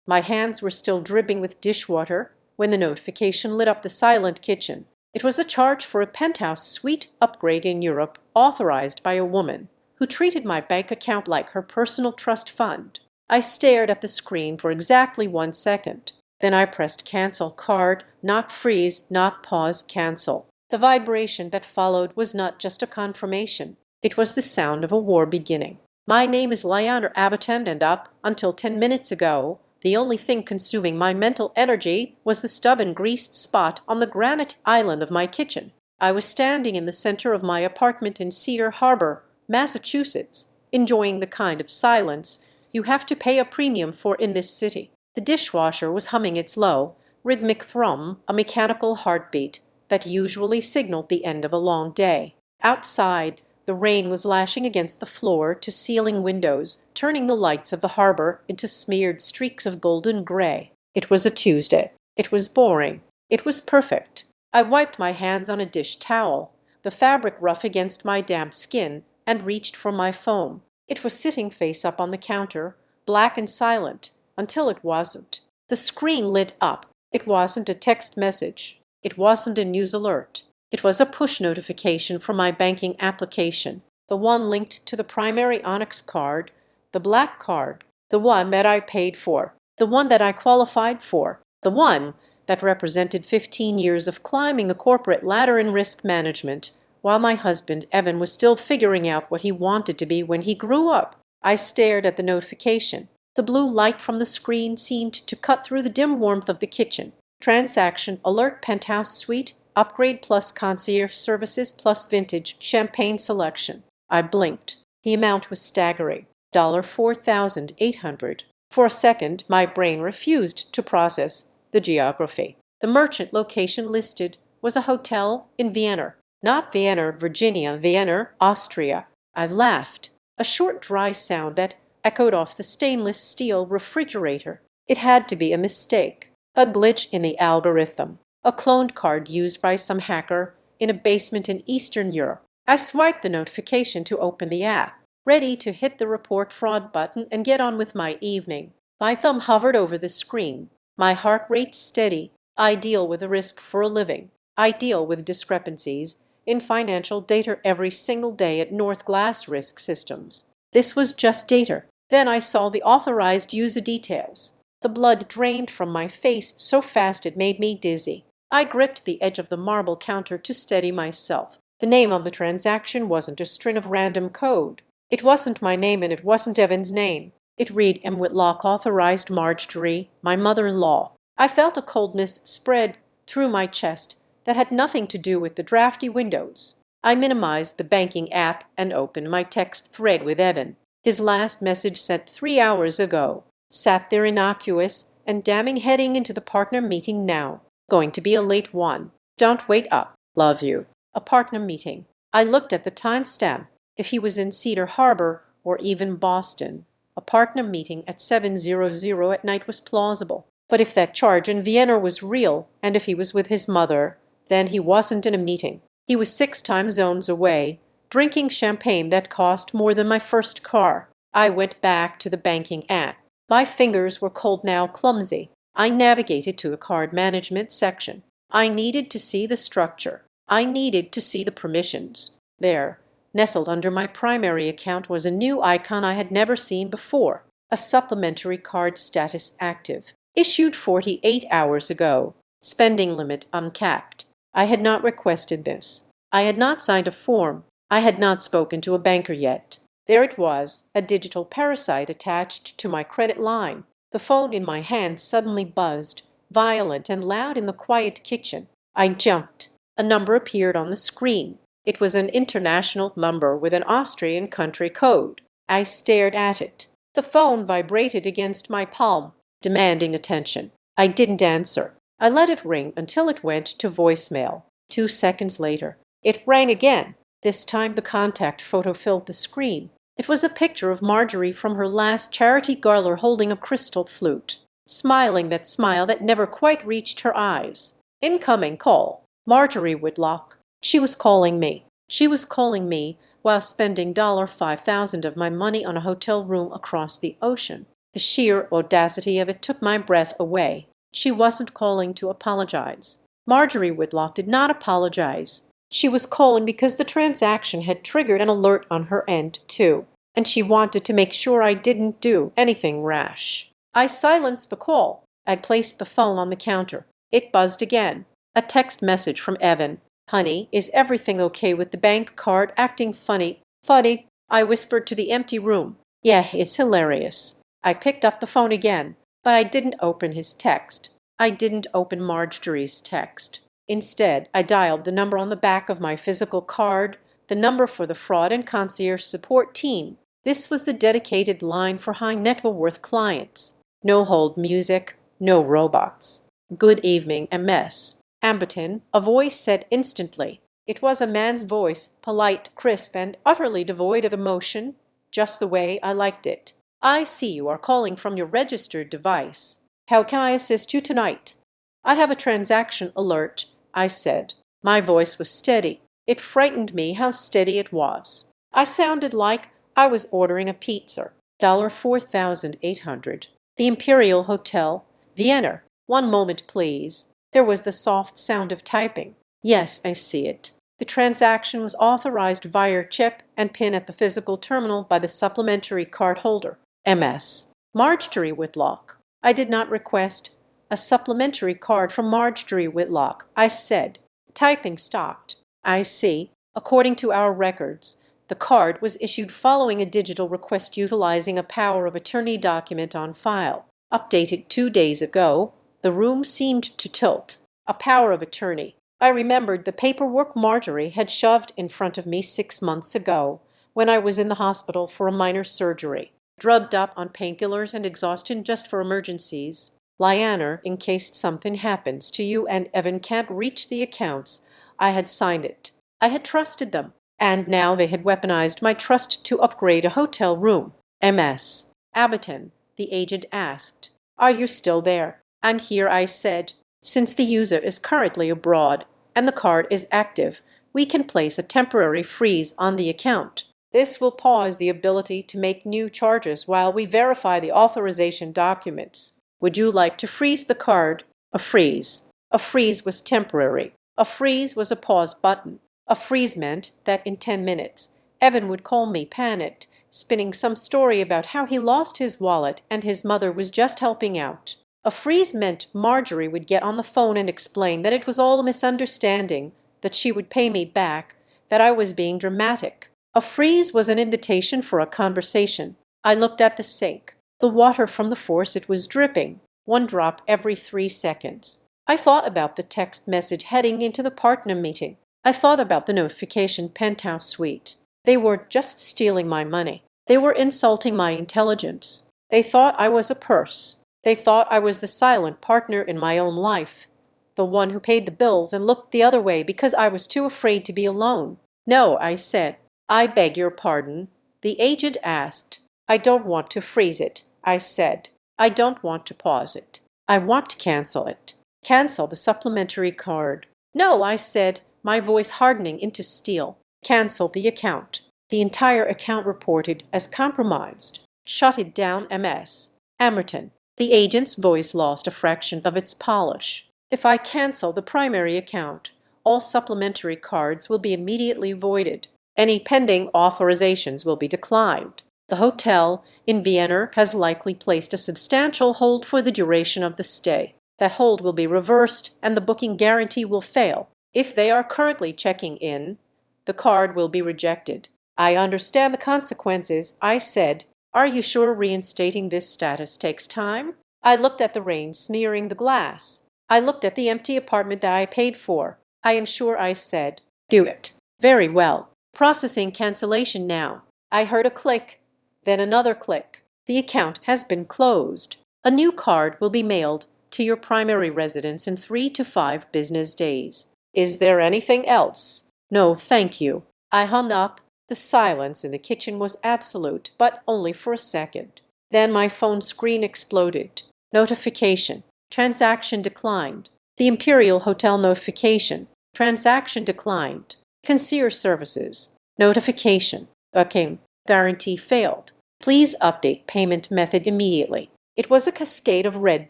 My hands were still dripping with dishwater when the notification lit up the silent kitchen. It was a charge for a penthouse suite upgrade in Europe authorized by a woman who treated my bank account like her personal trust fund. I stared at the screen for exactly 1 second. Then I pressed cancel card, not freeze, not pause, cancel. The vibration that followed was not just a confirmation. It was the sound of a war beginning. My name is Lionel Abbotton, and up until 10 minutes ago, the only thing consuming my mental energy was the stubborn greased spot on the granite island of my kitchen. I was standing in the center of my apartment in Cedar Harbor, Massachusetts, enjoying the kind of silence you have to pay a premium for in this city. The dishwasher was humming its low, rhythmic thrum, a mechanical heartbeat that usually signaled the end of a long day. Outside, the rain was lashing against the floor-to-ceiling windows, turning the lights of the harbor into smeared streaks of golden gray. It was a Tuesday. It was boring. It was perfect. I wiped my hands on a dish towel, the fabric rough against my damp skin, and reached for my phone. It was sitting face up on the counter, black and silent, until it wasn't. The screen lit up. It wasn't a text message. It wasn't a news alert. It was a push notification from my banking application, the one linked to the primary Onyx card, the black card, the one that I paid for, the one that I qualified for, the one that represented 15 years of climbing the corporate ladder in risk management, while my husband Evan was still figuring out what he wanted to be when he grew up. I stared at the notification. The blue light from the screen seemed to cut through the dim warmth of the kitchen. Transaction alert, penthouse suite, upgrade plus concierge services plus vintage champagne selection. I blinked. The amount was staggering. $4,800. For a second, my brain refused to process the geography. The merchant location listed was a hotel in Vienna. Not Vienna, Virginia, Vienna, Austria. I laughed. A short, dry sound that echoed off the stainless steel refrigerator. It had to be a mistake, a glitch in the algorithm, a cloned card used by some hacker in a basement in Eastern Europe. I swiped the notification to open the app, ready to hit the report fraud button and get on with my evening. My thumb hovered over the screen, my heart rate steady. I deal with a risk for a living. I deal with discrepancies in financial data every single day at North Glass Risk Systems. This was just data. Then I saw the authorized user details. The blood drained from my face so fast it made me dizzy. I gripped the edge of the marble counter to steady myself. The name on the transaction wasn't a string of random code. It wasn't my name, and it wasn't Evan's name. It read M. Whitlock, authorized Marjorie, my mother-in-law. I felt a coldness spread through my chest that had nothing to do with the drafty windows. I minimized the banking app and opened my text thread with Evan. His last message sent 3 hours ago. Sat there innocuous and damning, heading into the partner meeting now. Going to be a late one. Don't wait up. Love you. A partner meeting. I looked at the timestamp. If he was in Cedar Harbor or even Boston, a partner meeting at 7:00 at night was plausible. But if that charge in Vienna was real, and if he was with his mother, then he wasn't in a meeting. He was 6 time zones away, drinking champagne that cost more than my first car. I went back to the banking app. My fingers were cold now, clumsy. I navigated to the card management section. I needed to see the structure. I needed to see the permissions. There, nestled under my primary account, was a new icon I had never seen before. A supplementary card status active. Issued 48 hours ago. Spending limit uncapped. I had not requested this. I had not signed a form. I had not spoken to a banker yet. There it was, a digital parasite attached to my credit line. The phone in my hand suddenly buzzed, violent and loud in the quiet kitchen. I jumped. A number appeared on the screen. It was an international number with an Austrian country code. I stared at it. The phone vibrated against my palm, demanding attention. I didn't answer. I let it ring until it went to voicemail. 2 seconds later, it rang again. This time the contact photo filled the screen. It was a picture of Marjorie from her last charity gala holding a crystal flute, smiling that smile that never quite reached her eyes. Incoming call. Marjorie Whitlock. She was calling me. She was calling me while spending $5,000 of my money on a hotel room across the ocean. The sheer audacity of it took my breath away. She wasn't calling to apologize. Marjorie Whitlock did not apologize. She was calling because the transaction had triggered an alert on her end, too, and she wanted to make sure I didn't do anything rash. I silenced the call. I placed the phone on the counter. It buzzed again. A text message from Evan. "Honey, is everything okay with the bank card acting funny?" "Funny," I whispered to the empty room. "Yeah, it's hilarious." I picked up the phone again, but I didn't open his text. I didn't open Marjorie's text. Instead, I dialed the number on the back of my physical card, the number for the fraud and concierge support team. This was the dedicated line for high net worth clients. No hold music, no robots. "Good evening, MS. Amberton," a voice said instantly. It was a man's voice, polite, crisp, and utterly devoid of emotion, just the way I liked it. "I see you are calling from your registered device. How can I assist you tonight?" "I have a transaction alert," I said. My voice was steady. It frightened me how steady it was. I sounded like I was ordering a pizza. $4,800. The Imperial Hotel, Vienna. "One moment, please." There was the soft sound of typing. "Yes, I see it." The transaction was authorized via chip and PIN at the physical terminal by the supplementary card holder. MS. Marjorie Whitlock. I did not request a supplementary card from Marjorie Whitlock, I said. Typing stopped. "I see. According to our records, the card was issued following a digital request utilizing a power of attorney document on file. Updated 2 days ago." The room seemed to tilt. A power of attorney. I remembered the paperwork Marjorie had shoved in front of me 6 months ago, when I was in the hospital for a minor surgery, drugged up on painkillers and exhaustion just for emergencies. "Lyanna, in case something happens to you and Evan can't reach the accounts." I had signed it. I had trusted them, and now they had weaponized my trust to upgrade a hotel room. MS. Abaton, the agent asked. "Are you still there?" "And here," I said. "Since the user is currently abroad and the card is active, we can place a temporary freeze on the account. This will pause the ability to make new charges while we verify the authorization documents. Would you like to freeze the card?" A freeze. A freeze was temporary. A freeze was a pause button. A freeze meant that in 10 minutes, Evan would call me panicked, spinning some story about how he lost his wallet and his mother was just helping out. A freeze meant Marjorie would get on the phone and explain that it was all a misunderstanding, that she would pay me back, that I was being dramatic. A freeze was an invitation for a conversation. I looked at the sink. The water from the faucet was dripping, 1 drop every 3 seconds. I thought about the text message heading into the partner meeting. I thought about the notification Penthouse suite. They were just stealing my money. They were insulting my intelligence. They thought I was a purse. They thought I was the silent partner in my own life, the one who paid the bills and looked the other way because I was too afraid to be alone. "No," I said. "I beg your pardon." The agent asked. "I don't want to freeze it," I said. "I don't want to pause it. I want to cancel it." "Cancel the supplementary card." "No," I said, my voice hardening into steel. "Cancel the account." The entire account reported as compromised. "Shut it down, MS. Amberton." The agent's voice lost a fraction of its polish. "If I cancel the primary account, all supplementary cards will be immediately voided. Any pending authorizations will be declined. The hotel in Vienna has likely placed a substantial hold for the duration of the stay. That hold will be reversed and the booking guarantee will fail. If they are currently checking in, the card will be rejected." "I understand the consequences," I said. "Are you sure reinstating this status takes time?" I looked at the rain smearing the glass. I looked at the empty apartment that I paid for. "I am sure," I said. "Do it." "Very well. Processing cancellation now." I heard a click, then another click. "The account has been closed. A new card will be mailed to your primary residence in 3 to 5 business days. Is there anything else?" "No, thank you." I hung up. The silence in the kitchen was absolute, but only for a second. Then my phone screen exploded. Notification. Transaction declined. The Imperial Hotel notification. Transaction declined. Concierge services. Notification. Okay. Guarantee failed. Please update payment method immediately. It was a cascade of red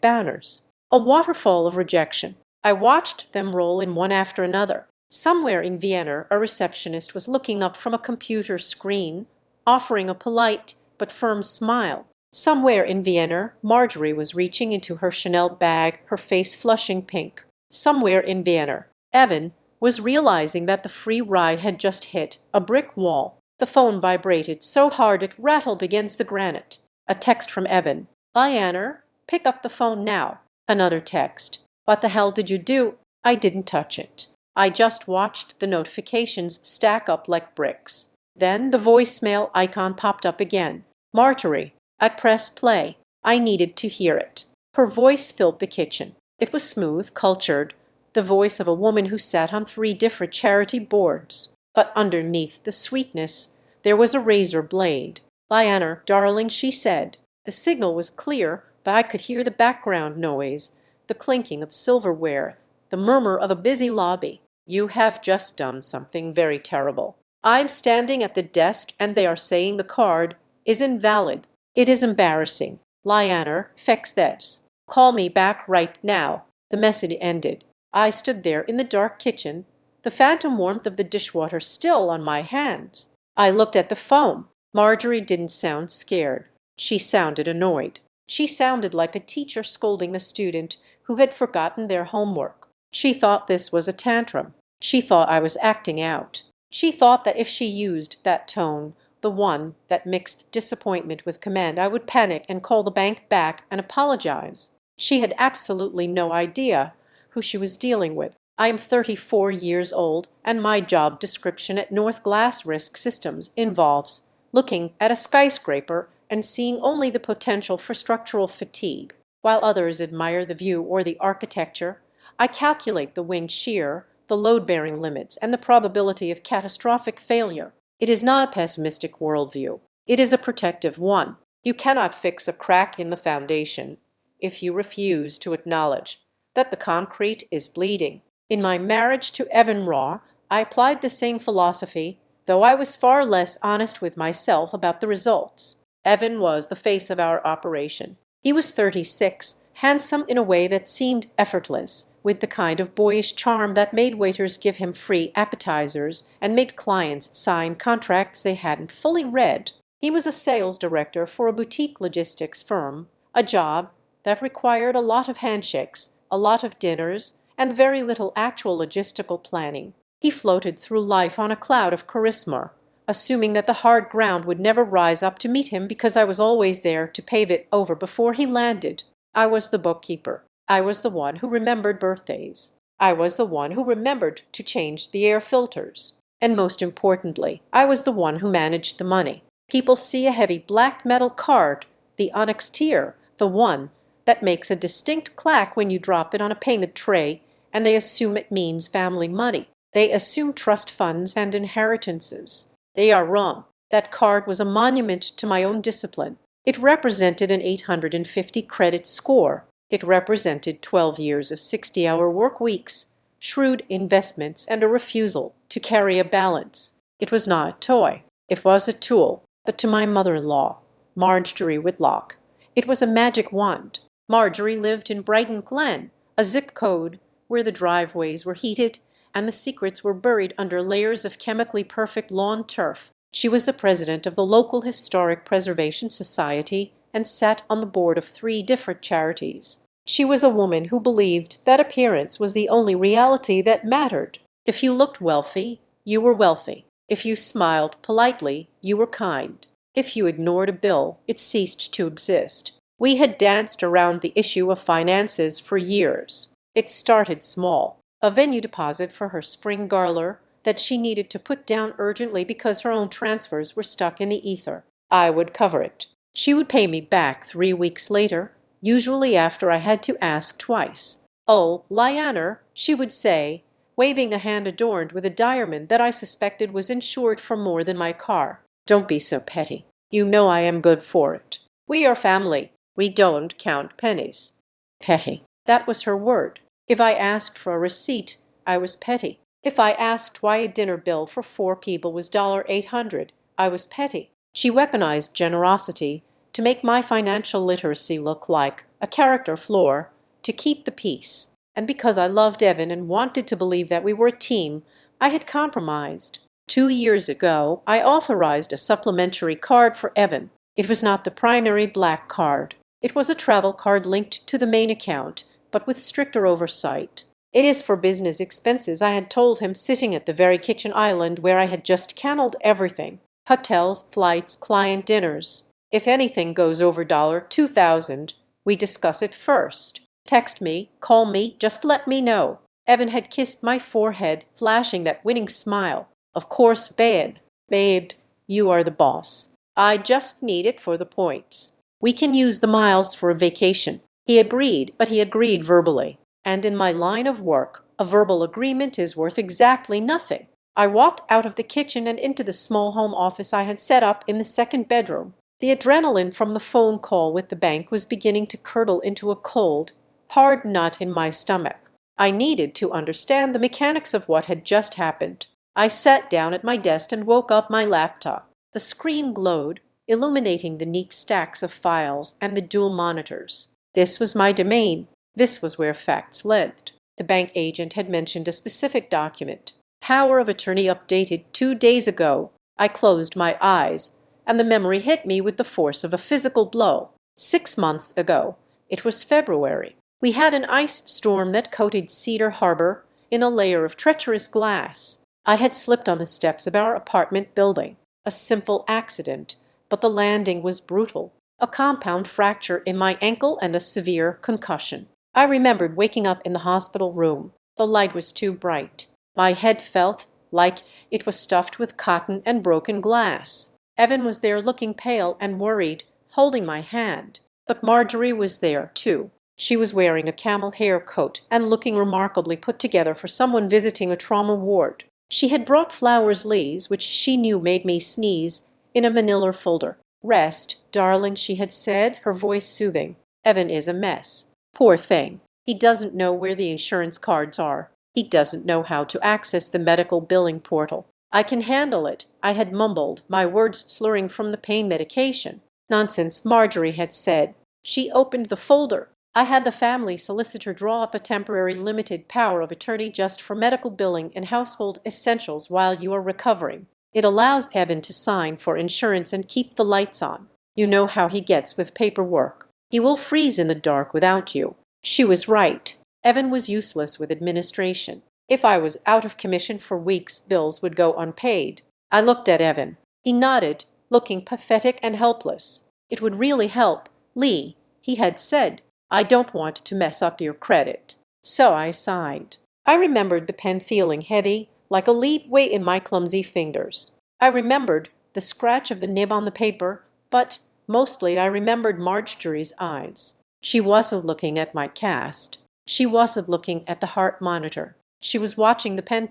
banners, a waterfall of rejection. I watched them roll in one after another. Somewhere in Vienna, a receptionist was looking up from a computer screen, offering a polite but firm smile. Somewhere in Vienna, Marjorie was reaching into her Chanel bag, her face flushing pink. Somewhere in Vienna, Evan was realizing that the free ride had just hit a brick wall. The phone vibrated so hard it rattled against the granite. A text from Evan. "Lianer, pick up the phone now." Another text. "What the hell did you do?" I didn't touch it. I just watched the notifications stack up like bricks. Then the voicemail icon popped up again. "Marjorie." I pressed play. I needed to hear it. Her voice filled the kitchen. It was smooth, cultured, the voice of a woman who sat on 3 different charity boards. But underneath the sweetness, there was a razor blade. "Lianer, darling," she said. The signal was clear, but I could hear the background noise, the clinking of silverware, the murmur of a busy lobby. "You have just done something very terrible. I'm standing at the desk and they are saying the card is invalid. It is embarrassing. Lianer, fix this. Call me back right now." The message ended. I stood there in the dark kitchen, the phantom warmth of the dishwater still on my hands. I looked at the phone. Marjorie didn't sound scared. She sounded annoyed. She sounded like a teacher scolding a student who had forgotten their homework. She thought this was a tantrum. She thought I was acting out. She thought that if she used that tone, the one that mixed disappointment with command, I would panic and call the bank back and apologize. She had absolutely no idea who she was dealing with. I am 34 years old, and my job description at North Glass Risk Systems involves looking at a skyscraper and seeing only the potential for structural fatigue. While others admire the view or the architecture, I calculate the wind shear, the load-bearing limits, and the probability of catastrophic failure. It is not a pessimistic worldview. It is a protective one. You cannot fix a crack in the foundation if you refuse to acknowledge that the concrete is bleeding. In my marriage to Evan Raw, I applied the same philosophy, though I was far less honest with myself about the results. Evan was the face of our operation. He was 36, handsome in a way that seemed effortless, with the kind of boyish charm that made waiters give him free appetizers and made clients sign contracts they hadn't fully read. He was a sales director for a boutique logistics firm, a job that required a lot of handshakes, a lot of dinners, and very little actual logistical planning. He floated through life on a cloud of charisma, assuming that the hard ground would never rise up to meet him because I was always there to pave it over before he landed. I was the bookkeeper. I was the one who remembered birthdays. I was the one who remembered to change the air filters. And most importantly, I was the one who managed the money. People see a heavy black metal card, the onyx tier, the one that makes a distinct clack when you drop it on a payment tray, and they assume it means family money. They assume trust funds and inheritances. They are wrong. That card was a monument to my own discipline. It represented an 850 credit score. It represented 12 years of 60-hour work weeks, shrewd investments, and a refusal to carry a balance. It was not a toy. It was a tool. But to my mother-in-law, Marjorie Whitlock, it was a magic wand. Marjorie lived in Brighton Glen, a zip code where the driveways were heated and the secrets were buried under layers of chemically perfect lawn turf. She was the president of the local Historic Preservation Society and sat on the board of 3 different charities. She was a woman who believed that appearance was the only reality that mattered. If you looked wealthy, you were wealthy. If you smiled politely, you were kind. If you ignored a bill, it ceased to exist. We had danced around the issue of finances for years. It started small. A venue deposit for her spring garler that she needed to put down urgently because her own transfers were stuck in the ether. I would cover it. She would pay me back 3 weeks later, usually after I had to ask twice. "Oh, Lianer," she would say, waving a hand adorned with a diamond that I suspected was insured for more than my car. "Don't be so petty. You know I am good for it. We are family. We don't count pennies." Petty. That was her word. If I asked for a receipt, I was petty. If I asked why a dinner bill for 4 people was $800, I was petty. She weaponized generosity to make my financial literacy look like a character flaw, to keep the peace. And because I loved Evan and wanted to believe that we were a team, I had compromised. 2 years ago, I authorized a supplementary card for Evan. It was not the primary black card. It was a travel card linked to the main account, but with stricter oversight. It is for business expenses, I had told him, sitting at the very kitchen island where I had just canceled everything. Hotels, flights, client dinners. If anything goes over $2,000, we discuss it first. Text me, call me, just let me know. Evan had kissed my forehead, flashing that winning smile. Of course, babe, you are the boss. I just need it for the points. We can use the miles for a vacation. He agreed, but he agreed verbally. And in my line of work, a verbal agreement is worth exactly nothing. I walked out of the kitchen and into the small home office I had set up in the second bedroom. The adrenaline from the phone call with the bank was beginning to curdle into a cold, hard knot in my stomach. I needed to understand the mechanics of what had just happened. I sat down at my desk and woke up my laptop. The screen glowed, illuminating the neat stacks of files and the dual monitors. This was my domain. This was where facts lived. The bank agent had mentioned a specific document. Power of attorney updated 2 days ago. I closed my eyes, and the memory hit me with the force of a physical blow. 6 months ago. It was February. We had an ice storm that coated Cedar Harbor in a layer of treacherous glass. I had slipped on the steps of our apartment building. A simple accident, but the landing was brutal. A compound fracture in my ankle and a severe concussion. I remembered waking up in the hospital room. The light was too bright. My head felt like it was stuffed with cotton and broken glass. Evan was there, looking pale and worried, holding my hand. But Marjorie was there, too. She was wearing a camel hair coat and looking remarkably put together for someone visiting a trauma ward. She had brought flowers leaves, which she knew made me sneeze, in a manila folder. "Rest, darling," she had said, her voice soothing. "Evan is a mess. Poor thing. He doesn't know where the insurance cards are. He doesn't know how to access the medical billing portal. I can handle it," I had mumbled, my words slurring from the pain medication. "Nonsense," Marjorie had said. She opened the folder. "I had the family solicitor draw up a temporary limited power of attorney just for medical billing and household essentials while you are recovering. It allows Evan to sign for insurance and keep the lights on. You know how he gets with paperwork. He will freeze in the dark without you." She was right. Evan was useless with administration. If I was out of commission for weeks, bills would go unpaid. I looked at Evan. He nodded, looking pathetic and helpless. "It would really help, Lee," he had said. "I don't want to mess up your credit." So I sighed. I remembered the pen feeling heavy, like a lead weight in my clumsy fingers. I remembered the scratch of the nib on the paper, but mostly I remembered Marjorie's eyes. She wasn't looking at my cast. She wasn't looking at the heart monitor. She was watching the pen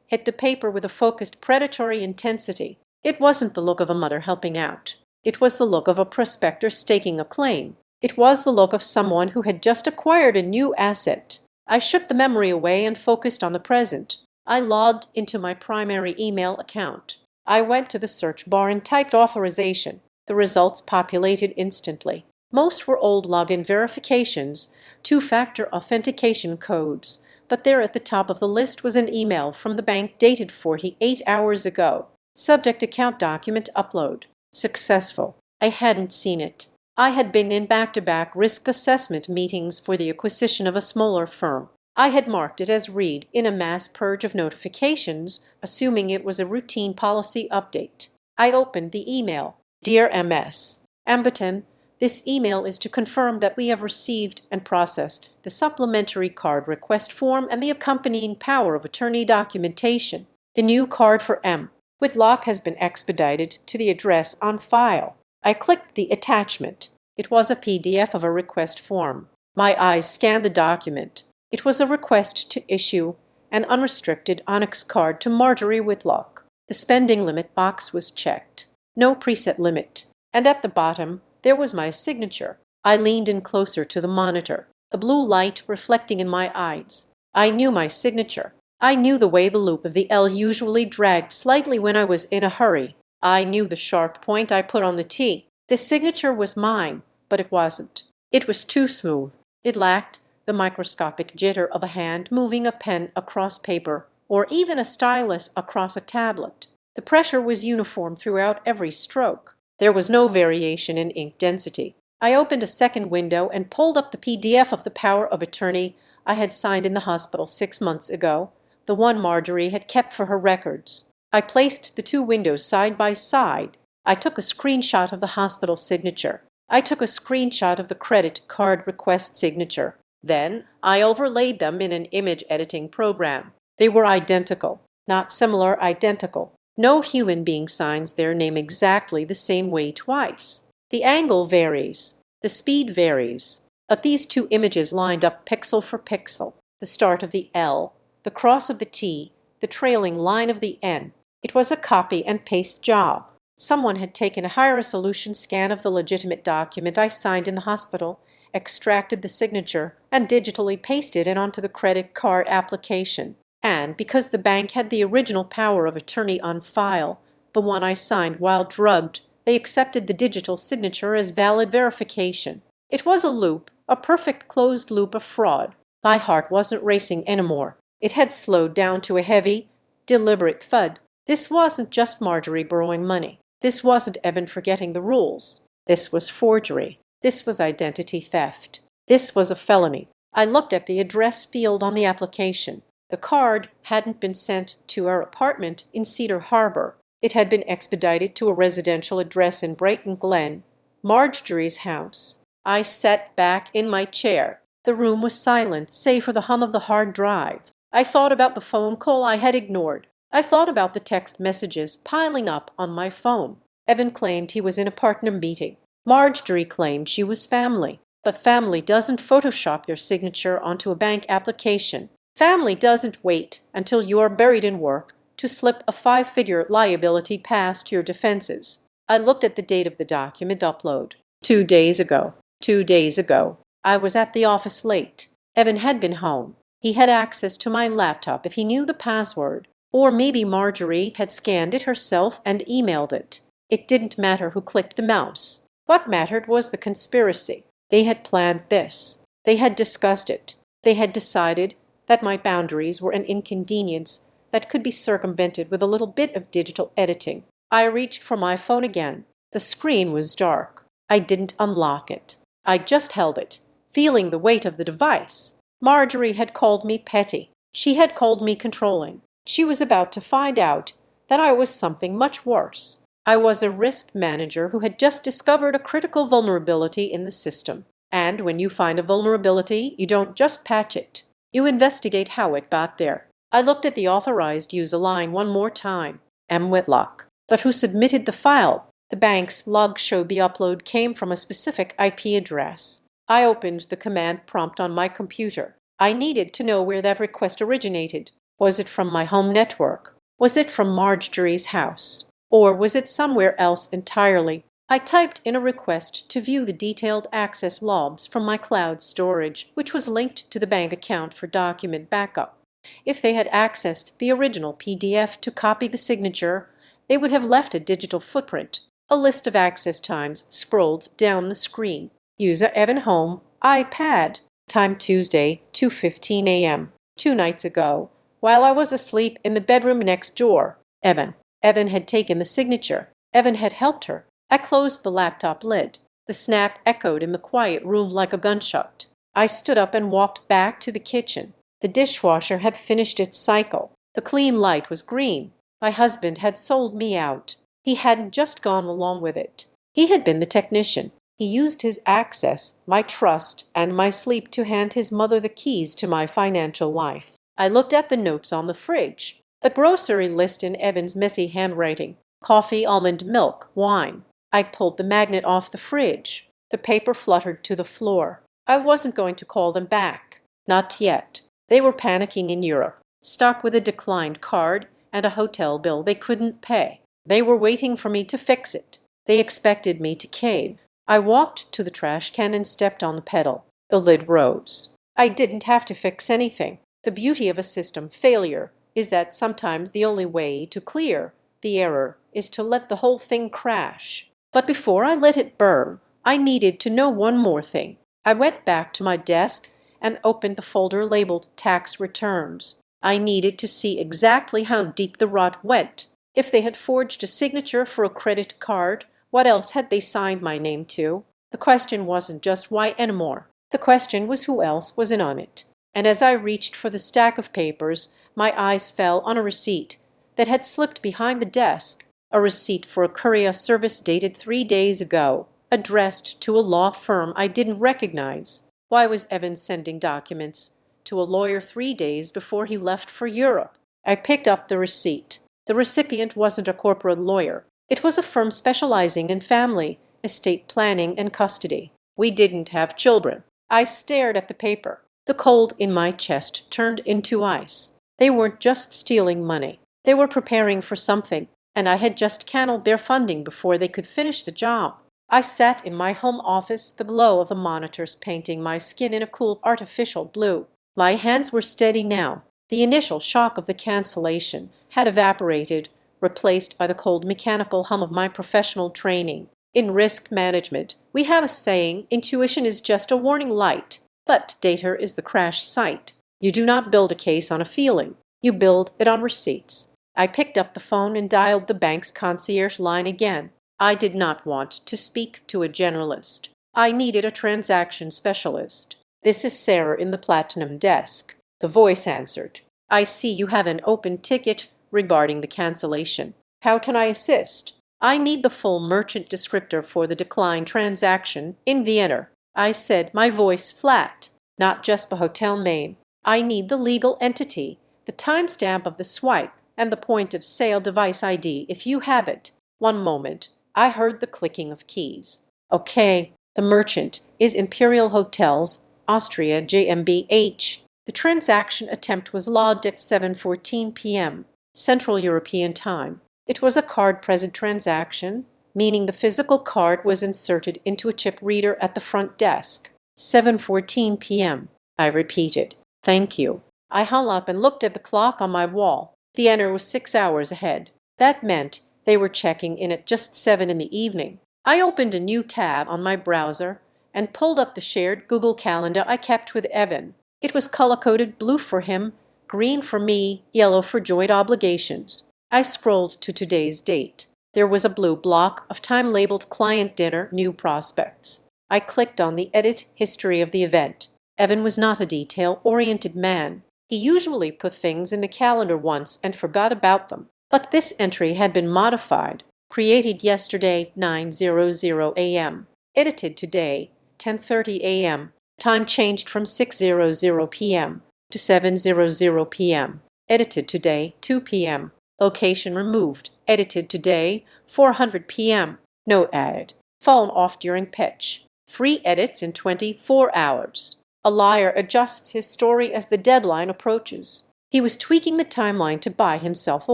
hit the paper with a focused predatory intensity. It wasn't the look of a mother helping out. It was the look of a prospector staking a claim. It was the look of someone who had just acquired a new asset. I shook the memory away and focused on the present. I logged into my primary email account. I went to the search bar and typed authorization. The results populated instantly. Most were old login verifications, two-factor authentication codes, but there at the top of the list was an email from the bank dated 48 hours ago. Subject: account document upload. Successful. I hadn't seen it. I had been in back-to-back risk assessment meetings for the acquisition of a smaller firm. I had marked it as read in a mass purge of notifications, assuming it was a routine policy update. I opened the email. "Dear MS. Amberton, this email is to confirm that we have received and processed the supplementary card request form and the accompanying power of attorney documentation. The new card for M. Whitlock has been expedited to the address on file." I clicked the attachment. It was a PDF of a request form. My eyes scanned the document. It was a request to issue an unrestricted Onyx card to Marjorie Whitlock. The spending limit box was checked. No preset limit. And at the bottom, there was my signature. I leaned in closer to the monitor, the blue light reflecting in my eyes. I knew my signature. I knew the way the loop of the L usually dragged slightly when I was in a hurry. I knew the sharp point I put on the T. This signature was mine, but it wasn't. It was too smooth. It lacked the microscopic jitter of a hand moving a pen across paper, or even a stylus across a tablet. The pressure was uniform throughout every stroke. There was no variation in ink density. I opened a second window and pulled up the PDF of the power of attorney I had signed in the hospital 6 months ago, the one Marjorie had kept for her records. I placed the two windows side by side. I took a screenshot of the hospital signature. I took a screenshot of the credit card request signature. Then I overlaid them in an image editing program. They were identical, not similar, identical. No human being signs their name exactly the same way twice. The angle varies. The speed varies. But these two images lined up pixel for pixel. The start of the L, the cross of the T, the trailing line of the N. It was a copy and paste job. Someone had taken a high-resolution scan of the legitimate document I signed in the hospital, extracted the signature, and digitally pasted it onto the credit card application. And because the bank had the original power of attorney on file, the one I signed while drugged, they accepted the digital signature as valid verification. It was a loop, a perfect closed loop of fraud. My heart wasn't racing anymore. It had slowed down to a heavy, deliberate thud. This wasn't just Marjorie borrowing money. This wasn't Evan forgetting the rules. This was forgery. This was identity theft. This was a felony. I looked at the address field on the application. The card hadn't been sent to our apartment in Cedar Harbor. It had been expedited to a residential address in Brighton Glen, Marjorie's house. I sat back in my chair. The room was silent, save for the hum of the hard drive. I thought about the phone call I had ignored. I thought about the text messages piling up on my phone. Evan claimed he was in a partner meeting. Marjorie claimed she was family. But family doesn't Photoshop your signature onto a bank application. Family doesn't wait until you are buried in work to slip a 5-figure liability past your defenses. I looked at the date of the document upload. 2 days ago. 2 days ago. I was at the office late. Evan had been home. He had access to my laptop if he knew the password. Or maybe Marjorie had scanned it herself and emailed it. It didn't matter who clicked the mouse. What mattered was the conspiracy. They had planned this. They had discussed it. They had decided that my boundaries were an inconvenience that could be circumvented with a little bit of digital editing. I reached for my phone again. The screen was dark. I didn't unlock it. I just held it, feeling the weight of the device. Marjorie had called me petty. She had called me controlling. She was about to find out that I was something much worse. I was a risk manager who had just discovered a critical vulnerability in the system. And when you find a vulnerability, you don't just patch it. You investigate how it got there. I looked at the authorized user line one more time. M. Whitlock. But who submitted the file? The bank's log showed the upload came from a specific IP address. I opened the command prompt on my computer. I needed to know where that request originated. Was it from my home network? Was it from Marjorie's house? Or was it somewhere else entirely? I typed in a request to view the detailed access logs from my cloud storage, which was linked to the bank account for document backup. If they had accessed the original PDF to copy the signature, they would have left a digital footprint. A list of access times scrolled down the screen. User Evan Home, iPad. Time Tuesday, 2:15 a.m. 2 nights ago, while I was asleep in the bedroom next door. Evan. Evan had taken the signature. Evan had helped her. I closed the laptop lid. The snap echoed in the quiet room like a gunshot. I stood up and walked back to the kitchen. The dishwasher had finished its cycle. The clean light was green. My husband had sold me out. He hadn't just gone along with it. He had been the technician. He used his access, my trust, and my sleep to hand his mother the keys to my financial life. I looked at the notes on the fridge. The grocery list in Evan's messy handwriting. Coffee, almond milk, wine. I pulled the magnet off the fridge. The paper fluttered to the floor. I wasn't going to call them back. Not yet. They were panicking in Europe, stuck with a declined card and a hotel bill they couldn't pay. They were waiting for me to fix it. They expected me to cave. I walked to the trash can and stepped on the pedal. The lid rose. I didn't have to fix anything. The beauty of a system failure is that sometimes the only way to clear The error is to let the whole thing crash. But before I let it burn, I needed to know one more thing. I went back to my desk and opened the folder labeled Tax Returns. I needed to see exactly how deep the rot went. If they had forged a signature for a credit card, what else had they signed my name to? The question wasn't just why anymore. The question was who else was in on it. And as I reached for the stack of papers, my eyes fell on a receipt that had slipped behind the desk, a receipt for a courier service dated 3 days ago, addressed to a law firm I didn't recognize. Why was Evans sending documents to a lawyer 3 days before he left for Europe? I picked up the receipt. The recipient wasn't a corporate lawyer. It was a firm specializing in family, estate planning, and custody. We didn't have children. I stared at the paper. The cold in my chest turned into ice. They weren't just stealing money. They were preparing for something, and I had just canceled their funding before they could finish the job. I sat in my home office, the glow of the monitors painting my skin in a cool artificial blue. My hands were steady now. The initial shock of the cancellation had evaporated, replaced by the cold mechanical hum of my professional training. In risk management, we have a saying, intuition is just a warning light, but data is the crash site. You do not build a case on a feeling. You build it on receipts. I picked up the phone and dialed the bank's concierge line again. I did not want to speak to a generalist. I needed a transaction specialist. "This is Sarah in the Platinum Desk." The voice answered. "I see you have an open ticket regarding the cancellation. How can I assist?" "I need the full merchant descriptor for the declined transaction in Vienna," I said, my voice flat. "Not just the hotel name. I need the legal entity, the timestamp of the swipe, and the point of sale device ID if you have it." "One moment." I heard the clicking of keys. "Okay, the merchant is Imperial Hotels, Austria GmbH." The transaction attempt was logged at 7:14 p.m. Central European Time. It was a card-present transaction, meaning the physical card was inserted into a chip reader at the front desk. 7:14 p.m. I repeated. "Thank you." I hung up and looked at the clock on my wall. Vienna was 6 hours ahead. That meant they were checking in at just 7 in the evening. I opened a new tab on my browser and pulled up the shared Google Calendar I kept with Evan. It was color-coded blue for him, green for me, yellow for joint obligations. I scrolled to today's date. There was a blue block of time labeled Client Dinner, New Prospects. I clicked on the Edit History of the event. Evan was not a detail-oriented man. He usually put things in the calendar once and forgot about them. But this entry had been modified. Created yesterday, 9:00 a.m. Edited today, 10:30 a.m. Time changed from 6:00 p.m. to 7:00 p.m. Edited today, 2 p.m. Location removed. Edited today, 400 p.m. Note added. Phone off during pitch. Free edits in 24 hours. A liar adjusts his story as the deadline approaches. He was tweaking the timeline to buy himself a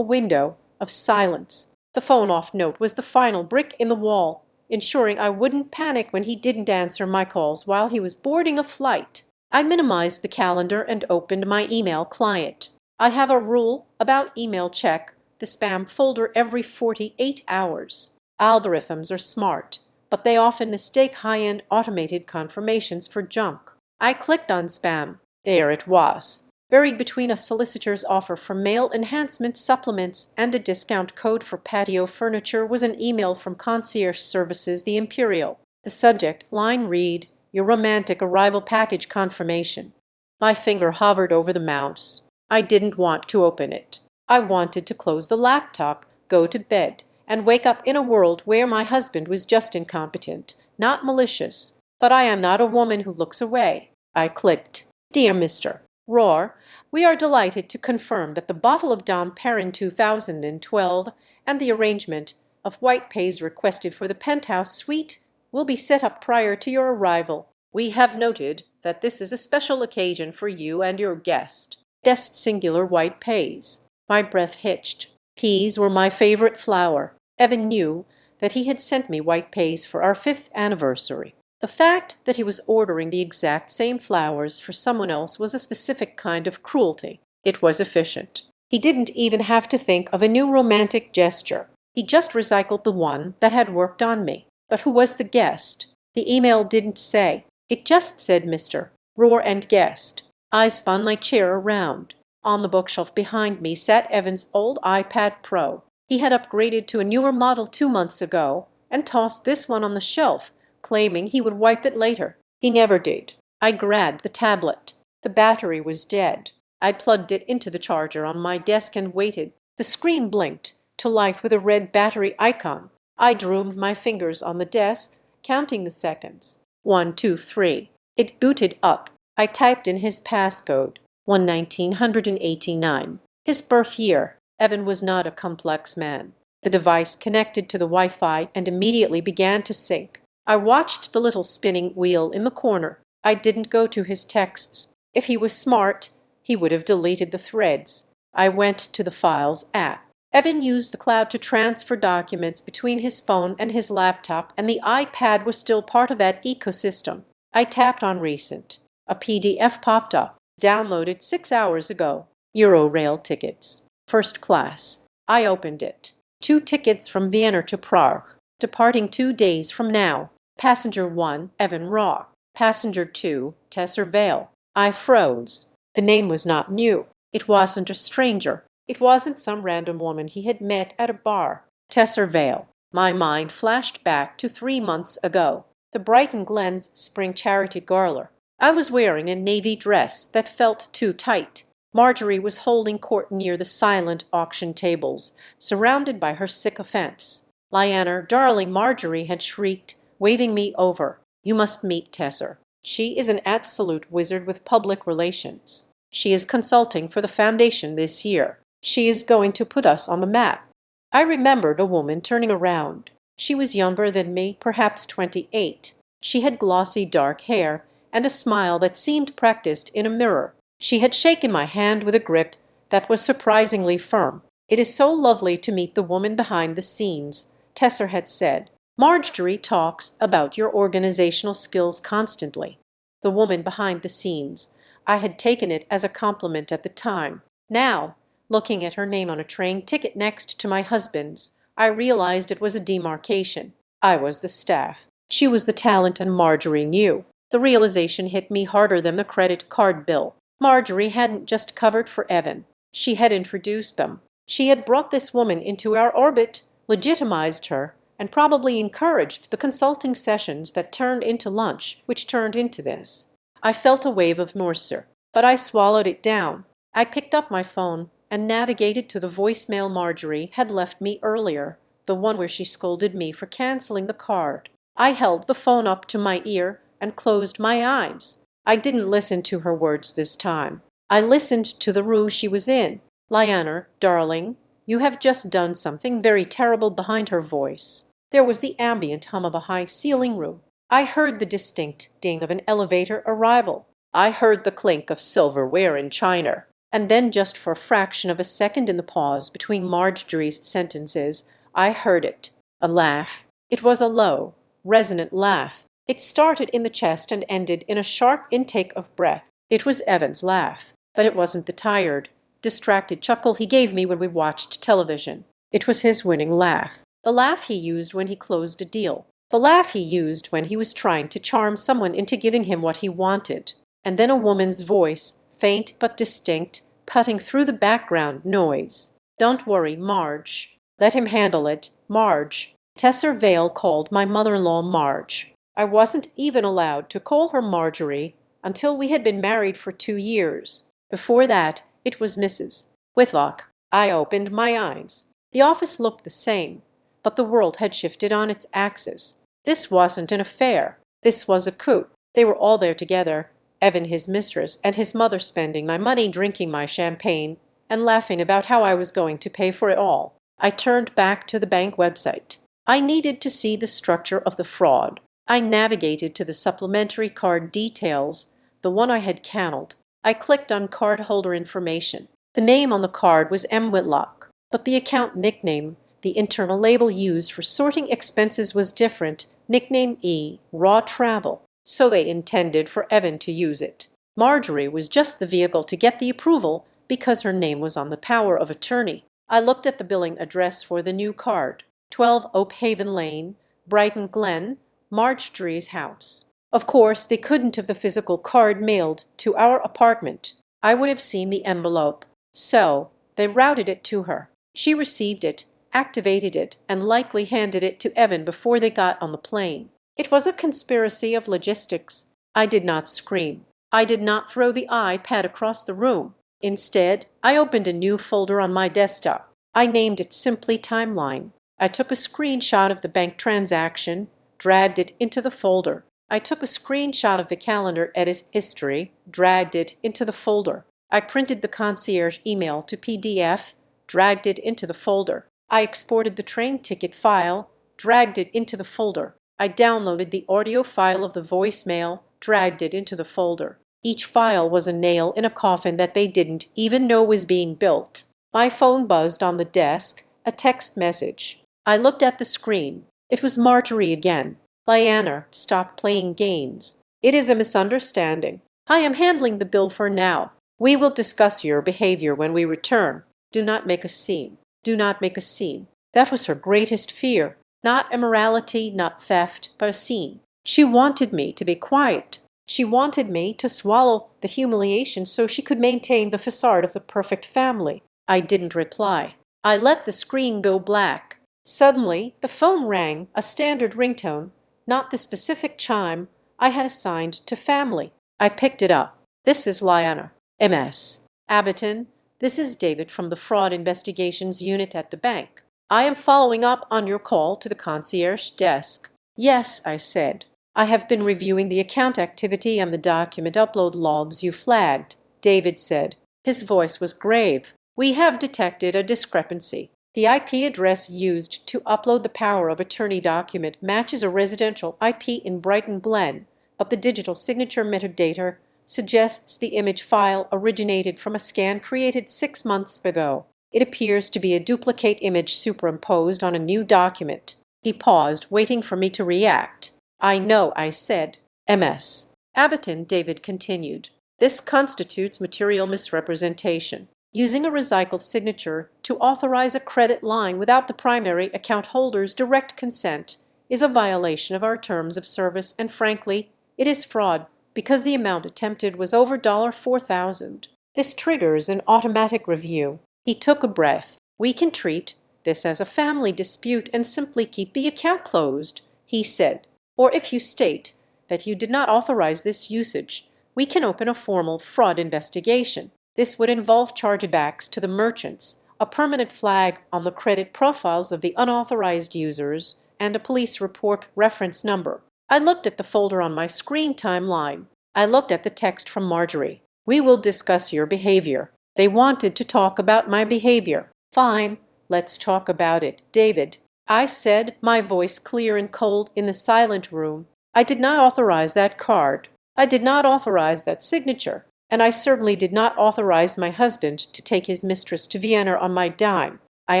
window of silence. The phone-off note was the final brick in the wall, ensuring I wouldn't panic when he didn't answer my calls while he was boarding a flight. I minimized the calendar and opened my email client. I have a rule about email check the spam folder every 48 hours. Algorithms are smart, but they often mistake high-end automated confirmations for junk. I clicked on spam. There it was. Buried between a solicitor's offer for mail enhancement supplements and a discount code for patio furniture was an email from Concierge Services, the Imperial. The subject line read, "Your romantic arrival package confirmation." My finger hovered over the mouse. I didn't want to open it. I wanted to close the laptop, go to bed, and wake up in a world where my husband was just incompetent, not malicious. But I am not a woman who looks away. I clicked. "Dear Mr. Rohr, we are delighted to confirm that the bottle of Dom Perignon 2012 and the arrangement of white pays requested for the Penthouse suite will be set up prior to your arrival. We have noted that this is a special occasion for you and your guest. Guest singular white pays." My breath hitched. Peas were my favorite flower. Evan knew that he had sent me white pays for our 5th anniversary. The fact that he was ordering the exact same flowers for someone else was a specific kind of cruelty. It was efficient. He didn't even have to think of a new romantic gesture. He just recycled the one that had worked on me. But who was the guest? The email didn't say. It just said Mr. Roar and guest. I spun my chair around. On the bookshelf behind me sat Evan's old iPad Pro. He had upgraded to a newer model 2 months ago and tossed this one on the shelf, claiming he would wipe it later. He never did. I grabbed the tablet. The battery was dead. I plugged it into the charger on my desk and waited. The screen blinked to life with a red battery icon. I drummed my fingers on the desk, counting the seconds. 1, 2, 3. It booted up. I typed in his passcode, 1989. His birth year. Evan was not a complex man. The device connected to the Wi-Fi and immediately began to sync. I watched the little spinning wheel in the corner. I didn't go to his texts. If he was smart, he would have deleted the threads. I went to the Files app. Evan used the cloud to transfer documents between his phone and his laptop, and the iPad was still part of that ecosystem. I tapped on Recent. A PDF popped up. Downloaded 6 hours ago. Eurorail tickets. First class. I opened it. 2 tickets from Vienna to Prague. Departing 2 days from now. Passenger 1, Evan Raw. Passenger 2, Tesser Vale. I froze. The name was not new. It wasn't a stranger. It wasn't some random woman he had met at a bar. Tesser Vale. My mind flashed back to 3 months ago. The Brighton Glens Spring Charity Gala. I was wearing a navy dress that felt too tight. Marjorie was holding court near the silent auction tables, surrounded by her sycophants. Lyanna, darling Marjorie, had shrieked, waving me over. You must meet Tesser. She is an absolute wizard with public relations. She is consulting for the foundation this year. She is going to put us on the map. I remembered a woman turning around. She was younger than me, perhaps 28. She had glossy dark hair and a smile that seemed practiced in a mirror. She had shaken my hand with a grip that was surprisingly firm. It is so lovely to meet the woman behind the scenes, Tesser had said. Marjorie talks about your organizational skills constantly. The woman behind the scenes. I had taken it as a compliment at the time. Now, looking at her name on a train ticket next to my husband's, I realized it was a demarcation. I was the staff. She was the talent, and Marjorie knew. The realization hit me harder than the credit card bill. Marjorie hadn't just covered for Evan. She had introduced them. She had brought this woman into our orbit, legitimized her, and probably encouraged the consulting sessions that turned into lunch, which turned into this. I felt a wave of Mercer, but I swallowed it down. I picked up my phone and navigated to the voicemail Marjorie had left me earlier, the one where she scolded me for canceling the card. I held the phone up to my ear and closed my eyes. I didn't listen to her words this time. I listened to the room she was in. Lyanna, darling, you have just done something very terrible. Behind her voice, there was the ambient hum of a high-ceiling room. I heard the distinct ding of an elevator arrival. I heard the clink of silverware and china. And then, just for a fraction of a second in the pause between Marjorie's sentences, I heard it. A laugh. It was a low, resonant laugh. It started in the chest and ended in a sharp intake of breath. It was Evan's laugh, but it wasn't the tired, distracted chuckle he gave me when we watched television. It was his winning laugh. The laugh he used when he closed a deal. The laugh he used when he was trying to charm someone into giving him what he wanted. And then a woman's voice, faint but distinct, cutting through the background noise. Don't worry, Marge. Let him handle it, Marge. Tesser Vale called my mother-in-law Marge. I wasn't even allowed to call her Marjorie until we had been married for 2 years. Before that, it was Mrs. Whitlock. I opened my eyes. The office looked the same, but the world had shifted on its axis. This wasn't an affair. This was a coup. They were all there together, Evan, his mistress, and his mother, spending my money, drinking my champagne, and laughing about how I was going to pay for it all. I turned back to the bank website. I needed to see the structure of the fraud. I navigated to the supplementary card details, the one I had canceled. I clicked on cardholder information. The name on the card was M. Whitlock, but the account nickname, the internal label used for sorting expenses, was different, nickname E. Raw Travel. So they intended for Evan to use it. Marjorie was just the vehicle to get the approval because her name was on the power of attorney. I looked at the billing address for the new card, 12 Oakhaven Lane, Brighton Glen, Marjorie's house. Of course, they couldn't have the physical card mailed to our apartment. I would have seen the envelope. So they routed it to her. She received it, activated it, and likely handed it to Evan before they got on the plane. It was a conspiracy of logistics. I did not scream. I did not throw the iPad across the room. Instead, I opened a new folder on my desktop. I named it simply Timeline. I took a screenshot of the bank transaction, dragged it into the folder. I took a screenshot of the calendar edit history, dragged it into the folder. I printed the concierge email to PDF, dragged it into the folder. I exported the train ticket file, dragged it into the folder. I downloaded the audio file of the voicemail, dragged it into the folder. Each file was a nail in a coffin that they didn't even know was being built. My phone buzzed on the desk, a text message. I looked at the screen. It was Marjorie again. Lyanna, stop playing games. It is a misunderstanding. I am handling the bill for now. We will discuss your behavior when we return. Do not make a scene. Do not make a scene. That was her greatest fear. Not immorality, not theft, but a scene. She wanted me to be quiet. She wanted me to swallow the humiliation so she could maintain the facade of the perfect family. I didn't reply. I let the screen go black. Suddenly, the phone rang, a standard ringtone, not the specific chime I had assigned to family. I picked it up. This is Lyanna. MS. Abberton, this is David from the Fraud Investigations Unit at the bank. I am following up on your call to the concierge desk. Yes, I said. I have been reviewing the account activity and the document upload logs you flagged, David said. His voice was grave. We have detected a discrepancy. The IP address used to upload the power of attorney document matches a residential IP in Brighton Glen, but the digital signature metadata suggests the image file originated from a scan created 6 months ago. It appears to be a duplicate image superimposed on a new document. He paused, waiting for me to react. I know, I said. MS. Abberton, David continued. This constitutes material misrepresentation. Using a recycled signature to authorize a credit line without the primary account holder's direct consent is a violation of our terms of service, and frankly, it is fraud because the amount attempted was over $4,000. This triggers an automatic review. He took a breath. We can treat this as a family dispute and simply keep the account closed, he said. Or if you state that you did not authorize this usage, we can open a formal fraud investigation. This would involve chargebacks to the merchants, a permanent flag on the credit profiles of the unauthorized users, and a police report reference number. I looked at the folder on my screen timeline. I looked at the text from Marjorie. We will discuss your behavior. They wanted to talk about my behavior. Fine, let's talk about it, David. I said, my voice clear and cold in the silent room. I did not authorize that card. I did not authorize that signature. And I certainly did not authorize my husband to take his mistress to Vienna on my dime. I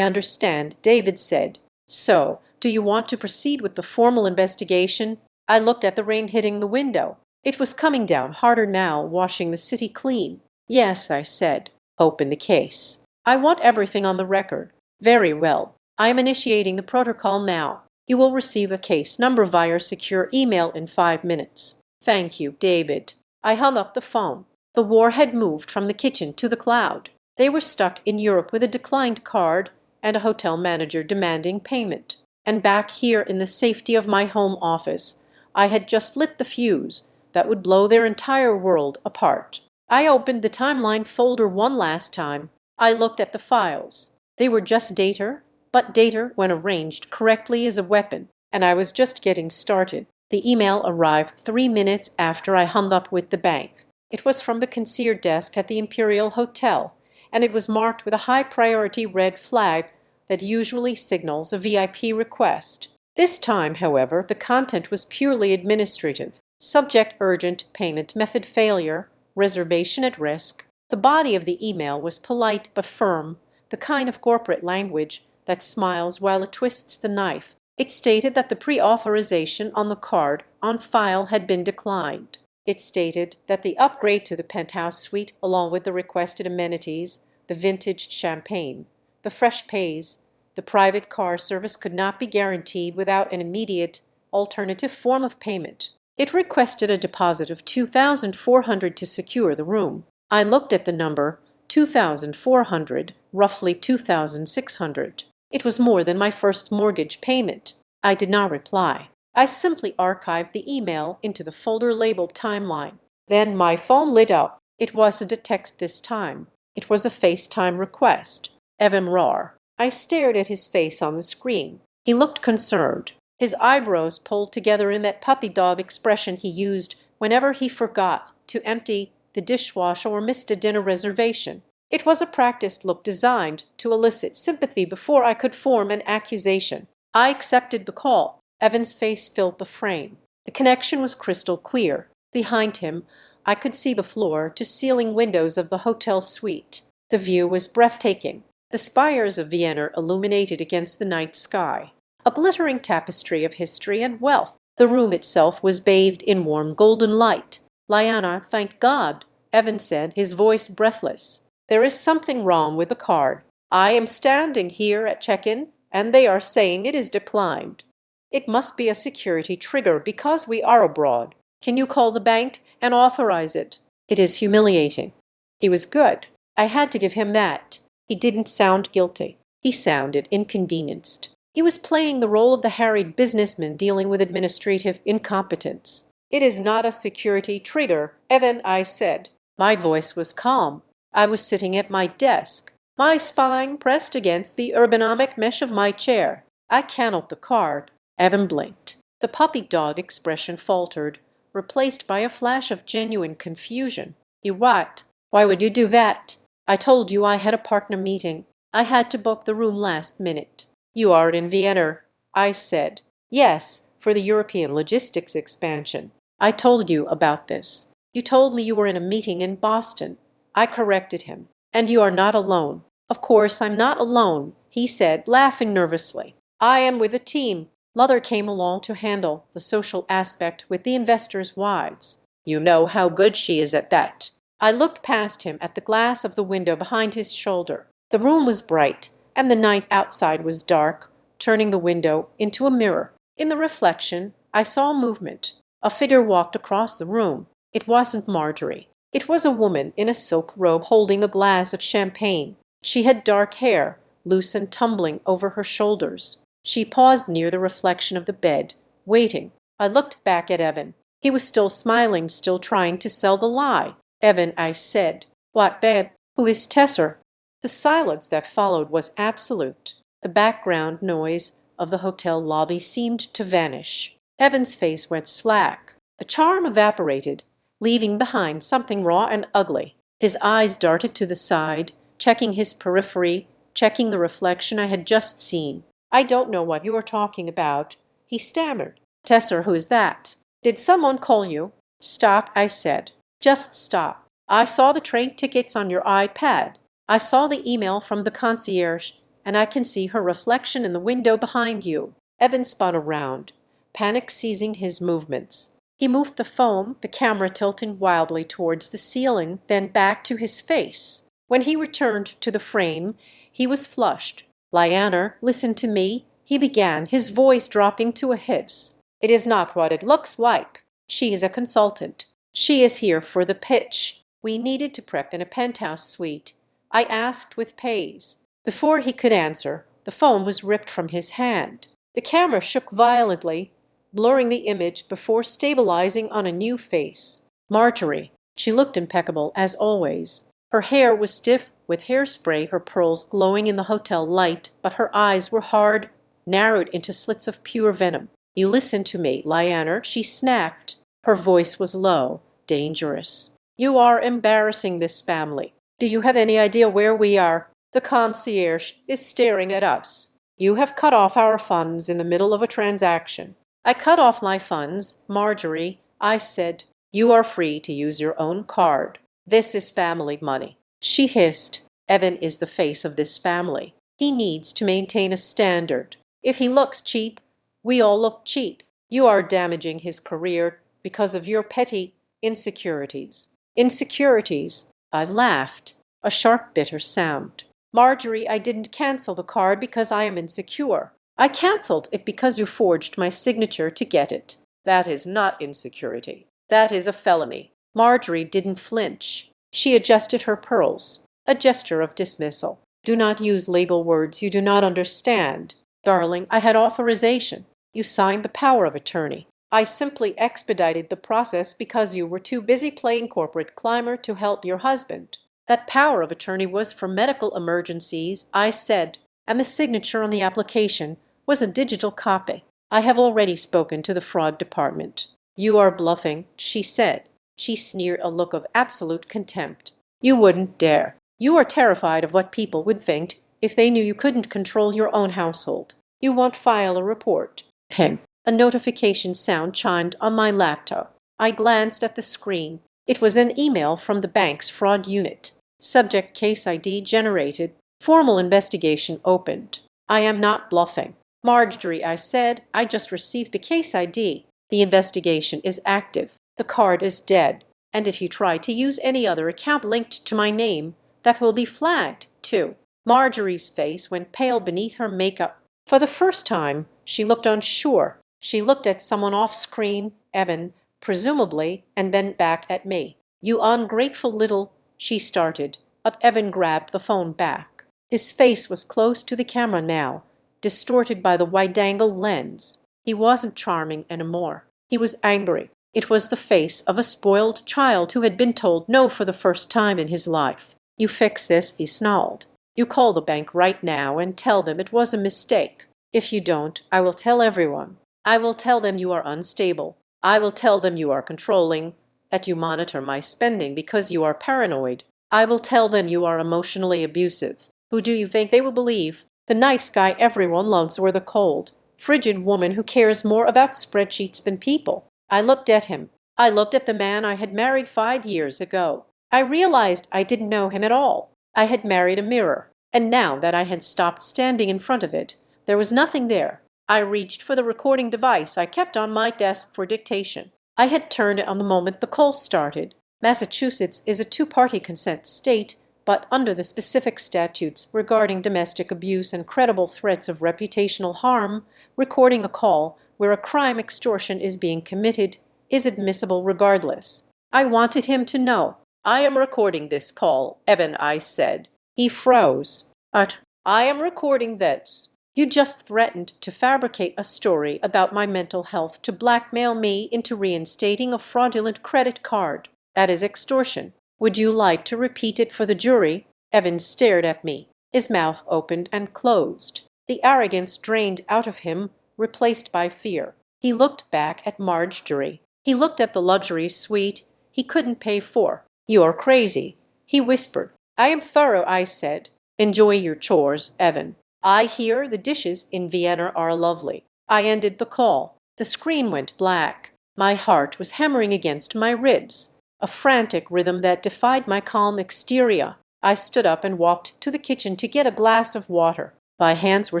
understand, David said. So, do you want to proceed with the formal investigation? I looked at the rain hitting the window. It was coming down harder now, washing the city clean. Yes, I said. Open the case. I want everything on the record. Very well. I am initiating the protocol now. You will receive a case number via secure email in 5 minutes. Thank you, David. I hung up the phone. The war had moved from the kitchen to the cloud. They were stuck in Europe with a declined card and a hotel manager demanding payment. And back here in the safety of my home office, I had just lit the fuse that would blow their entire world apart. I opened the timeline folder one last time. I looked at the files. They were just data, but data, when arranged correctly, is a weapon, and I was just getting started. The email arrived 3 minutes after I hung up with the bank. It was from the concierge desk at the Imperial Hotel, and it was marked with a high-priority red flag that usually signals a VIP request. This time, however, the content was purely administrative. Subject urgent, payment method failure, reservation at risk. The body of the email was polite but firm, the kind of corporate language that smiles while it twists the knife. It stated that the pre-authorization on the card on file had been declined. It stated that the upgrade to the penthouse suite, along with the requested amenities, the vintage champagne, the fresh pays, the private car service, could not be guaranteed without an immediate alternative form of payment. It requested a deposit of $2,400 to secure the room. I looked at the number, 2,400, roughly 2,600. It was more than my first mortgage payment. I did not reply. I simply archived the email into the folder labeled Timeline. Then my phone lit up. It wasn't a text this time. It was a FaceTime request. Evan Rohr. I stared at his face on the screen. He looked concerned, his eyebrows pulled together in that puppy dog expression he used whenever he forgot to empty the dishwasher or missed a dinner reservation. It was a practiced look designed to elicit sympathy before I could form an accusation. I accepted the call. Evan's face filled the frame. The connection was crystal clear. Behind him, I could see the floor-to-ceiling windows of the hotel suite. The view was breathtaking. The spires of Vienna illuminated against the night sky. A glittering tapestry of history and wealth. The room itself was bathed in warm golden light. "Liana, thank God," Evan said, his voice breathless. "There is something wrong with the card. I am standing here at check-in, and they are saying it is declined. It must be a security trigger because we are abroad. Can you call the bank and authorize it? It is humiliating." He was good. I had to give him that. He didn't sound guilty. He sounded inconvenienced. He was playing the role of the harried businessman dealing with administrative incompetence. "It is not a security trigger, Evan," I said. My voice was calm. I was sitting at my desk, my spine pressed against the ergonomic mesh of my chair. "I cannot the card." Evan blinked. The puppy dog expression faltered, replaced by a flash of genuine confusion. "You what? Why would you do that? I told you I had a partner meeting. I had to book the room last minute." "You are in Vienna," I said. "Yes, for the European logistics expansion. I told you about this. You told me you were in a meeting in Boston." I corrected him. "And you are not alone." "Of course I'm not alone," he said, laughing nervously. "I am with a team. Mother came along to handle the social aspect with the investors' wives. You know how good she is at that." I looked past him at the glass of the window behind his shoulder. The room was bright, and the night outside was dark, turning the window into a mirror. In the reflection, I saw movement. A figure walked across the room. It wasn't Marjorie. It was a woman in a silk robe holding a glass of champagne. She had dark hair, loose and tumbling over her shoulders. She paused near the reflection of the bed, waiting. I looked back at Evan. He was still smiling, still trying to sell the lie. "Evan," I said. "What, babe? Who is Tesser?" The silence that followed was absolute. The background noise of the hotel lobby seemed to vanish. Evan's face went slack. The charm evaporated, leaving behind something raw and ugly. His eyes darted to the side, checking his periphery, checking the reflection I had just seen. "I don't know what you are talking about," he stammered. "Tesser, who is that? Did someone call you?" "Stop," I said. "Just stop. I saw the train tickets on your iPad. I saw the email from the concierge, and I can see her reflection in the window behind you." Evan spun around, panic seizing his movements. He moved the phone, the camera tilting wildly towards the ceiling, then back to his face. When he returned to the frame, he was flushed. "Liana, listen to me," he began, his voice dropping to a hiss. "It is not what it looks like. She is a consultant. She is here for the pitch. We needed to prep in a penthouse suite. I asked with pays." Before he could answer, the phone was ripped from his hand. The camera shook violently, blurring the image before stabilizing on a new face. Marjorie. She looked impeccable, as always. Her hair was stiff with hairspray, her pearls glowing in the hotel light, but her eyes were hard, narrowed into slits of pure venom. "You listen to me, Liana," she snapped. Her voice was low, dangerous. "You are embarrassing this family. Do you have any idea where we are? The concierge is staring at us. You have cut off our funds in the middle of a transaction." "I cut off my funds, Marjorie," I said. "You are free to use your own card. This is family money." She hissed. "Evan is the face of this family. He needs to maintain a standard. If he looks cheap, we all look cheap. You are damaging his career because of your petty Insecurities. Insecurities. I laughed. A sharp, bitter sound. Marjorie, I didn't cancel the card because I am insecure. I cancelled it because you forged my signature to get it. That is not insecurity. That is a felony. Marjorie didn't flinch. She adjusted her pearls. A gesture of dismissal. Do not use legal words you do not understand. Darling, I had authorization. You signed the power of attorney. I simply expedited the process because you were too busy playing corporate climber to help your husband. That power of attorney was for medical emergencies, I said, and the signature on the application was a digital copy. I have already spoken to the fraud department. You are bluffing, she said. She sneered a look of absolute contempt. You wouldn't dare. You are terrified of what people would think if they knew you couldn't control your own household. You won't file a report. Ping. A notification sound chimed on my laptop. I glanced at the screen. It was an email from the bank's fraud unit. Subject case ID generated. Formal investigation opened. I am not bluffing. Marjorie, I said, I just received the case ID. The investigation is active. The card is dead. And if you try to use any other account linked to my name, that will be flagged, too. Marjorie's face went pale beneath her makeup. For the first time, she looked unsure. She looked at someone off-screen, Evan, presumably, and then back at me. You ungrateful little, she started, but Evan grabbed the phone back. His face was close to the camera now, distorted by the wide-angle lens. He wasn't charming anymore. He was angry. It was the face of a spoiled child who had been told no for the first time in his life. You fix this, he snarled. You call the bank right now and tell them it was a mistake. If you don't, I will tell everyone. I will tell them you are unstable. I will tell them you are controlling, that you monitor my spending because you are paranoid. I will tell them you are emotionally abusive. Who do you think they will believe? The nice guy everyone loves or the cold, frigid woman who cares more about spreadsheets than people? I looked at him. I looked at the man I had married 5 years ago. I realized I didn't know him at all. I had married a mirror, and now that I had stopped standing in front of it, there was nothing there. I reached for the recording device I kept on my desk for dictation. I had turned it on the moment the call started. Massachusetts is a two-party consent state, but under the specific statutes regarding domestic abuse and credible threats of reputational harm, recording a call where a crime extortion is being committed is admissible regardless. I wanted him to know. I am recording this call, Evan, I said. He froze. I am recording this. You just threatened to fabricate a story about my mental health to blackmail me into reinstating a fraudulent credit card. That is extortion. Would you like to repeat it for the jury? Evan stared at me. His mouth opened and closed. The arrogance drained out of him, replaced by fear. He looked back at Marjorie. He looked at the luxury suite he couldn't pay for. You're crazy, he whispered. I am thorough, I said. Enjoy your chores, Evan. I hear the dishes in Vienna are lovely. I ended the call. The screen went black. My heart was hammering against my ribs, a frantic rhythm that defied my calm exterior. I stood up and walked to the kitchen to get a glass of water. My hands were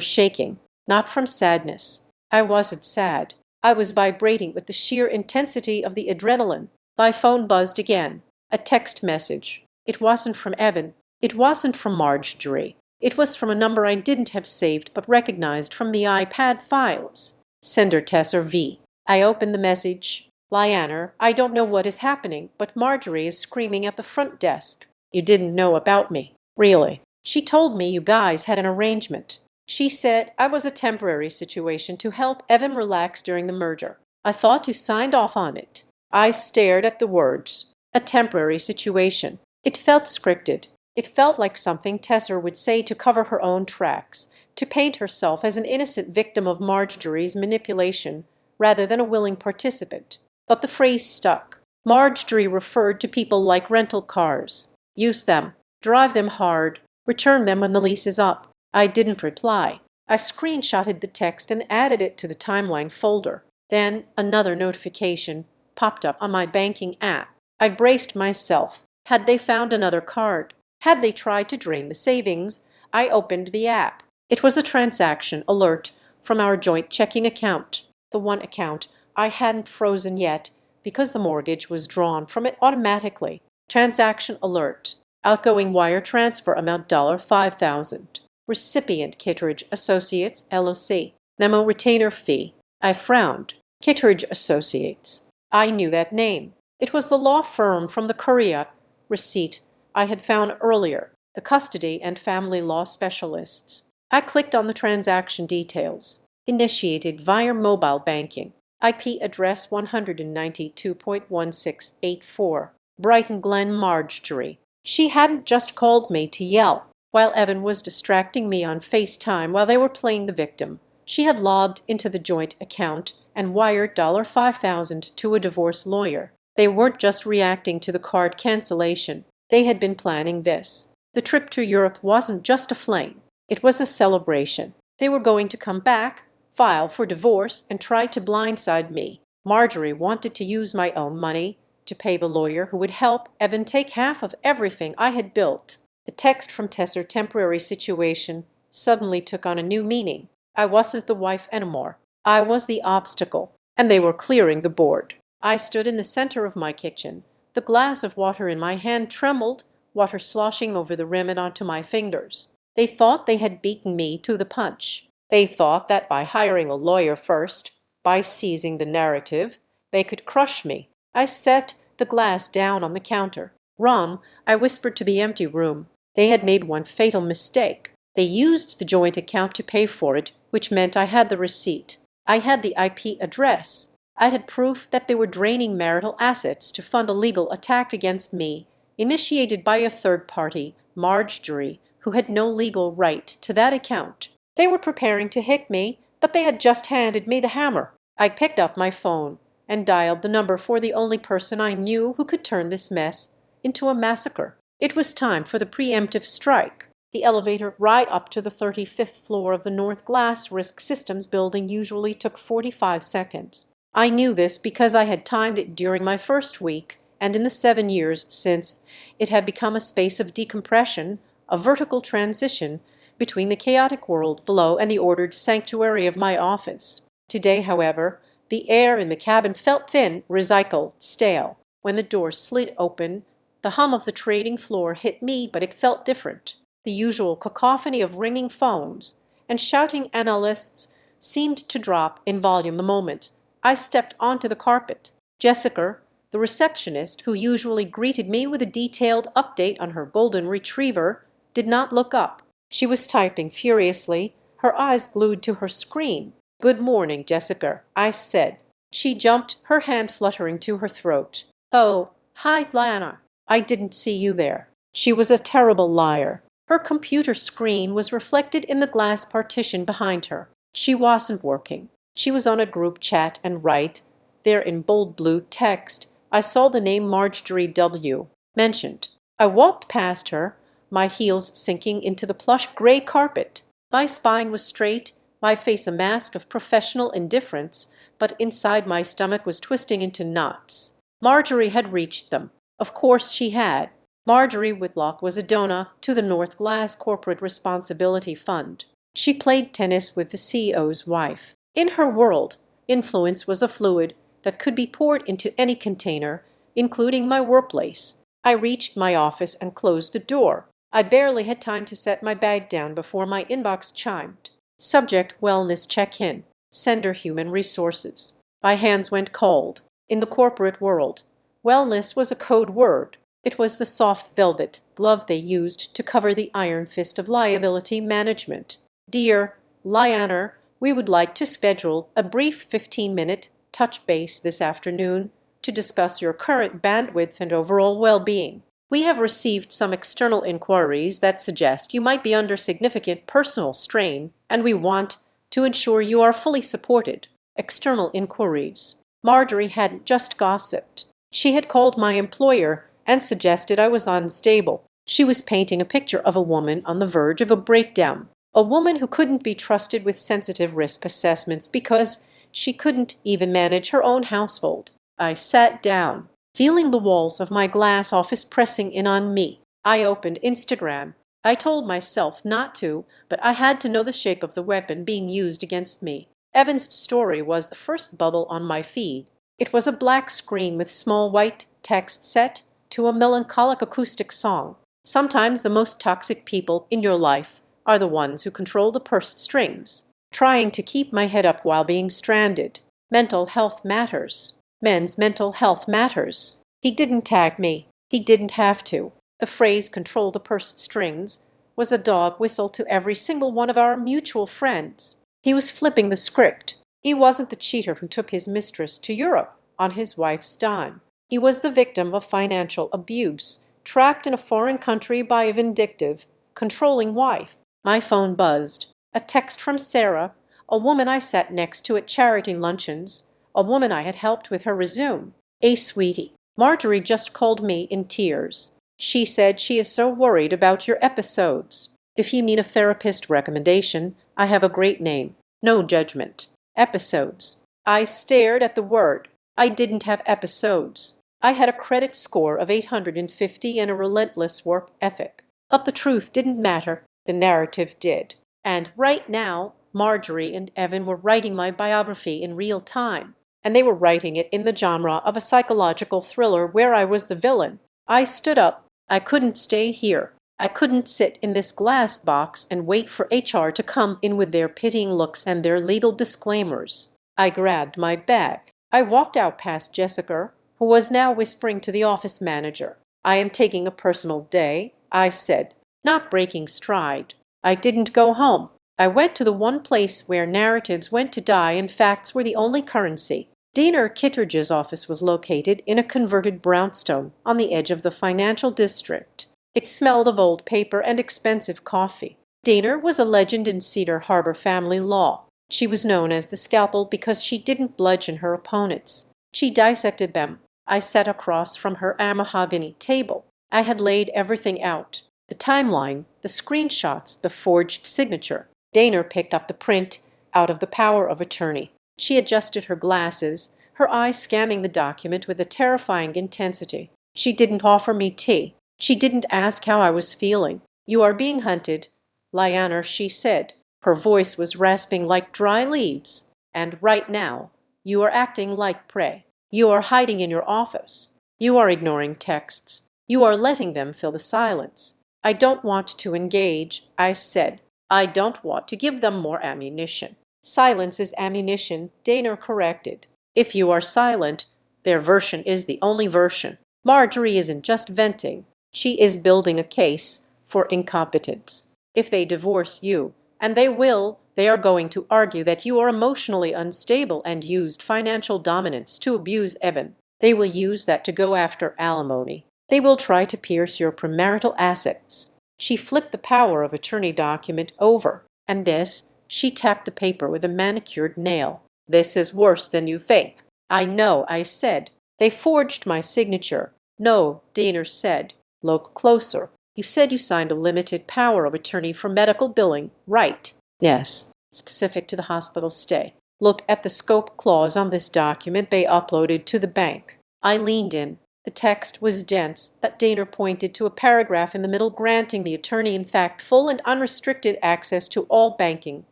shaking, not from sadness. I wasn't sad. I was vibrating with the sheer intensity of the adrenaline. My phone buzzed again. A text message. It wasn't from Evan. It wasn't from Marjorie. It was from a number I didn't have saved but recognized from the iPad files. Sender Tesser V. I opened the message. Lianer, I don't know what is happening, but Marjorie is screaming at the front desk. You didn't know about me. Really. She told me you guys had an arrangement. She said I was a temporary situation to help Evan relax during the merger. I thought you signed off on it. I stared at the words. A temporary situation. It felt scripted. It felt like something Tesser would say to cover her own tracks, to paint herself as an innocent victim of Marjorie's manipulation rather than a willing participant. But the phrase stuck. Marjorie referred to people like rental cars. Use them. Drive them hard. Return them when the lease is up. I didn't reply. I screenshotted the text and added it to the timeline folder. Then another notification popped up on my banking app. I braced myself. Had they found another card? Had they tried to drain the savings? I opened the app. It was a transaction alert from our joint checking account. The one account I hadn't frozen yet, because the mortgage was drawn from it automatically. Transaction alert. Outgoing wire transfer amount $5,000. Recipient Kittredge Associates, LLC. Memo retainer fee. I frowned. Kittredge Associates. I knew that name. It was the law firm from the Korea receipt I had found earlier, the custody and family law specialists. I clicked on the transaction details. Initiated via mobile banking. IP address 192.1684. Brighton Glen, Marjorie. She hadn't just called me to yell while Evan was distracting me on FaceTime while they were playing the victim. She had logged into the joint account and wired $5,000 to a divorce lawyer. They weren't just reacting to the card cancellation. They had been planning this. The trip to Europe wasn't just a fling. It was a celebration. They were going to come back, file for divorce, and try to blindside me. Marjorie wanted to use my own money to pay the lawyer who would help Evan take half of everything I had built. The text from Tesser temporary situation suddenly took on a new meaning. I wasn't the wife anymore. I was the obstacle, and they were clearing the board. I stood in the center of my kitchen. The glass of water in my hand trembled, water sloshing over the rim and onto my fingers. They thought they had beaten me to the punch. They thought that by hiring a lawyer first, by seizing the narrative, they could crush me. I set the glass down on the counter. "Ron," I whispered to the empty room. They had made one fatal mistake. They used the joint account to pay for it, which meant I had the receipt. I had the IP address. I had proof that they were draining marital assets to fund a legal attack against me, initiated by a third party, Marjorie, who had no legal right to that account. They were preparing to hit me, but they had just handed me the hammer. I picked up my phone and dialed the number for the only person I knew who could turn this mess into a massacre. It was time for the preemptive strike. The elevator ride up to the 35th floor of the North Glass Risk Systems building usually took 45 seconds. I knew this because I had timed it during my first week, and in the 7 years since, it had become a space of decompression, a vertical transition between the chaotic world below and the ordered sanctuary of my office. Today, however, the air in the cabin felt thin, recycled, stale. When the door slid open, the hum of the trading floor hit me, but it felt different. The usual cacophony of ringing phones and shouting analysts seemed to drop in volume the moment I stepped onto the carpet. Jessica, the receptionist, who usually greeted me with a detailed update on her golden retriever, did not look up. She was typing furiously, her eyes glued to her screen. "Good morning, Jessica," I said. She jumped, her hand fluttering to her throat. "Oh, hi, Lana. I didn't see you there." She was a terrible liar. Her computer screen was reflected in the glass partition behind her. She wasn't working. She was on a group chat, and right there in bold blue text, I saw the name Marjorie W. mentioned. I walked past her, my heels sinking into the plush gray carpet. My spine was straight, my face a mask of professional indifference, but inside my stomach was twisting into knots. Marjorie had reached them. Of course she had. Marjorie Whitlock was a donor to the North Glass Corporate Responsibility Fund. She played tennis with the CEO's wife. In her world, influence was a fluid that could be poured into any container, including my workplace. I reached my office and closed the door. I barely had time to set my bag down before my inbox chimed. Subject: Wellness Check-in. Sender: Human Resources. My hands went cold. In the corporate world, wellness was a code word. It was the soft velvet glove they used to cover the iron fist of liability management. "Dear Lyanner, we would like to schedule a brief 15-minute touch base this afternoon to discuss your current bandwidth and overall well-being. We have received some external inquiries that suggest you might be under significant personal strain, and we want to ensure you are fully supported." External inquiries. Marjorie hadn't just gossiped. She had called my employer and suggested I was unstable. She was painting a picture of a woman on the verge of a breakdown. A woman who couldn't be trusted with sensitive risk assessments because she couldn't even manage her own household. I sat down, feeling the walls of my glass office pressing in on me. I opened Instagram. I told myself not to, but I had to know the shape of the weapon being used against me. Evan's story was the first bubble on my feed. It was a black screen with small white text set to a melancholic acoustic song. Sometimes the most toxic people in your life are the ones who control the purse strings. Trying to keep my head up while being stranded. Mental health matters. Men's mental health matters. He didn't tag me. He didn't have to. The phrase "control the purse strings" was a dog whistle to every single one of our mutual friends. He was flipping the script. He wasn't the cheater who took his mistress to Europe on his wife's dime. He was the victim of financial abuse, trapped in a foreign country by a vindictive, controlling wife. My phone buzzed. A text from Sarah, a woman I sat next to at charity luncheons, a woman I had helped with her resume. "Hey, sweetie, Marjorie just called me in tears. She said she is so worried about your episodes. If you mean a therapist recommendation, I have a great name. No judgment. Episodes." I stared at the word. I didn't have episodes. I had a credit score of 850 and a relentless work ethic. But the truth didn't matter. The narrative did. And right now, Marjorie and Evan were writing my biography in real time. And they were writing it in the genre of a psychological thriller where I was the villain. I stood up. I couldn't stay here. I couldn't sit in this glass box and wait for HR to come in with their pitying looks and their legal disclaimers. I grabbed my bag. I walked out past Jessica, who was now whispering to the office manager. "I am taking a personal day," I said, not breaking stride. I didn't go home. I went to the one place where narratives went to die and facts were the only currency. Diener Kittredge's office was located in a converted brownstone on the edge of the financial district. It smelled of old paper and expensive coffee. Diener was a legend in Cedar Harbor family law. She was known as the Scalpel because she didn't bludgeon her opponents. She dissected them. I sat across from her mahogany table. I had laid everything out. The timeline, the screenshots, the forged signature. Diener picked up the print out of the power of attorney. She adjusted her glasses, her eyes scanning the document with a terrifying intensity. She didn't offer me tea. She didn't ask how I was feeling. "You are being hunted, Lyanna," she said. Her voice was rasping like dry leaves. "And right now, you are acting like prey. You are hiding in your office. You are ignoring texts. You are letting them fill the silence." "I don't want to engage," I said. "I don't want to give them more ammunition." "Silence is ammunition," Diener corrected. "If you are silent, their version is the only version. Marjorie isn't just venting. She is building a case for incompetence. If they divorce you, and they will, they are going to argue that you are emotionally unstable and used financial dominance to abuse Evan. They will use that to go after alimony. They will try to pierce your premarital assets." She flipped the power of attorney document over. "And this," she tapped the paper with a manicured nail. "This is worse than you think." "I know," I said. "They forged my signature." "No," Diener said. "Look closer. You said you signed a limited power of attorney for medical billing, right?" "Yes." "Specific to the hospital stay. Look at the scope clause on this document they uploaded to the bank." I leaned in. The text was dense, but Diener pointed to a paragraph in the middle granting the attorney in fact full and unrestricted access to all banking,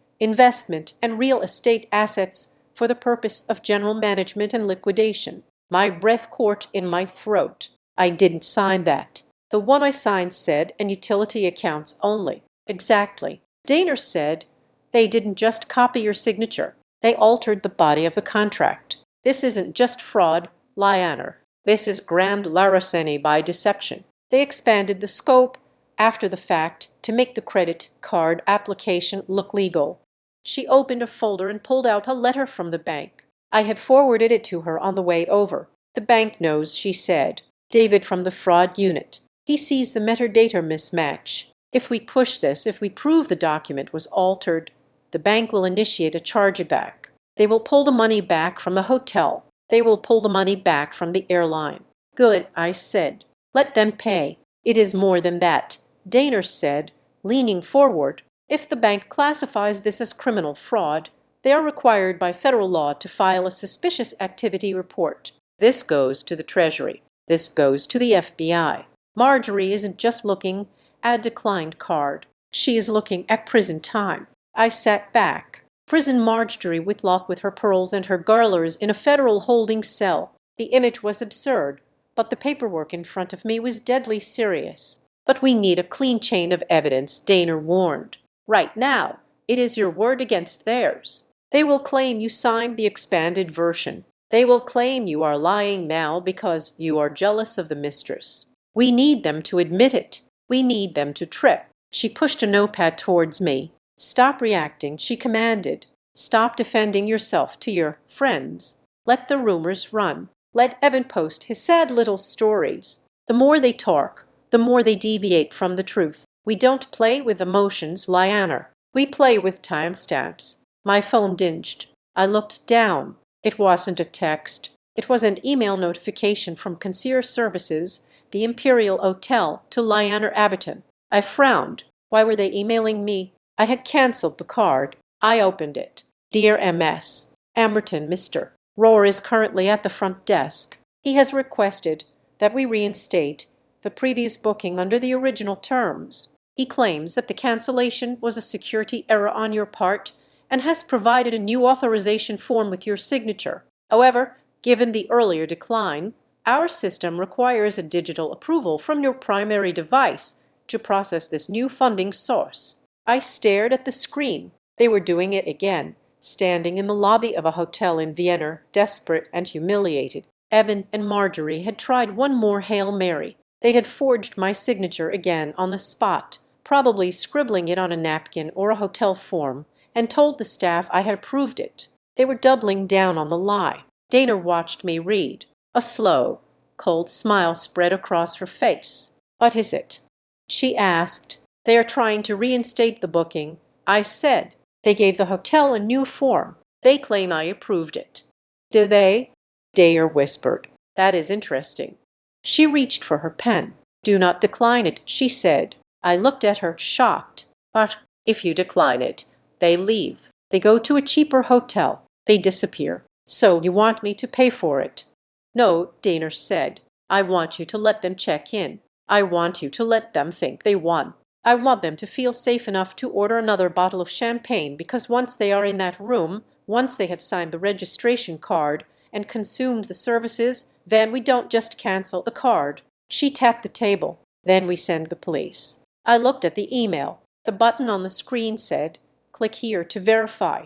investment, and real estate assets for the purpose of general management and liquidation. My breath caught in my throat. I didn't sign that. The one I signed said, "and utility accounts only." "Exactly." Diener said. "They didn't just copy your signature. They altered the body of the contract. This isn't just fraud, Lyanna. This is grand larceny by deception. They expanded the scope after the fact to make the credit card application look legal." She opened a folder and pulled out a letter from the bank. I had forwarded it to her on the way over. "The bank knows," she said. "David from the fraud unit. He sees the metadata mismatch. If we push this, if we prove the document was altered, the bank will initiate a chargeback. They will pull the money back from the hotel. They will pull the money back from the airline." "Good," I said. "Let them pay." "It is more than that," Diener said, leaning forward. "If the bank classifies this as criminal fraud, they are required by federal law to file a suspicious activity report. This goes to the Treasury. This goes to the FBI. Marjorie isn't just looking at a declined card. She is looking at prison time." I sat back. Prison Marjorie Whitlock with her pearls and her garlers in a federal holding cell. The image was absurd, but the paperwork in front of me was deadly serious. But we need a clean chain of evidence, Daner warned. Right now, it is your word against theirs. They will claim you signed the expanded version. They will claim you are lying now because you are jealous of the mistress. We need them to admit it. We need them to trip. She pushed a notepad towards me. Stop reacting, she commanded. Stop defending yourself to your friends. Let the rumors run. Let Evan post his sad little stories. The more they talk, the more they deviate from the truth. We don't play with emotions, Lyanna. We play with timestamps. My phone dinged. I looked down. It wasn't a text. It was an email notification from Concierge Services, the Imperial Hotel, to Lyanna Abbotton. I frowned. Why were they emailing me? I had cancelled the card. I opened it. Dear MS. Amberton, Mr. Rohr is currently at the front desk. He has requested that we reinstate the previous booking under the original terms. He claims that the cancellation was a security error on your part and has provided a new authorization form with your signature. However, given the earlier decline, our system requires a digital approval from your primary device to process this new funding source. I stared at the screen. They were doing it again, standing in the lobby of a hotel in Vienna, desperate and humiliated. Evan and Marjorie had tried one more Hail Mary. They had forged my signature again on the spot, probably scribbling it on a napkin or a hotel form, and told the staff I had approved it. They were doubling down on the lie. Dana watched me read. A slow, cold smile spread across her face. What is it? She asked. They are trying to reinstate the booking. I said. They gave the hotel a new form. They claim I approved it. Do they? Dayer whispered. That is interesting. She reached for her pen. Do not decline it, she said. I looked at her, shocked. But if you decline it, they leave. They go to a cheaper hotel. They disappear. So you want me to pay for it? No, Daner said. I want you to let them check in. I want you to let them think they won. I want them to feel safe enough to order another bottle of champagne because once they are in that room, once they had signed the registration card and consumed the services, then we don't just cancel the card. She tapped the table. Then we send the police. I looked at the email. The button on the screen said, click here to verify.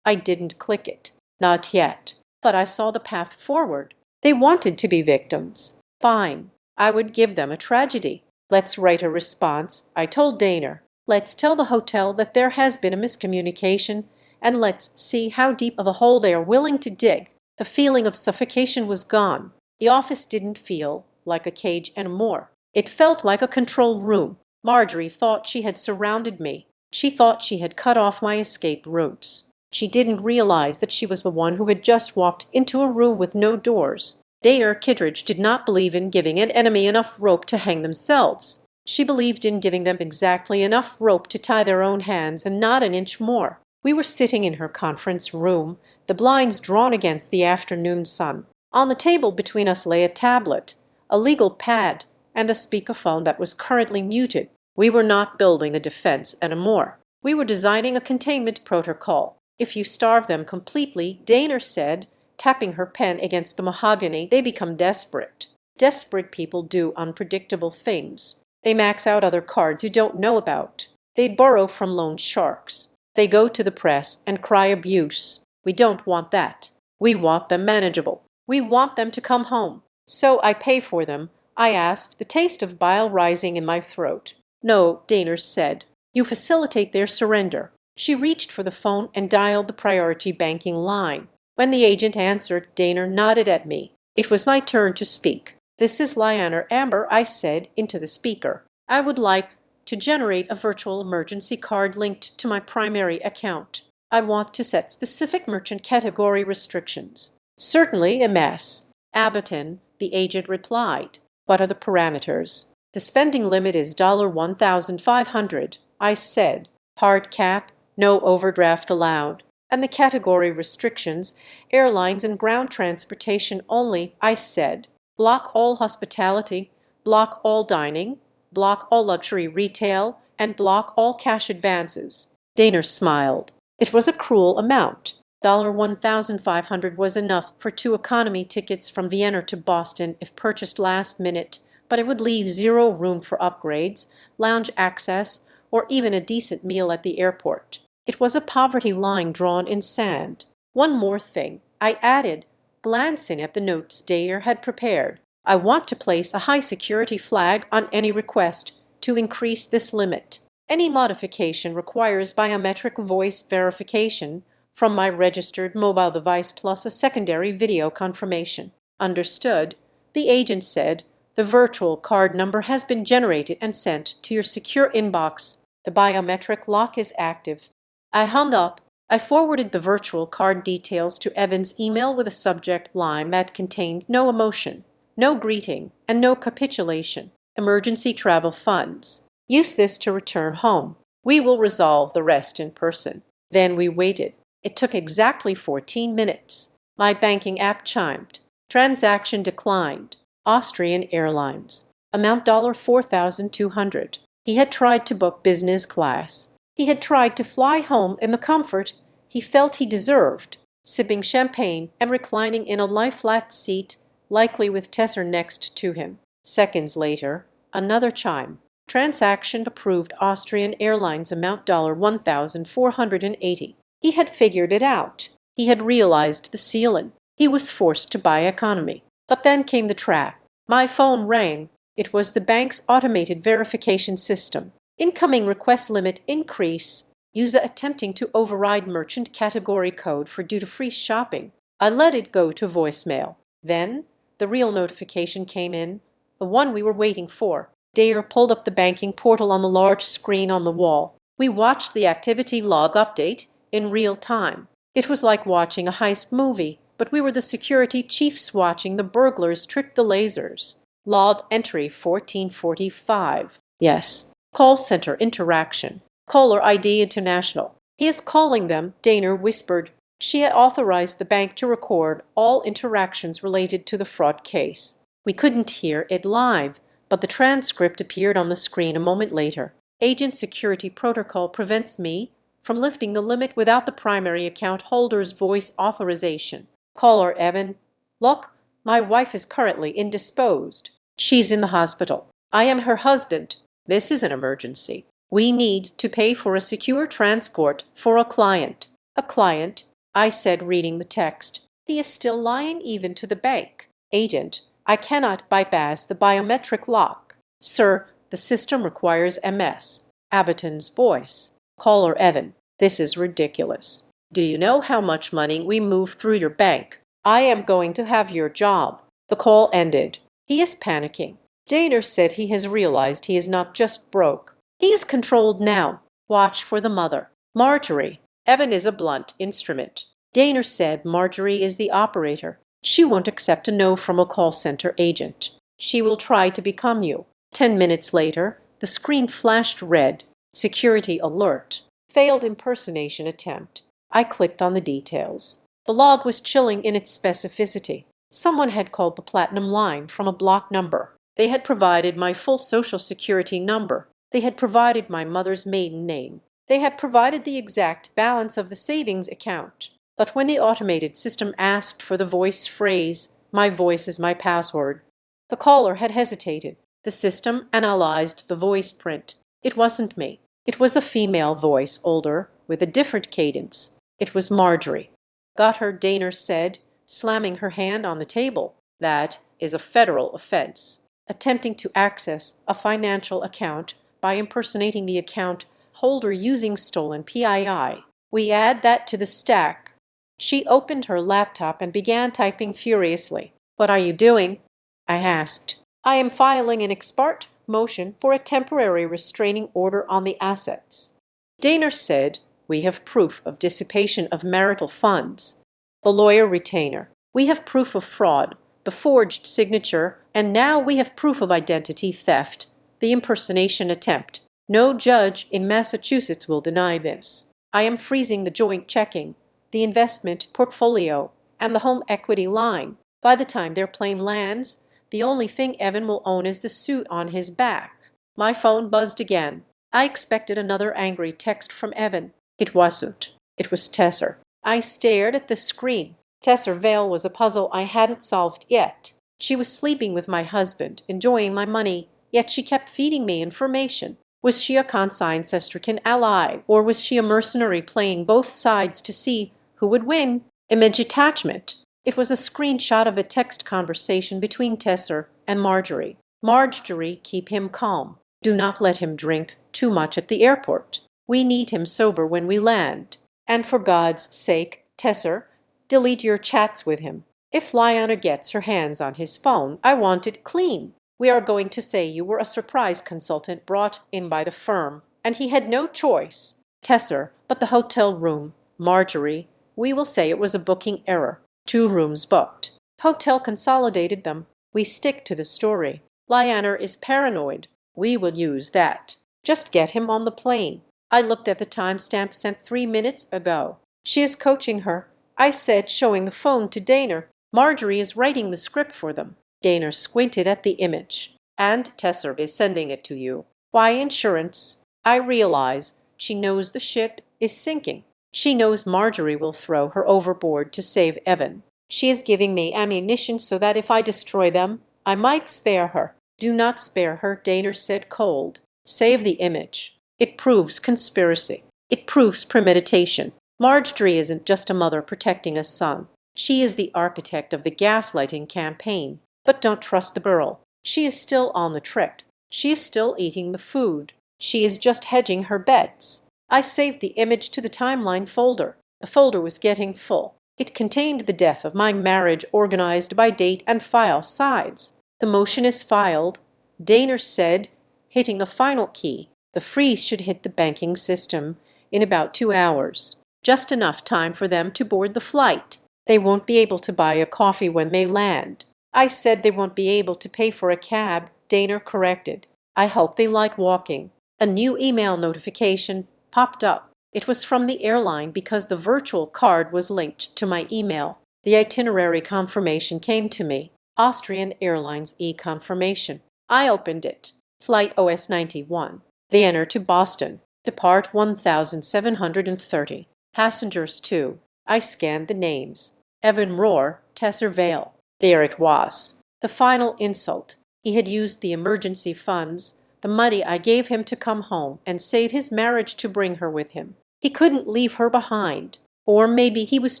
I didn't click it. Not yet. But I saw the path forward. They wanted to be victims. Fine. I would give them a tragedy. Let's write a response, I told Daner. Let's tell the hotel that there has been a miscommunication, and let's see how deep of a hole they are willing to dig. The feeling of suffocation was gone. The office didn't feel like a cage anymore. It felt like a control room. Marjorie thought she had surrounded me. She thought she had cut off my escape routes. She didn't realize that she was the one who had just walked into a room with no doors. Daner Kittredge did not believe in giving an enemy enough rope to hang themselves. She believed in giving them exactly enough rope to tie their own hands and not an inch more. We were sitting in her conference room, the blinds drawn against the afternoon sun. On the table between us lay a tablet, a legal pad, and a speakerphone that was currently muted. We were not building a defense anymore. We were designing a containment protocol. If you starve them completely, Daner said, tapping her pen against the mahogany, they become desperate. Desperate people do unpredictable things. They max out other cards you don't know about. They borrow from loan sharks. They go to the press and cry abuse. We don't want that. We want them manageable. We want them to come home. So I pay for them, I asked, the taste of bile rising in my throat. No, Daner said. You facilitate their surrender. She reached for the phone and dialed the priority banking line. When the agent answered, Daner nodded at me. It was my turn to speak. This is Lyanna Amber, I said into the speaker. I would like to generate a virtual emergency card linked to my primary account. I want to set specific merchant category restrictions. Certainly, MS. Abbotton, the agent replied. What are the parameters? The spending limit is $1,500, I said. Hard cap, no overdraft allowed. And the category restrictions, airlines and ground transportation only, I said. Block all hospitality, block all dining, block all luxury retail, and block all cash advances. Daner smiled. It was a cruel amount. $1,500 was enough for 2 economy tickets from Vienna to Boston if purchased last minute, but it would leave zero room for upgrades, lounge access, or even a decent meal at the airport. It was a poverty line drawn in sand. One more thing, I added, glancing at the notes Dare had prepared. I want to place a high security flag on any request to increase this limit. Any modification requires biometric voice verification from my registered mobile device plus a secondary video confirmation. Understood, the agent said. The virtual card number has been generated and sent to your secure inbox. The biometric lock is active. I hung up. I forwarded the virtual card details to Evan's email with a subject line that contained no emotion, no greeting, and no capitulation. Emergency travel funds. Use this to return home. We will resolve the rest in person. Then we waited. It took exactly 14 minutes. My banking app chimed. Transaction declined. Austrian Airlines. Amount $4,200. He had tried to book business class. He had tried to fly home in the comfort he felt he deserved, sipping champagne and reclining in a lie-flat seat, likely with Tesser next to him. Seconds later, another chime. Transaction approved. Austrian Airlines. Amount $1,480. He had figured it out. He had realized the ceiling. He was forced to buy economy. But then came the trap. My phone rang. It was the bank's automated verification system. Incoming request limit increase. User attempting to override merchant category code for duty-free shopping. I let it go to voicemail. Then the real notification came in, the one we were waiting for. Dare pulled up the banking portal on the large screen on the wall. We watched the activity log update in real time. It was like watching a heist movie, but we were the security chiefs watching the burglars trick the lasers. Log entry 1445. Yes. Call center interaction. Caller ID International. He is calling them, Daner whispered. She had authorized the bank to record all interactions related to the fraud case. We couldn't hear it live, but the transcript appeared on the screen a moment later. Agent security protocol prevents me from lifting the limit without the primary account holder's voice authorization. Caller Evan. Look, my wife is currently indisposed. She's in the hospital. I am her husband. This is an emergency. We need to pay for a secure transport for a client. A client, I said, reading the text. He is still lying even to the bank. Agent, I cannot bypass the biometric lock. Sir, the system requires MS. Abaton's voice. Caller Evan. This is ridiculous. Do you know how much money we move through your bank? I am going to have your job. The call ended. He is panicking. Daner said he has realized he is not just broke. He is controlled now. Watch for the mother. Marjorie. Evan is a blunt instrument. Daner said Marjorie is the operator. She won't accept a no from a call center agent. She will try to become you. 10 minutes later, the screen flashed red. Security alert. Failed impersonation attempt. I clicked on the details. The log was chilling in its specificity. Someone had called the platinum line from a block number. They had provided my full social security number. They had provided my mother's maiden name. They had provided the exact balance of the savings account. But when the automated system asked for the voice phrase, "My voice is my password," the caller had hesitated. The system analyzed the voice print. It wasn't me. It was a female voice, older, with a different cadence. It was Marjorie. Got her, Daner said, slamming her hand on the table. That is a federal offense. Attempting to access a financial account by impersonating the account holder using stolen PII. We add that to the stack. She opened her laptop and began typing furiously. What are you doing? I asked. I am filing an ex parte motion for a temporary restraining order on the assets. Daner said, we have proof of dissipation of marital funds. The lawyer retainer. We have proof of fraud, the forged signature, and now we have proof of identity theft, the impersonation attempt. No judge in Massachusetts will deny this. I am freezing the joint checking, the investment portfolio, and the home equity line. By the time their plane lands, the only thing Evan will own is the suit on his back. My phone buzzed again. I expected another angry text from Evan. It wasn't. It was Tesser. I stared at the screen. Tesser Vale was a puzzle I hadn't solved yet. She was sleeping with my husband, enjoying my money, yet she kept feeding me information. Was she a consigned Sestrican ally, or was she a mercenary playing both sides to see who would win? Image attachment. It was a screenshot of a text conversation between Tesser and Marjorie. Marjorie, keep him calm. Do not let him drink too much at the airport. We need him sober when we land. And for God's sake, Tesser, delete your chats with him. If Lyanna gets her hands on his phone, I want it clean. We are going to say you were a surprise consultant brought in by the firm, and he had no choice. Tesser, but the hotel room. Marjorie, we will say it was a booking error. 2 rooms booked. Hotel consolidated them. We stick to the story. Lyanna is paranoid. We will use that. Just get him on the plane. I looked at the timestamp sent 3 minutes ago. She is coaching her. I said, showing the phone to Daner. Marjorie is writing the script for them. Daner squinted at the image. And Tesser is sending it to you. Why insurance? I realize she knows the ship is sinking. She knows Marjorie will throw her overboard to save Evan. She is giving me ammunition so that if I destroy them, I might spare her. Do not spare her, Daner said cold. Save the image. It proves conspiracy. It proves premeditation. Marjorie isn't just a mother protecting a son. She is the architect of the gaslighting campaign. But don't trust the girl. She is still on the trick. She is still eating the food. She is just hedging her bets. I saved the image to the timeline folder. The folder was getting full. It contained the death of my marriage organized by date and file size. The motion is filed. Daner said, hitting a final key. The freeze should hit the banking system in about 2 hours. Just enough time for them to board the flight. They won't be able to buy a coffee when they land. I said they won't be able to pay for a cab. Daner corrected. I hope they like walking. A new email notification popped up. It was from the airline because the virtual card was linked to my email. The itinerary confirmation came to me. Austrian Airlines e-confirmation. I opened it. Flight OS 91. Vienna to Boston. Depart 1730. Passengers 2. I scanned the names. Evan Rohr, Tesser Vale. There it was. The final insult. He had used the emergency funds, the money I gave him to come home and save his marriage to bring her with him. He couldn't leave her behind. Or maybe he was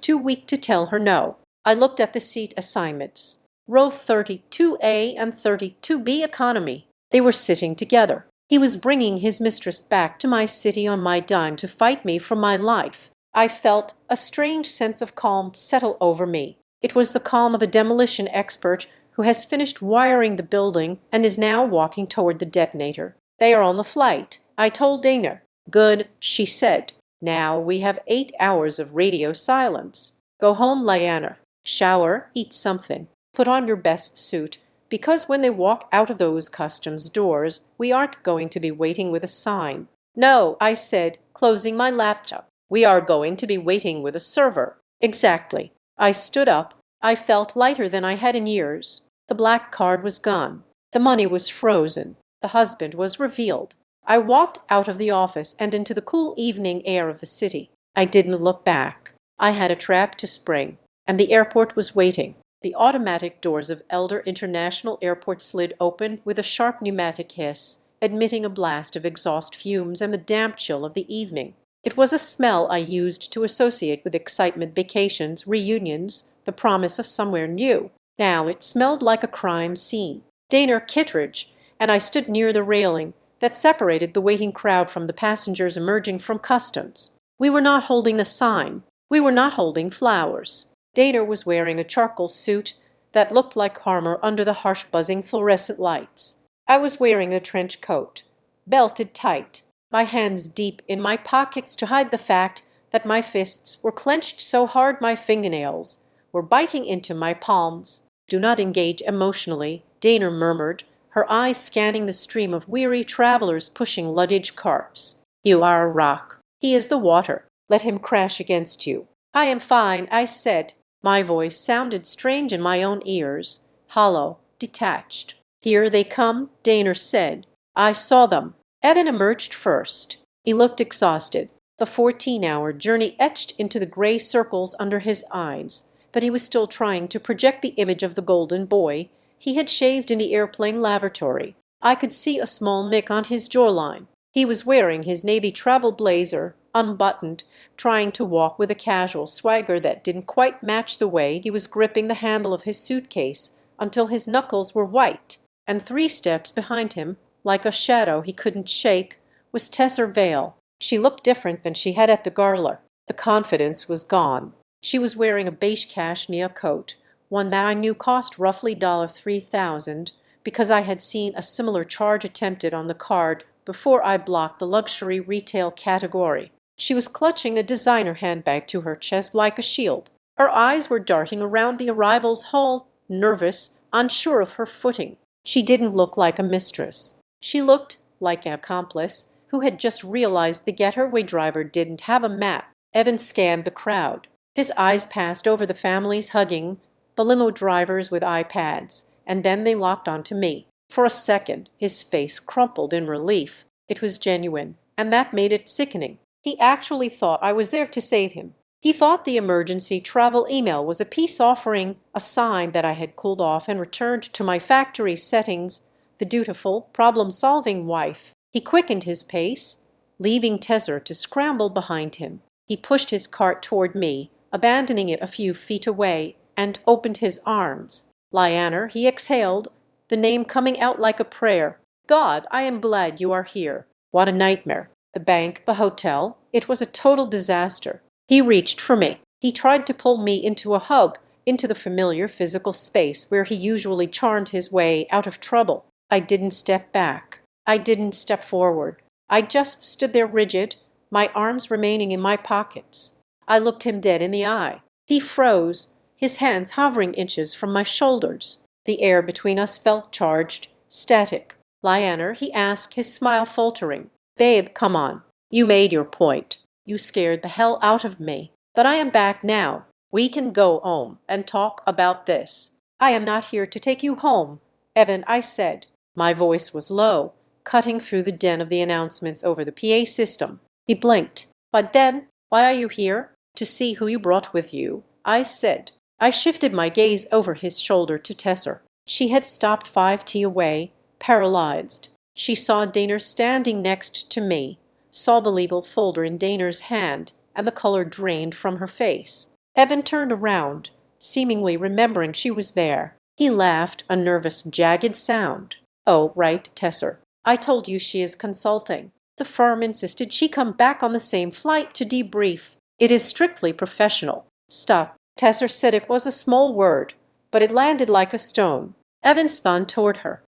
too weak to tell her no. I looked at the seat assignments. Row 32A and 32B economy. They were sitting together. He was bringing his mistress back to my city on my dime to fight me for my life. I felt a strange sense of calm settle over me. It was the calm of a demolition expert who has finished wiring the building and is now walking toward the detonator. They are on the flight, I told Daner. Good, she said. Now we have 8 hours of radio silence. Go home, Lyanna. Shower, eat something. Put on your best suit, because when they walk out of those customs doors, we aren't going to be waiting with a sign. No, I said, closing my laptop. We are going to be waiting with a server. Exactly. I stood up. I felt lighter than I had in years. The black card was gone. The money was frozen. The husband was revealed. I walked out of the office and into the cool evening air of the city. I didn't look back. I had a trap to spring, and the airport was waiting. The automatic doors of Elder International Airport slid open with a sharp pneumatic hiss, admitting a blast of exhaust fumes and the damp chill of the evening. It was a smell I used to associate with excitement, vacations, reunions, the promise of somewhere new. Now it smelled like a crime scene. Daner Kittredge and I stood near the railing that separated the waiting crowd from the passengers emerging from customs. We were not holding a sign. We were not holding flowers. Daner was wearing a charcoal suit that looked like armor under the harsh buzzing fluorescent lights. I was wearing a trench coat, belted tight, my hands deep in my pockets to hide the fact that my fists were clenched so hard my fingernails were biting into my palms. Do not engage emotionally, Daner murmured, her eyes scanning the stream of weary travelers pushing luggage carts. You are a rock. He is the water. Let him crash against you. I am fine, I said. My voice sounded strange in my own ears, hollow, detached. Here they come, Daner said. I saw them. Eden emerged first. He looked exhausted. The 14-hour journey etched into the gray circles under his eyes, but he was still trying to project the image of the golden boy he had shaved in the airplane lavatory. I could see a small nick on his jawline. He was wearing his navy travel blazer, unbuttoned, trying to walk with a casual swagger that didn't quite match the way he was gripping the handle of his suitcase until his knuckles were white. And 3 steps behind him, like a shadow he couldn't shake, was Tessa Vale. She looked different than she had at the gala. The confidence was gone. She was wearing a beige cashmere coat, one that I knew cost roughly $3,000 because I had seen a similar charge attempted on the card before I blocked the luxury retail category. She was clutching a designer handbag to her chest like a shield. Her eyes were darting around the arrival's hall, nervous, unsure of her footing. She didn't look like a mistress. She looked like an accomplice who had just realized the getaway driver didn't have a map. Evan scanned the crowd. His eyes passed over the families hugging, the limo drivers with iPads, and then they locked onto me. For a second, his face crumpled in relief. It was genuine, and that made it sickening. He actually thought I was there to save him. He thought the emergency travel email was a peace offering, a sign that I had cooled off and returned to my factory settings, the dutiful, problem-solving wife. He quickened his pace, leaving Tessa to scramble behind him. He pushed his cart toward me, abandoning it a few feet away, and opened his arms. Lyanner, he exhaled, the name coming out like a prayer. God, I am glad you are here. What a nightmare. The bank, the hotel, it was a total disaster. He reached for me. He tried to pull me into a hug, into the familiar physical space where he usually charmed his way out of trouble. I didn't step back. I didn't step forward. I just stood there rigid, my arms remaining in my pockets. I looked him dead in the eye. He froze, his hands hovering inches from my shoulders. The air between us felt charged, static. Lyanner, he asked, his smile faltering. Babe, come on. You made your point. You scared the hell out of me. But I am back now. We can go home and talk about this. I am not here to take you home, Evan, I said. My voice was low, cutting through the din of the announcements over the PA system. He blinked. But then, why are you here? To see who you brought with you, I said. I shifted my gaze over his shoulder to Tessa. She had stopped 5 feet away, paralyzed. She saw Daner standing next to me, saw the legal folder in Daner's hand, and the color drained from her face. Evan turned around, seemingly remembering she was there. He laughed, a nervous, jagged sound. Oh, right, Tessa. I told you she is consulting. The firm insisted she come back on the same flight to debrief. It is strictly professional. Stop. Tessa said it was a small word, but it landed like a stone. Evan spun toward her.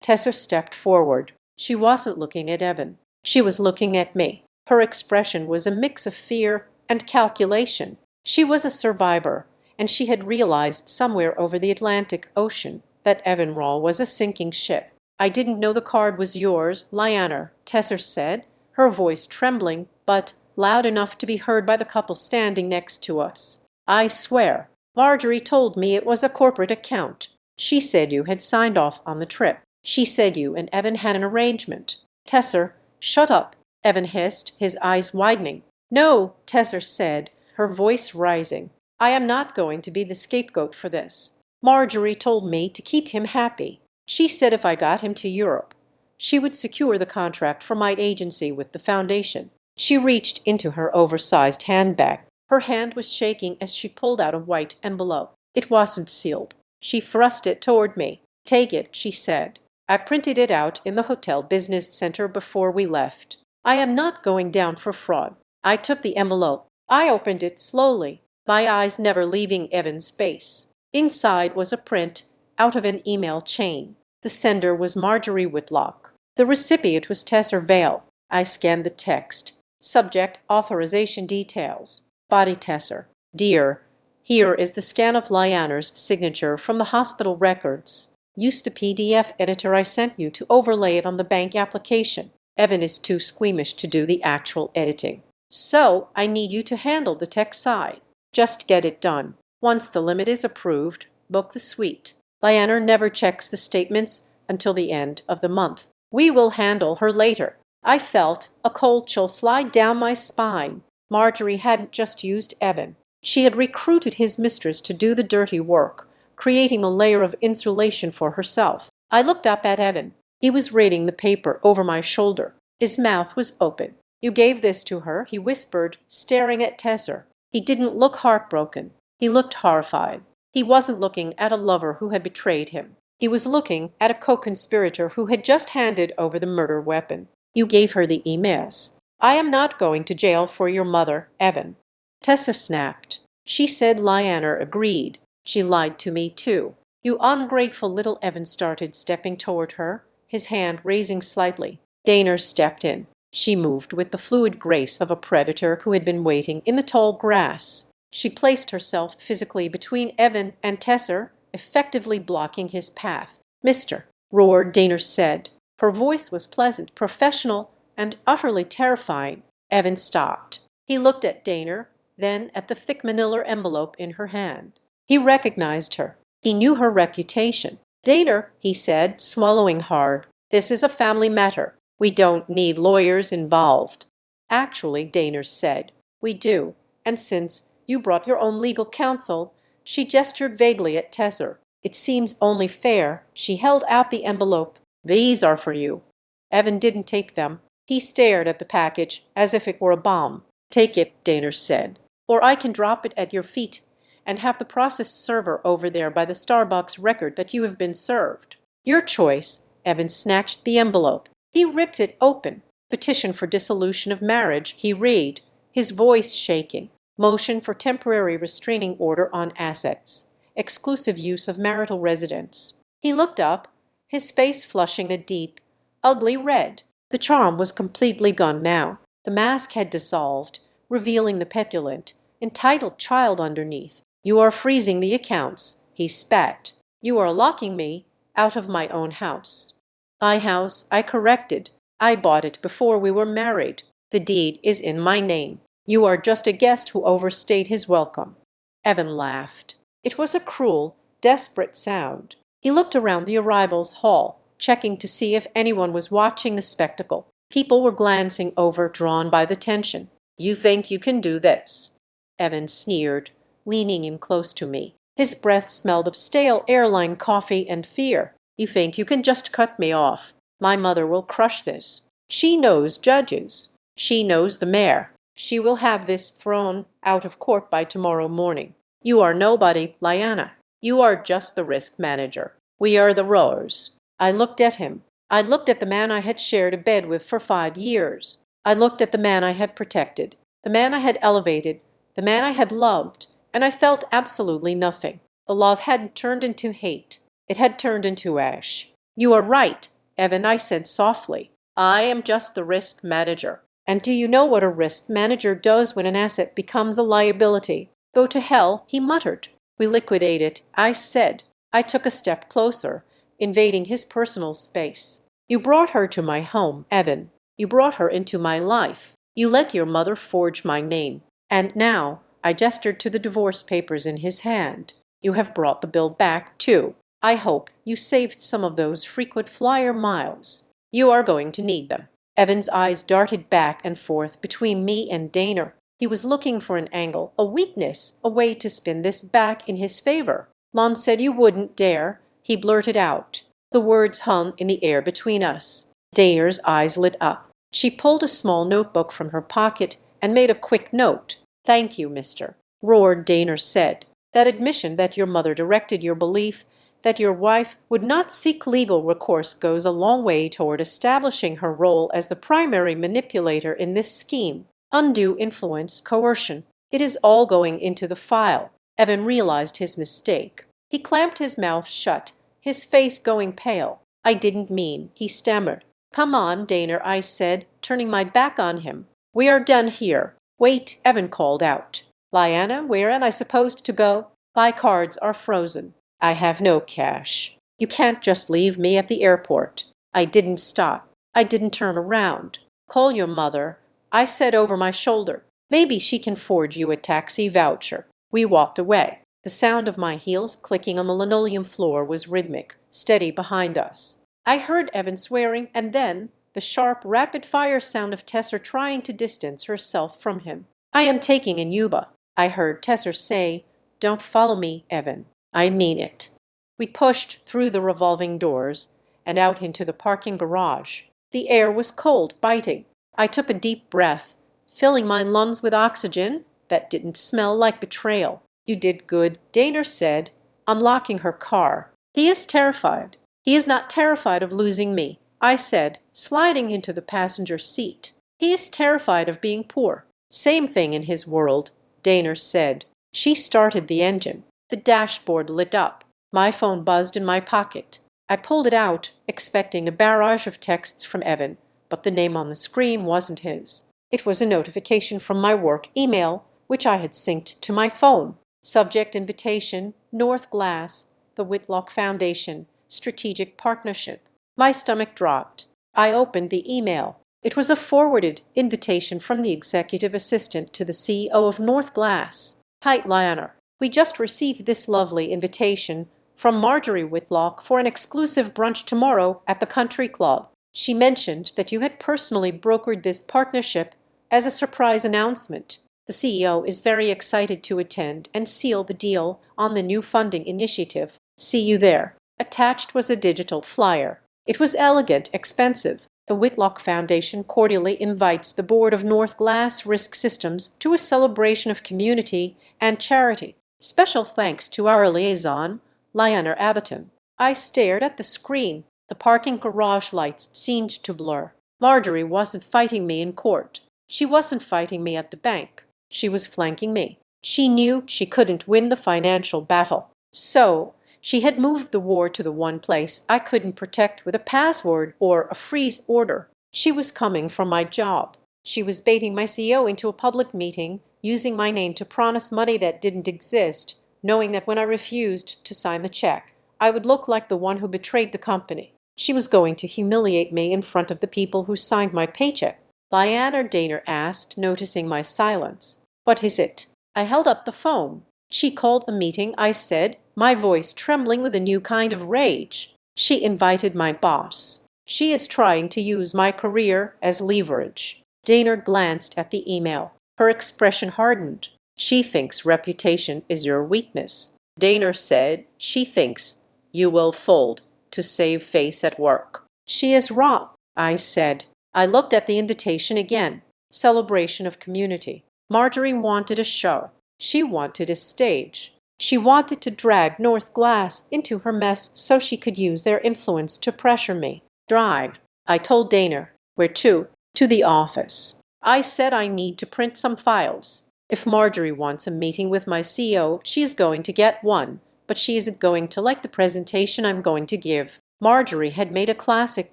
Tessa stepped forward. She wasn't looking at Evan. She was looking at me. Her expression was a mix of fear and calculation. She was a survivor, and she had realized somewhere over the Atlantic Ocean that Evanrawl was a sinking ship. I didn't know the card was yours, Lyanner, Tessa said, her voice trembling, but loud enough to be heard by the couple standing next to us. I swear, Marjorie told me it was a corporate account. She said you had signed off on the trip. She said you and Evan had an arrangement. Tessa, shut up, Evan hissed, his eyes widening. No, Tessa said, her voice rising. I am not going to be the scapegoat for this. Marjorie told me to keep him happy. She said if I got him to Europe, she would secure the contract for my agency with the foundation. She reached into her oversized handbag. Her hand was shaking as she pulled out a white envelope. It wasn't sealed. She thrust it toward me. Take it, she said. I printed it out in the hotel business center before we left. I am not going down for fraud. I took the envelope. I opened it slowly, my eyes never leaving Evan's face. Inside was a print out of an email chain. The sender was Marjorie Whitlock. The recipient was Tessa Vale. I scanned the text. Subject, authorization details. Body Tessa. Dear, here is the scan of Lyanner's signature from the hospital records. Use the PDF editor I sent you to overlay it on the bank application. Evan is too squeamish to do the actual editing. So I need you to handle the tech side. Just get it done. Once the limit is approved, book the suite. Lyanner never checks the statements until the end of the month. We will handle her later. I felt a cold chill slide down my spine. Marjorie hadn't just used Evan. She had recruited his mistress to do the dirty work, creating a layer of insulation for herself. I looked up at Evan. He was reading the paper over my shoulder. His mouth was open. "You gave this to her," he whispered, staring at Tesser. He didn't look heartbroken. He looked horrified. He wasn't looking at a lover who had betrayed him. He was looking at a co-conspirator who had just handed over the murder weapon. "You gave her the emails." "I am not going to jail for your mother, Evan." Tessa snapped. She said Lyanna agreed. "She lied to me too." "You ungrateful little—" Evan started stepping toward her, his hand raising slightly. Daner stepped in. She moved with the fluid grace of a predator who had been waiting in the tall grass. She placed herself physically between Evan and Tesser, effectively blocking his path. "Mr. roared Daner said. Her voice was pleasant, professional, and utterly terrifying. Evan stopped. He looked at Daner, then at the thick manila envelope in her hand. He recognized her. He knew her reputation. "Daner," he said, swallowing hard, "this is a family matter. We don't need lawyers involved." "Actually," Daner said, "we do. And since you brought your own legal counsel—" She gestured vaguely at Tesser. "It seems only fair." She held out the envelope. "These are for you." Evan didn't take them. He stared at the package as if it were a bomb. "Take it," Daner said, "or I can drop it at your feet and have the process server over there by the Starbucks record that you have been served." "Your choice." Evan snatched the envelope. He ripped it open. "Petition for dissolution of marriage," he read, his voice shaking. "Motion for temporary restraining order on assets. Exclusive use of marital residence." He looked up, his face flushing a deep, ugly red. The charm was completely gone now. The mask had dissolved, revealing the petulant, entitled child underneath. "You are freezing the accounts," he spat. "You are locking me out of my own house." I corrected. "I bought it before we were married. The deed is in my name. You are just a guest who overstayed his welcome." Evan laughed. It was a cruel, desperate sound. He looked around the arrivals hall, checking to see if anyone was watching the spectacle. People were glancing over, drawn by the tension. "You think you can do this?" Evan sneered, leaning in close to me. His breath smelled of stale airline coffee and fear. "You think you can just cut me off? My mother will crush this. She knows judges. She knows the mayor. She will have this thrown out of court by tomorrow morning. You are nobody, Lyanna. You are just the risk manager. We are the rowers." I looked at him. I looked at the man I had shared a bed with for 5 years. I looked at the man I had protected, the man I had elevated, the man I had loved, and I felt absolutely nothing. The love hadn't turned into hate. It had turned into ash. "You are right, Evan," I said softly. "I am just the risk manager. And do you know what a risk manager does when an asset becomes a liability?" "Go to hell," he muttered. "We liquidate it," I said. I took a step closer, invading his personal space. "You brought her to my home, Evan. You brought her into my life. You let your mother forge my name. And now," I gestured to the divorce papers in his hand, "you have brought the bill back, too. I hope you saved some of those frequent flyer miles. You are going to need them." Evan's eyes darted back and forth between me and Daner. He was looking for an angle, a weakness, a way to spin this back in his favor. "Mom said you wouldn't dare," he blurted out. The words hung in the air between us. Daner's eyes lit up. She pulled a small notebook from her pocket and made a quick note. "Thank you, Mr." roared Daner said. "That admission that your mother directed your belief that your wife would not seek legal recourse goes a long way toward establishing her role as the primary manipulator in this scheme. Undue influence, coercion. It is all going into the file." Evan realized his mistake. He clamped his mouth shut, his face going pale. "I didn't mean," he stammered. "Come on, Daner," I said, turning my back on him. "We are done here." "Wait," Evan called out. "Lyanna, where am I supposed to go?" "My cards are frozen. I have no cash. You can't just leave me at the airport." I didn't stop. I didn't turn around. "Call your mother," I said over my shoulder. "Maybe she can forge you a taxi voucher." We walked away. The sound of my heels clicking on the linoleum floor was rhythmic, steady behind us. I heard Evan swearing, and then the sharp, rapid-fire sound of Tesser trying to distance herself from him. "I am taking an Yuba," I heard Tesser say. "Don't follow me, Evan. I mean it." We pushed through the revolving doors and out into the parking garage. The air was cold, biting. I took a deep breath, filling my lungs with oxygen that didn't smell like betrayal. "You did good," Daner said, unlocking her car. "He is terrified." "He is not terrified of losing me," I said, sliding into the passenger seat. "He is terrified of being poor." "Same thing in his world," Daner said. She started the engine. The dashboard lit up. My phone buzzed in my pocket. I pulled it out, expecting a barrage of texts from Evan, but the name on the screen wasn't his. It was a notification from my work email, which I had synced to my phone. Subject: invitation, North Glass, the Whitlock Foundation, Strategic Partnership. My stomach dropped. I opened the email. It was a forwarded invitation from the executive assistant to the CEO of North Glass. "Hi, Lionel. We just received this lovely invitation from Marjorie Whitlock for an exclusive brunch tomorrow at the country club. She mentioned that you had personally brokered this partnership as a surprise announcement. The CEO is very excited to attend and seal the deal on the new funding initiative. See you there." Attached was a digital flyer. It was elegant, expensive. The Whitlock Foundation cordially invites the board of North Glass Risk Systems to a celebration of community and charity. Special thanks to our liaison, Lionel Abbotton. I stared at the screen. The parking garage lights seemed to blur. Marjorie wasn't fighting me in court. She wasn't fighting me at the bank. She was flanking me. She knew she couldn't win the financial battle. So she had moved the war to the one place I couldn't protect with a password or a freeze order. She was coming for my job. She was baiting my CEO into a public meeting, using my name to promise money that didn't exist, knowing that when I refused to sign the check, I would look like the one who betrayed the company. She was going to humiliate me in front of the people who signed my paycheck. Lionel, Daner asked, noticing my silence. "What is it?" I held up the phone. "She called a meeting," I said, my voice trembling with a new kind of rage. "She invited my boss. She is trying to use my career as leverage." Daner glanced at the email. Her expression hardened. "She thinks reputation is your weakness." Daner said, "She thinks you will fold to save face at work." "She is wrong," I said. I looked at the invitation again. Celebration of community. Marjorie wanted a show. She wanted a stage. She wanted to drag North Glass into her mess so she could use their influence to pressure me. "Drive," I told Daner. "Where to?" "To the office." I said I need to print some files. If Marjorie wants a meeting with my CEO, she is going to get one, but she isn't going to like the presentation I'm going to give. Marjorie had made a classic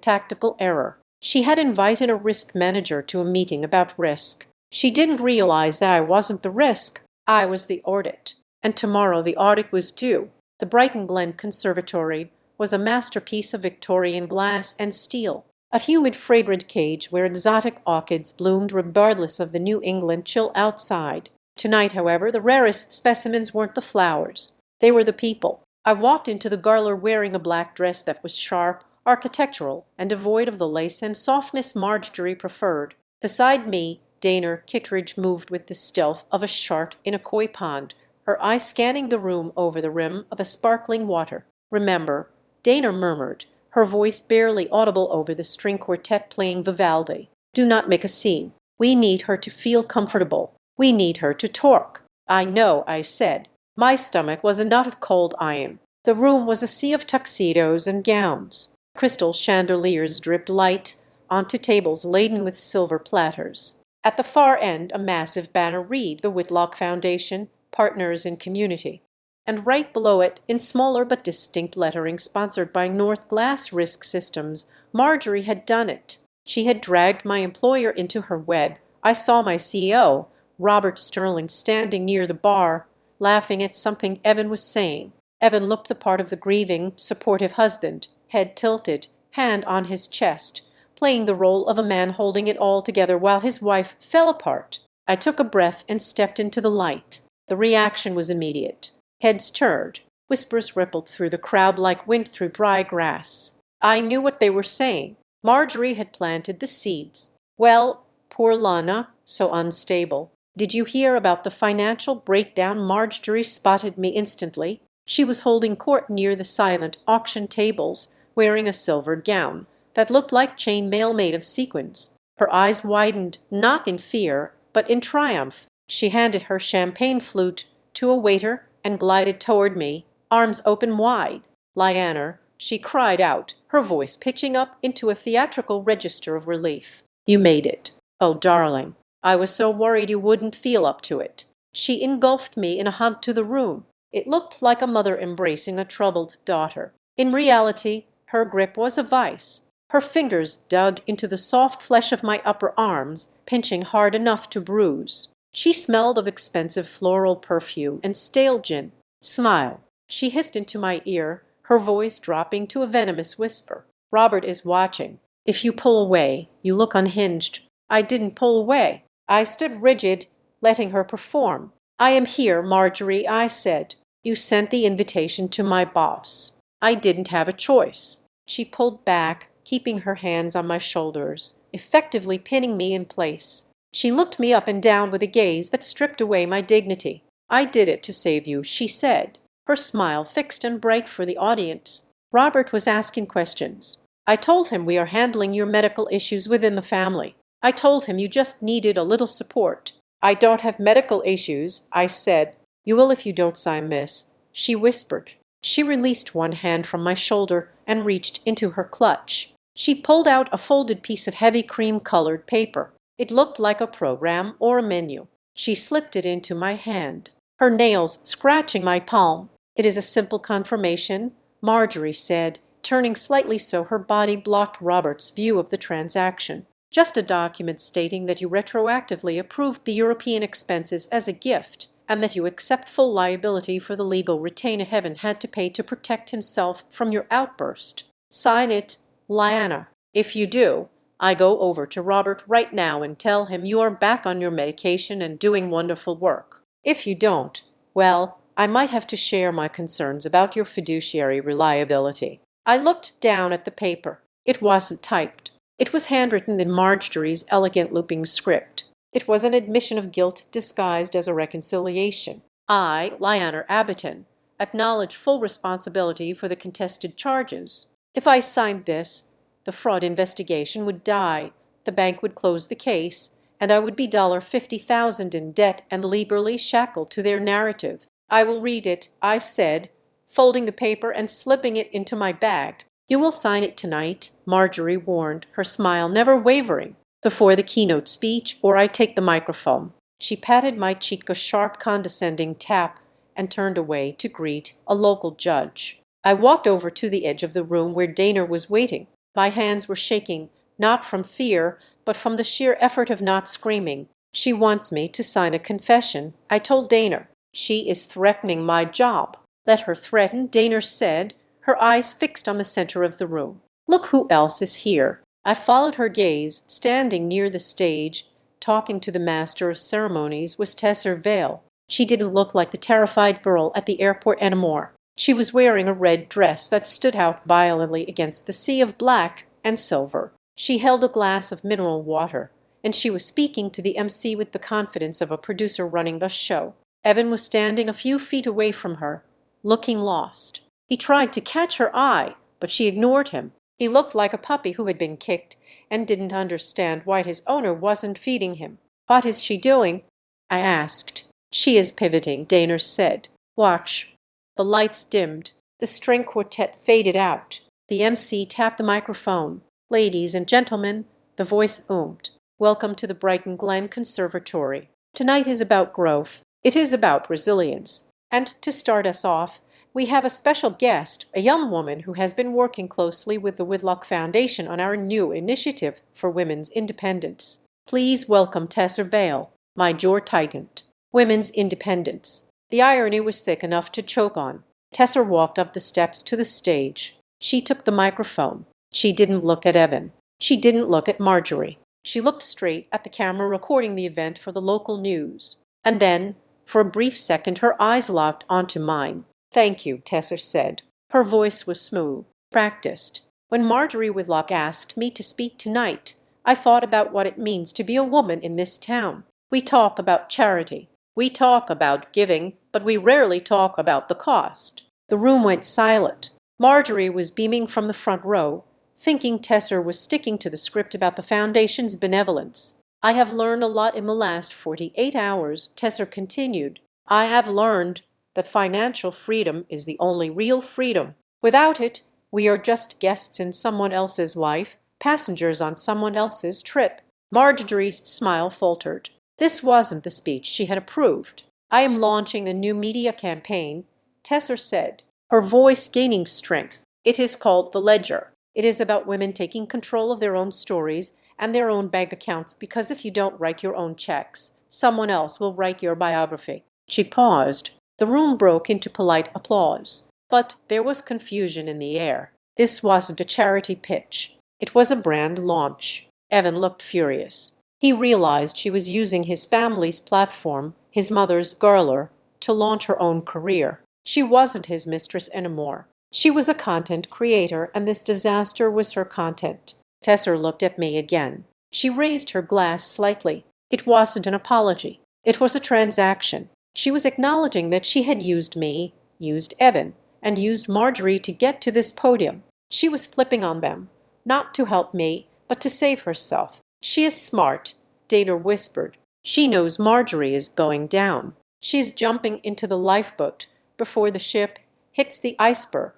tactical error. She had invited a risk manager to a meeting about risk. She didn't realize that I wasn't the risk. I was the audit. And tomorrow the audit was due. The Brighton Glen Conservatory was a masterpiece of Victorian glass and steel. A humid, fragrant cage where exotic orchids bloomed regardless of the New England chill outside. Tonight, however, the rarest specimens weren't the flowers. They were the people. I walked into the parlor wearing a black dress that was sharp, architectural, and devoid of the lace and softness Marjorie preferred. Beside me, Daner Kittredge moved with the stealth of a shark in a koi pond, her eye scanning the room over the rim of the sparkling water. "Remember," Daner murmured, her voice barely audible over the string quartet playing Vivaldi. "Do not make a scene. We need her to feel comfortable. We need her to talk." "I know," I said. My stomach was a knot of cold iron. The room was a sea of tuxedos and gowns. Crystal chandeliers dripped light onto tables laden with silver platters. At the far end, a massive banner read, "The Whitlock Foundation, Partners in Community." And right below it, in smaller but distinct lettering sponsored by North Glass Risk Systems, Marjorie had done it. She had dragged my employer into her web. I saw my CEO, Robert Sterling, standing near the bar, laughing at something Evan was saying. Evan looked the part of the grieving, supportive husband, head tilted, hand on his chest, playing the role of a man holding it all together while his wife fell apart. I took a breath and stepped into the light. The reaction was immediate. Heads turned. Whispers rippled through the crowd like wind through dry grass. I knew what they were saying. Marjorie had planted the seeds. Well, poor Lana, so unstable. Did you hear about the financial breakdown? Marjorie spotted me instantly. She was holding court near the silent auction tables, wearing a silvered gown that looked like chain mail made of sequins. Her eyes widened, not in fear, but in triumph. She handed her champagne flute to a waiter and glided toward me, arms open wide. Lyanner, she cried out, her voice pitching up into a theatrical register of relief. You made it. Oh, darling. I was so worried you wouldn't feel up to it. She engulfed me in a hug to the room. It looked like a mother embracing a troubled daughter. In reality, her grip was a vice. Her fingers dug into the soft flesh of my upper arms, pinching hard enough to bruise. She smelled of expensive floral perfume and stale gin. Smile. She hissed into my ear, her voice dropping to a venomous whisper. Robert is watching. If you pull away, you look unhinged. I didn't pull away. I stood rigid, letting her perform. I am here, Marjorie, I said. You sent the invitation to my boss. I didn't have a choice. She pulled back, keeping her hands on my shoulders, effectively pinning me in place. She looked me up and down with a gaze that stripped away my dignity. I did it to save you, she said, her smile fixed and bright for the audience. Robert was asking questions. I told him we are handling your medical issues within the family. I told him you just needed a little support. I don't have medical issues, I said. You will if you don't sign this, she whispered. She released one hand from my shoulder and reached into her clutch. She pulled out a folded piece of heavy cream-colored paper. It looked like a program or a menu. She slipped it into my hand, her nails scratching my palm. It is a simple confirmation, Marjorie said, turning slightly so her body blocked Robert's view of the transaction. Just a document stating that you retroactively approved the European expenses as a gift, and that you accept full liability for the legal retainer Heaven had to pay to protect himself from your outburst. Sign it, Lyanna. If you do, I go over to Robert right now and tell him you are back on your medication and doing wonderful work. If you don't, well, I might have to share my concerns about your fiduciary reliability. I looked down at the paper. It wasn't typed. It was handwritten in Marjorie's elegant looping script. It was an admission of guilt disguised as a reconciliation. I, Lyanner Abbotton, acknowledge full responsibility for the contested charges. If I signed this, the fraud investigation would die, the bank would close the case, and I would be $50,000 in debt and legally shackled to their narrative. I will read it, I said, folding the paper and slipping it into my bag. You will sign it tonight, Marjorie warned, her smile never wavering, before the keynote speech or I take the microphone. She patted my cheek a sharp, condescending tap and turned away to greet a local judge. I walked over to the edge of the room where Dana was waiting. My hands were shaking, not from fear, but from the sheer effort of not screaming. She wants me to sign a confession, I told Dana. She is threatening my job. Let her threaten, Dana said, her eyes fixed on the center of the room. Look who else is here. I followed her gaze. Standing near the stage, talking to the master of ceremonies, was Tessa Vale. She didn't look like the terrified girl at the airport anymore. She was wearing a red dress that stood out violently against the sea of black and silver. She held a glass of mineral water, and she was speaking to the MC with the confidence of a producer running a show. Evan was standing a few feet away from her, looking lost. He tried to catch her eye, but she ignored him. He looked like a puppy who had been kicked and didn't understand why his owner wasn't feeding him. What is she doing? I asked. She is pivoting, Dana said. Watch. The lights dimmed. The string quartet faded out. The MC tapped the microphone. Ladies and gentlemen, the voice boomed. Welcome to the Brighton Glen Conservatory. Tonight is about growth. It is about resilience. And to start us off, we have a special guest, a young woman who has been working closely with the Whitlock Foundation on our new initiative for women's independence. Please welcome Tessa Vale. My jaw tightened. Women's independence. The irony was thick enough to choke on. Tessa walked up the steps to the stage. She took the microphone. She didn't look at Evan. She didn't look at Marjorie. She looked straight at the camera recording the event for the local news. And then, for a brief second, her eyes locked onto mine. Thank you, Tessa said. Her voice was smooth, practiced. When Marjorie Whitlock asked me to speak tonight, I thought about what it means to be a woman in this town. We talk about charity. We talk about giving, but we rarely talk about the cost." The room went silent. Marjorie was beaming from the front row, thinking Tesser was sticking to the script about the Foundation's benevolence. "I have learned a lot in the last 48 hours," Tesser continued. "I have learned that financial freedom is the only real freedom. Without it, we are just guests in someone else's life, passengers on someone else's trip." Marjorie's smile faltered. This wasn't the speech she had approved. "I am launching a new media campaign," Tesser said, her voice gaining strength. "It is called The Ledger. It is about women taking control of their own stories and their own bank accounts, because if you don't write your own checks, someone else will write your biography." She paused. The room broke into polite applause. But there was confusion in the air. This wasn't a charity pitch. It was a brand launch. Evan looked furious. He realized she was using his family's platform, his mother's Garler, to launch her own career. She wasn't his mistress anymore. She was a content creator, and this disaster was her content. Tesser looked at me again. She raised her glass slightly. It wasn't an apology. It was a transaction. She was acknowledging that she had used me, used Evan, and used Marjorie to get to this podium. She was flipping on them, not to help me, but to save herself. "She is smart," Dana whispered. "She knows Marjorie is going down. She's jumping into the lifeboat before the ship hits the iceberg."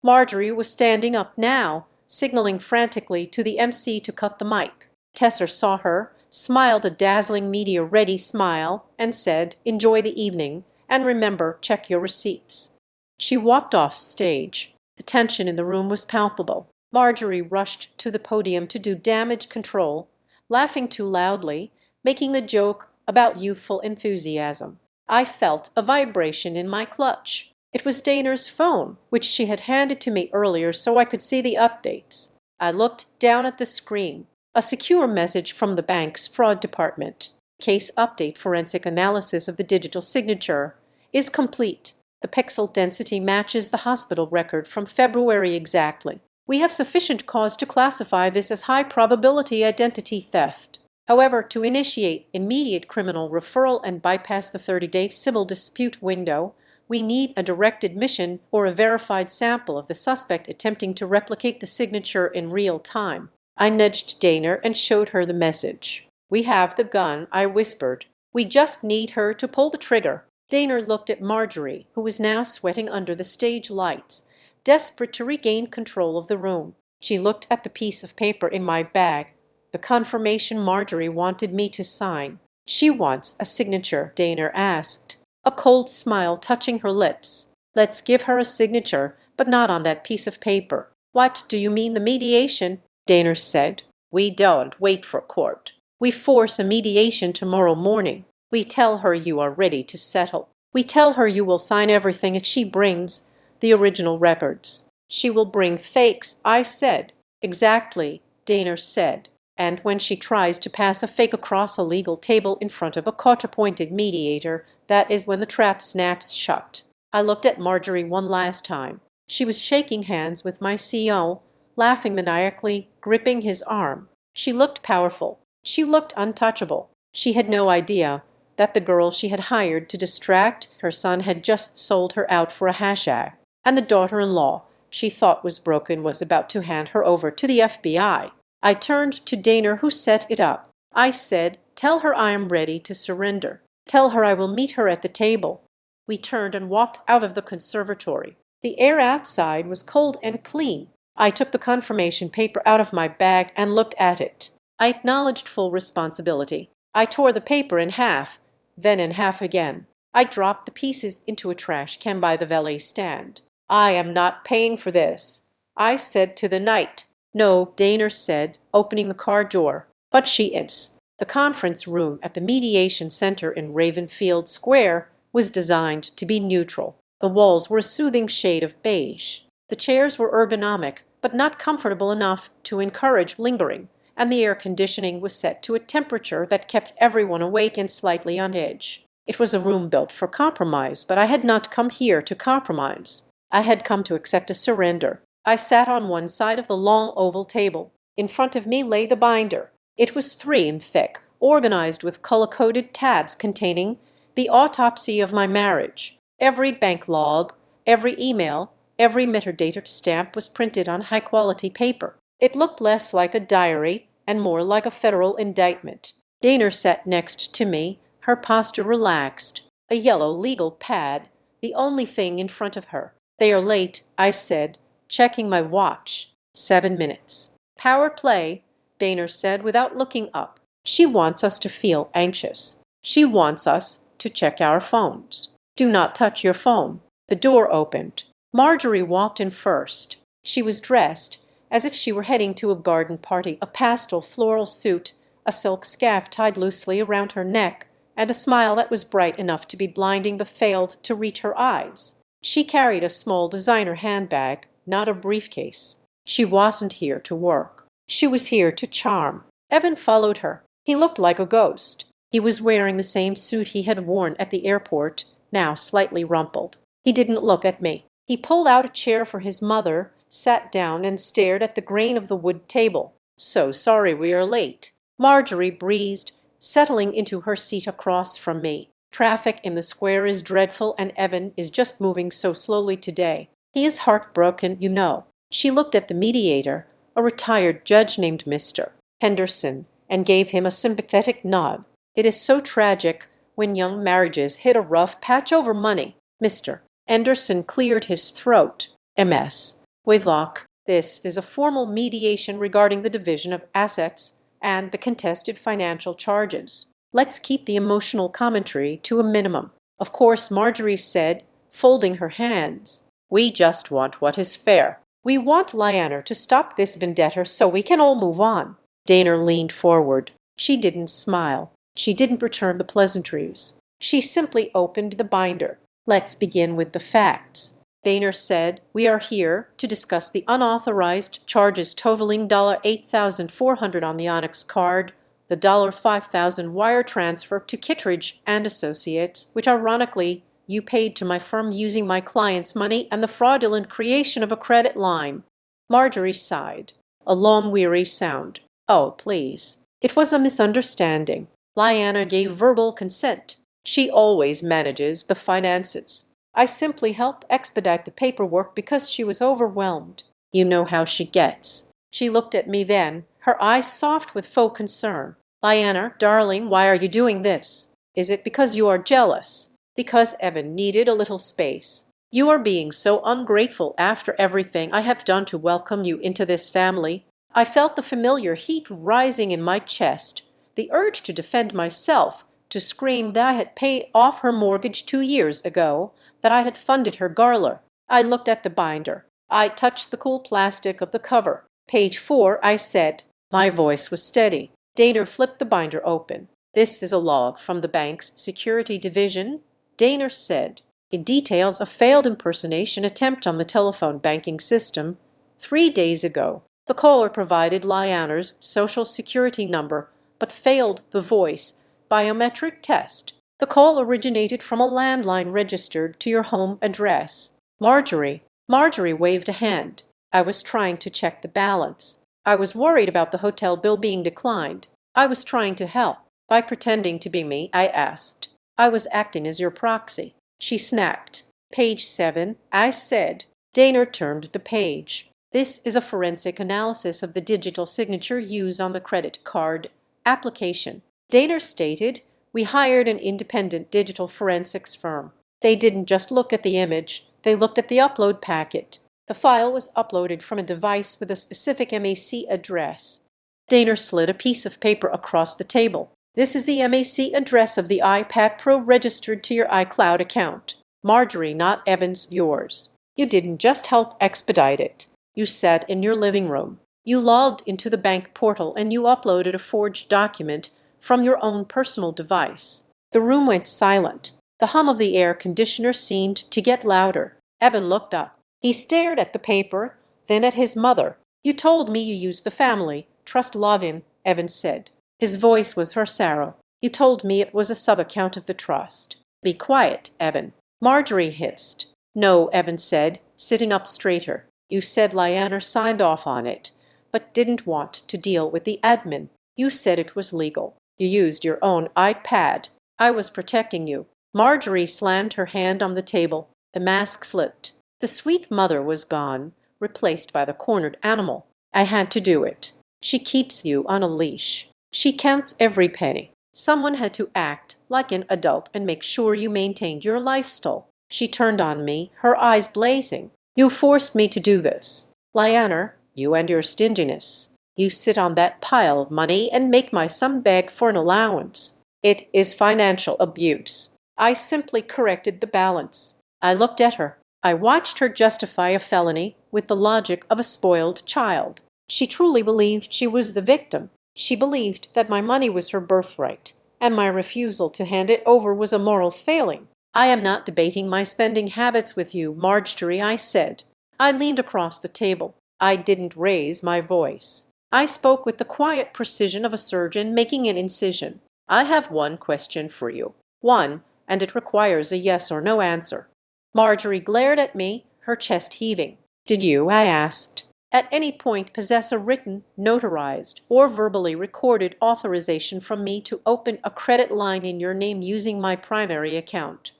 Marjorie was standing up now, signaling frantically to the MC to cut the mic. Tesser saw her, smiled a dazzling media-ready smile, and said, "Enjoy the evening, and remember, check your receipts." She walked off stage. The tension in the room was palpable. Marjorie rushed to the podium to do damage control, laughing too loudly, making the joke about youthful enthusiasm. I felt a vibration in my clutch. It was Dana's phone, which she had handed to me earlier so I could see the updates. I looked down at the screen. A secure message from the bank's fraud department. "Case update: forensic analysis of the digital signature is complete. The pixel density matches the hospital record from February exactly. We have sufficient cause to classify this as high probability identity theft. However, to initiate immediate criminal referral and bypass the 30-day civil dispute window, we need a direct admission or a verified sample of the suspect attempting to replicate the signature in real time." I nudged Dana and showed her the message. "We have the gun," I whispered. "We just need her to pull the trigger." Dana looked at Marjorie, who was now sweating under the stage lights, desperate to regain control of the room. She looked at the piece of paper in my bag, the confirmation Marjorie wanted me to sign. "She wants a signature?" Dana asked, a cold smile touching her lips. "Let's give her a signature, but not on that piece of paper." "What do you mean, the mediation?" Dana said. "We don't wait for court. We force a mediation tomorrow morning. We tell her you are ready to settle. We tell her you will sign everything if she brings the original records." "She will bring fakes," I said. "Exactly," Dana said. "And when she tries to pass a fake across a legal table in front of a court-appointed mediator, that is when the trap snaps shut." I looked at Marjorie one last time. She was shaking hands with my CO, laughing maniacally, gripping his arm. She looked powerful. She looked untouchable. She had no idea that the girl she had hired to distract her son had just sold her out for a hashag, and the daughter-in-law she thought was broken was about to hand her over to the FBI. I turned to Dana, who set it up. I said, "Tell her I am ready to surrender. Tell her I will meet her at the table." We turned and walked out of the conservatory. The air outside was cold and clean. I took the confirmation paper out of my bag and looked at it. I acknowledged full responsibility. I tore the paper in half, then in half again. I dropped the pieces into a trash can by the valet stand. "I am not paying for this," I said to the knight. "No," Dana said, opening the car door. "But she is." The conference room at the Mediation Center in Ravenfield Square was designed to be neutral. The walls were a soothing shade of beige. The chairs were ergonomic, but not comfortable enough to encourage lingering, and the air conditioning was set to a temperature that kept everyone awake and slightly on edge. It was a room built for compromise, but I had not come here to compromise. I had come to accept a surrender. I sat on one side of the long oval table. In front of me lay the binder. It was 3 in thick, organized with color-coded tabs containing the autopsy of my marriage. Every bank log, every email, every metadata stamp was printed on high-quality paper. It looked less like a diary and more like a federal indictment. Dana sat next to me, her posture relaxed, a yellow legal pad, the only thing in front of her. "They are late," I said, checking my watch. 7 minutes. "Power play," Boehner said without looking up. "She wants us to feel anxious. She wants us to check our phones. Do not touch your phone." The door opened. Marjorie walked in first. She was dressed as if she were heading to a garden party, a pastel floral suit, a silk scarf tied loosely around her neck, and a smile that was bright enough to be blinding but failed to reach her eyes. She carried a small designer handbag, not a briefcase. She wasn't here to work. She was here to charm. Evan followed her. He looked like a ghost. He was wearing the same suit he had worn at the airport, now slightly rumpled. He didn't look at me. He pulled out a chair for his mother, sat down and stared at the grain of the wood table. "So sorry we are late," Marjorie breezed, settling into her seat across from me. "Traffic in the square is dreadful and Evan is just moving so slowly today. He is heartbroken, you know." She looked at the mediator, a retired judge named Mr. Henderson, and gave him a sympathetic nod. "It is so tragic when young marriages hit a rough patch over money." Mr. Henderson cleared his throat. "MS. Whitlock, this is a formal mediation regarding the division of assets and the contested financial charges. Let's keep the emotional commentary to a minimum." "Of course," Marjorie said, folding her hands. "We just want what is fair. We want Lyanna to stop this vendetta so we can all move on." Dana leaned forward. She didn't smile. She didn't return the pleasantries. She simply opened the binder. "Let's begin with the facts." Boehner said, "We are here to discuss the unauthorized charges totaling $8,400 on the Onyx card, the $5,000 wire transfer to Kittredge and Associates, which ironically you paid to my firm using my client's money, and the fraudulent creation of a credit line." Marjorie sighed. A long, weary sound. "Oh, please. It was a misunderstanding. Lyanna gave verbal consent. She always manages the finances. I simply helped expedite the paperwork because she was overwhelmed. You know how she gets." She looked at me then, her eyes soft with faux concern. "Lyanna, darling, why are you doing this? Is it because you are jealous? Because Evan needed a little space? You are being so ungrateful after everything I have done to welcome you into this family." I felt the familiar heat rising in my chest, the urge to defend myself, to scream that I had paid off her mortgage 2 years ago, that I had funded her garler. I looked at the binder. I touched the cool plastic of the cover. "Page 4, I said. My voice was steady. Dana flipped the binder open. "This is a log from the bank's security division," Dana said. "It details a failed impersonation attempt on the telephone banking system 3 days ago. The caller provided Lyanna's social security number, but failed the voice biometric test. The call originated from a landline registered to your home address." Marjorie waved a hand. "I was trying to check the balance. I was worried about the hotel bill being declined. I was trying to help. By pretending to be me, I asked. I was acting as your proxy." She snapped. "Page 7, I said." Dana turned the page. "This is a forensic analysis of the digital signature used on the credit card application." Dana stated, "We hired an independent digital forensics firm. They didn't just look at the image, they looked at the upload packet. The file was uploaded from a device with a specific MAC address." Dana slid a piece of paper across the table. "This is the MAC address of the iPad Pro registered to your iCloud account. Marjorie, not Evans, yours. You didn't just help expedite it. You sat in your living room. You logged into the bank portal and you uploaded a forged document from your own personal device." The room went silent. The hum of the air conditioner seemed to get louder. Evan looked up. He stared at the paper, then at his mother. "You told me you used the family trust login," Evan said. His voice was her sorrow. "You told me it was a sub-account of the trust." "Be quiet, Evan," Marjorie hissed. "No," Evan said, sitting up straighter. You said Lyanner signed off on it, but didn't want to deal with the admin. You said it was legal. You used your own iPad. I was protecting you." Marjorie slammed her hand on the table. The mask slipped. The sweet mother was gone, replaced by the cornered animal. "I had to do it. She keeps you on a leash. She counts every penny. Someone had to act like an adult and make sure you maintained your lifestyle." She turned on me, her eyes blazing. "You forced me to do this. Lyanner, you and your stinginess. You sit on that pile of money and make my son beg for an allowance. It is financial abuse." I simply corrected the balance. I looked at her. I watched her justify a felony with the logic of a spoiled child. She truly believed she was the victim. She believed that my money was her birthright, and my refusal to hand it over was a moral failing. "I am not debating my spending habits with you, Marjorie," I said. I leaned across the table. I didn't raise my voice. I spoke with the quiet precision of a surgeon making an incision. "I have one question for you. One, and it requires a yes or no answer." Marjorie glared at me, her chest heaving. "Did you," I asked, "at any point possess a written, notarized, or verbally recorded authorization from me to open a credit line in your name using my primary account?"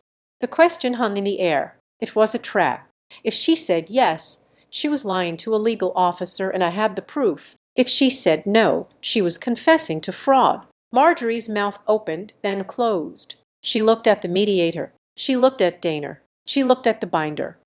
The question hung in the air. It was a trap. If she said yes, she was lying to a legal officer and I had the proof. If she said no, she was confessing to fraud. Marjorie's mouth opened, then closed. She looked at the mediator. She looked at Daner. She looked at the binder.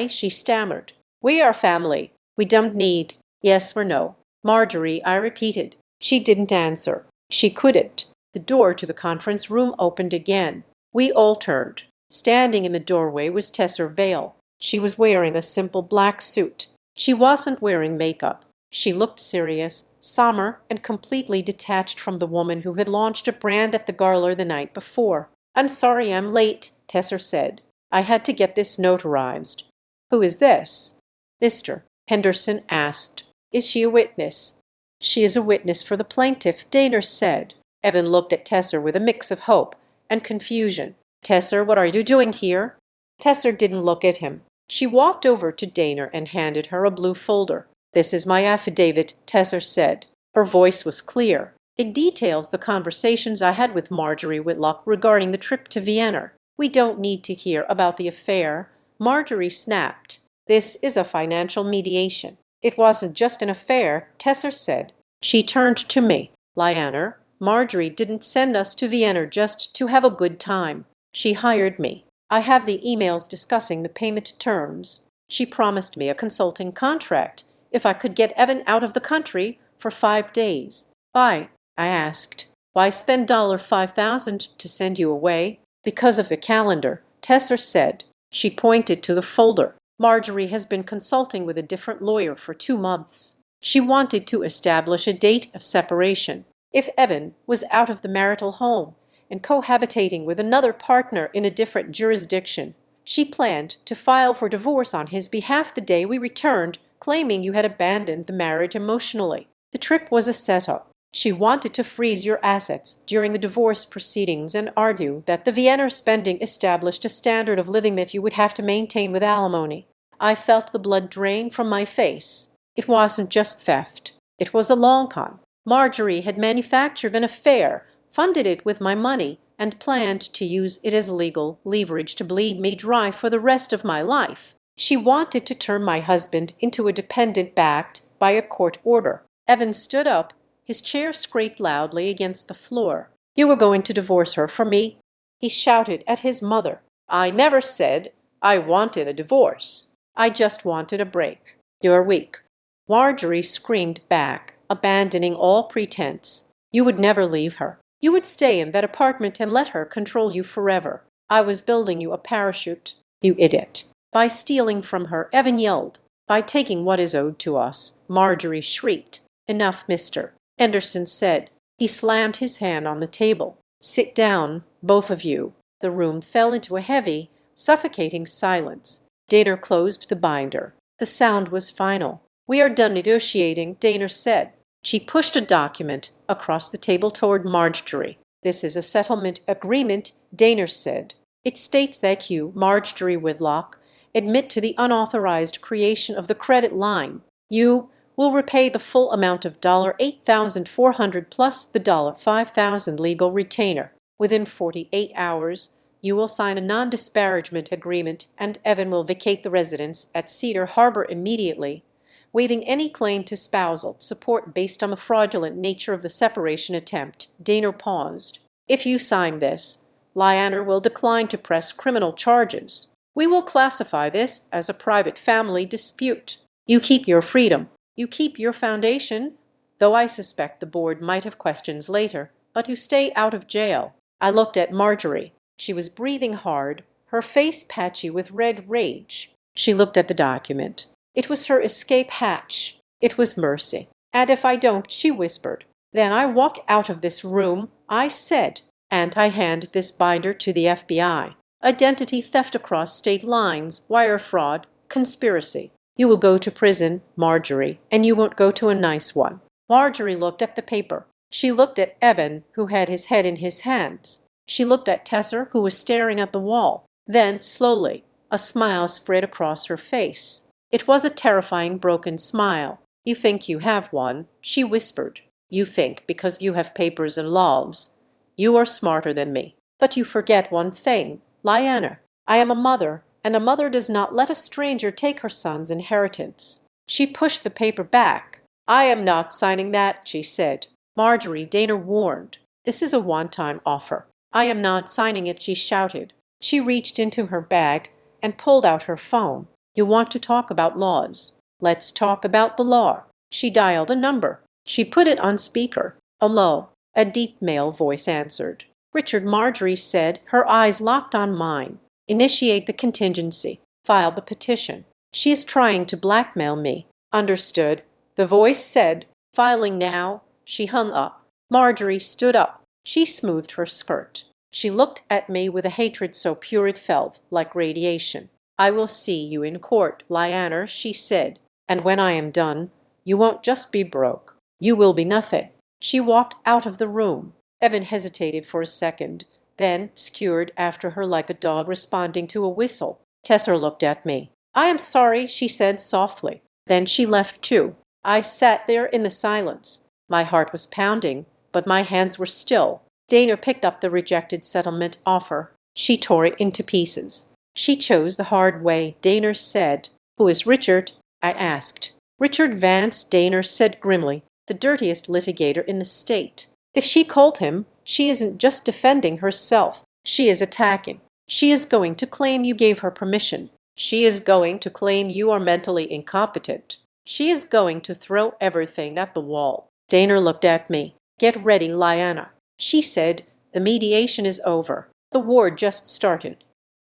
She stammered. "We are family. We don't need yes or no." "Marjorie," I repeated. She didn't answer. She couldn't. The door to the conference room opened again. We all turned. Standing in the doorway was Tessa Vale. She was wearing a simple black suit. She wasn't wearing makeup. She looked serious, somber, and completely detached from the woman who had launched a brand at the Garler the night before. "I'm sorry I'm late," Tessa said. "I had to get this notarized." "Who is this?" Mr. Henderson asked. "Is she a witness?" "She is a witness for the plaintiff," Daner said. Evan looked at Tessa with a mix of hope and confusion. "Tessa, what are you doing here?" Tessa didn't look at him. She walked over to Daner and handed her a blue folder. "This is my affidavit," Tessa said. Her voice was clear. "It details the conversations I had with Marjorie Whitlock regarding the trip to Vienna. We don't need to hear about the affair." Marjorie snapped. "This is a financial mediation." "It wasn't just an affair," Tessa said. She turned to me. "Lyanner, Marjorie didn't send us to Vienna just to have a good time. She hired me. I have the emails discussing the payment terms. She promised me a consulting contract if I could get Evan out of the country for 5 days. Why?" I asked. "Why spend $5,000 to send you away?" "Because of the calendar," Tessa said. She pointed to the folder. "Marjorie has been consulting with a different lawyer for 2 months. She wanted to establish a date of separation. If Evan was out of the marital home and cohabitating with another partner in a different jurisdiction, she planned to file for divorce on his behalf the day we returned, claiming you had abandoned the marriage emotionally. The trip was a setup. She wanted to freeze your assets during the divorce proceedings and argue that the Vienna spending established a standard of living that you would have to maintain with alimony." I felt the blood drain from my face. It wasn't just theft. It was a long con. Marjorie had manufactured an affair, funded it with my money, and planned to use it as legal leverage to bleed me dry for the rest of my life. She wanted to turn my husband into a dependent backed by a court order. Evan stood up. His chair scraped loudly against the floor. "You were going to divorce her for me?" He shouted at his mother. "I never said I wanted a divorce. I just wanted a break." "You're weak." Marjorie screamed back, abandoning all pretense. "You would never leave her. You would stay in that apartment and let her control you forever. I was building you a parachute, you idiot." "By stealing from her," Evan yelled. "By taking what is owed to us," Marjorie shrieked. "Enough, Mr. Henderson said. He slammed his hand on the table. "Sit down, both of you." The room fell into a heavy, suffocating silence. Daner closed the binder. The sound was final. "We are done negotiating," Daner said. She pushed a document across the table toward Marjorie. "This is a settlement agreement," Daner said. "It states that you, Marjorie Whitlock, admit to the unauthorized creation of the credit line. You will repay the full amount of $8,400 plus the $5,000 legal retainer. Within 48 hours, you will sign a non-disparagement agreement and Evan will vacate the residence at Cedar Harbor immediately, waiving any claim to spousal support based on the fraudulent nature of the separation attempt. Daner paused. If you sign this, Lyanner will decline to press criminal charges. We will classify this as a private family dispute. You keep your freedom. You keep your foundation, though I suspect the board might have questions later, but you stay out of jail. I looked at Marjorie. She was breathing hard, her face patchy with red rage. She looked at the document. It was her escape hatch. It was mercy. And if I don't, she whispered, then I walk out of this room, I said, and I hand this binder to the FBI. Identity theft across state lines, wire fraud, conspiracy. You will go to prison, Marjorie, and you won't go to a nice one. Marjorie looked at the paper. She looked at Evan, who had his head in his hands. She looked at Tesser, who was staring at the wall. Then, slowly, a smile spread across her face. It was a terrifying broken smile. You think you have one, she whispered. You think because you have papers and laws. You are smarter than me. But you forget one thing, Lyanner. I am a mother, and a mother does not let a stranger take her son's inheritance. She pushed the paper back. I am not signing that, she said. Marjorie, Daner warned. This is a one-time offer. I am not signing it, she shouted. She reached into her bag and pulled out her phone. You want to talk about laws? Let's talk about the law. She dialed a number. She put it on speaker. Hello. A deep male voice answered. Richard, Marjorie said, her eyes locked on mine. Initiate the contingency. File the petition. She is trying to blackmail me. Understood. The voice said, filing now. She hung up. Marjorie stood up. She smoothed her skirt. She looked at me with a hatred so pure it felt like radiation. I will see you in court, Lyanner, she said. And when I am done, you won't just be broke. You will be nothing. She walked out of the room. Evan hesitated for a second, then skewered after her like a dog responding to a whistle. Tesser looked at me. I am sorry, she said softly. Then she left too. I sat there in the silence. My heart was pounding, but my hands were still. Daner picked up the rejected settlement offer. She tore it into pieces. She chose the hard way, Daner said. Who is Richard? I asked. Richard Vance, Daner said grimly, the dirtiest litigator in the state. If she called him, she isn't just defending herself. She is attacking. She is going to claim you gave her permission. She is going to claim you are mentally incompetent. She is going to throw everything at the wall. Daner looked at me. Get ready, Lyanner. She said, the mediation is over. The war just started.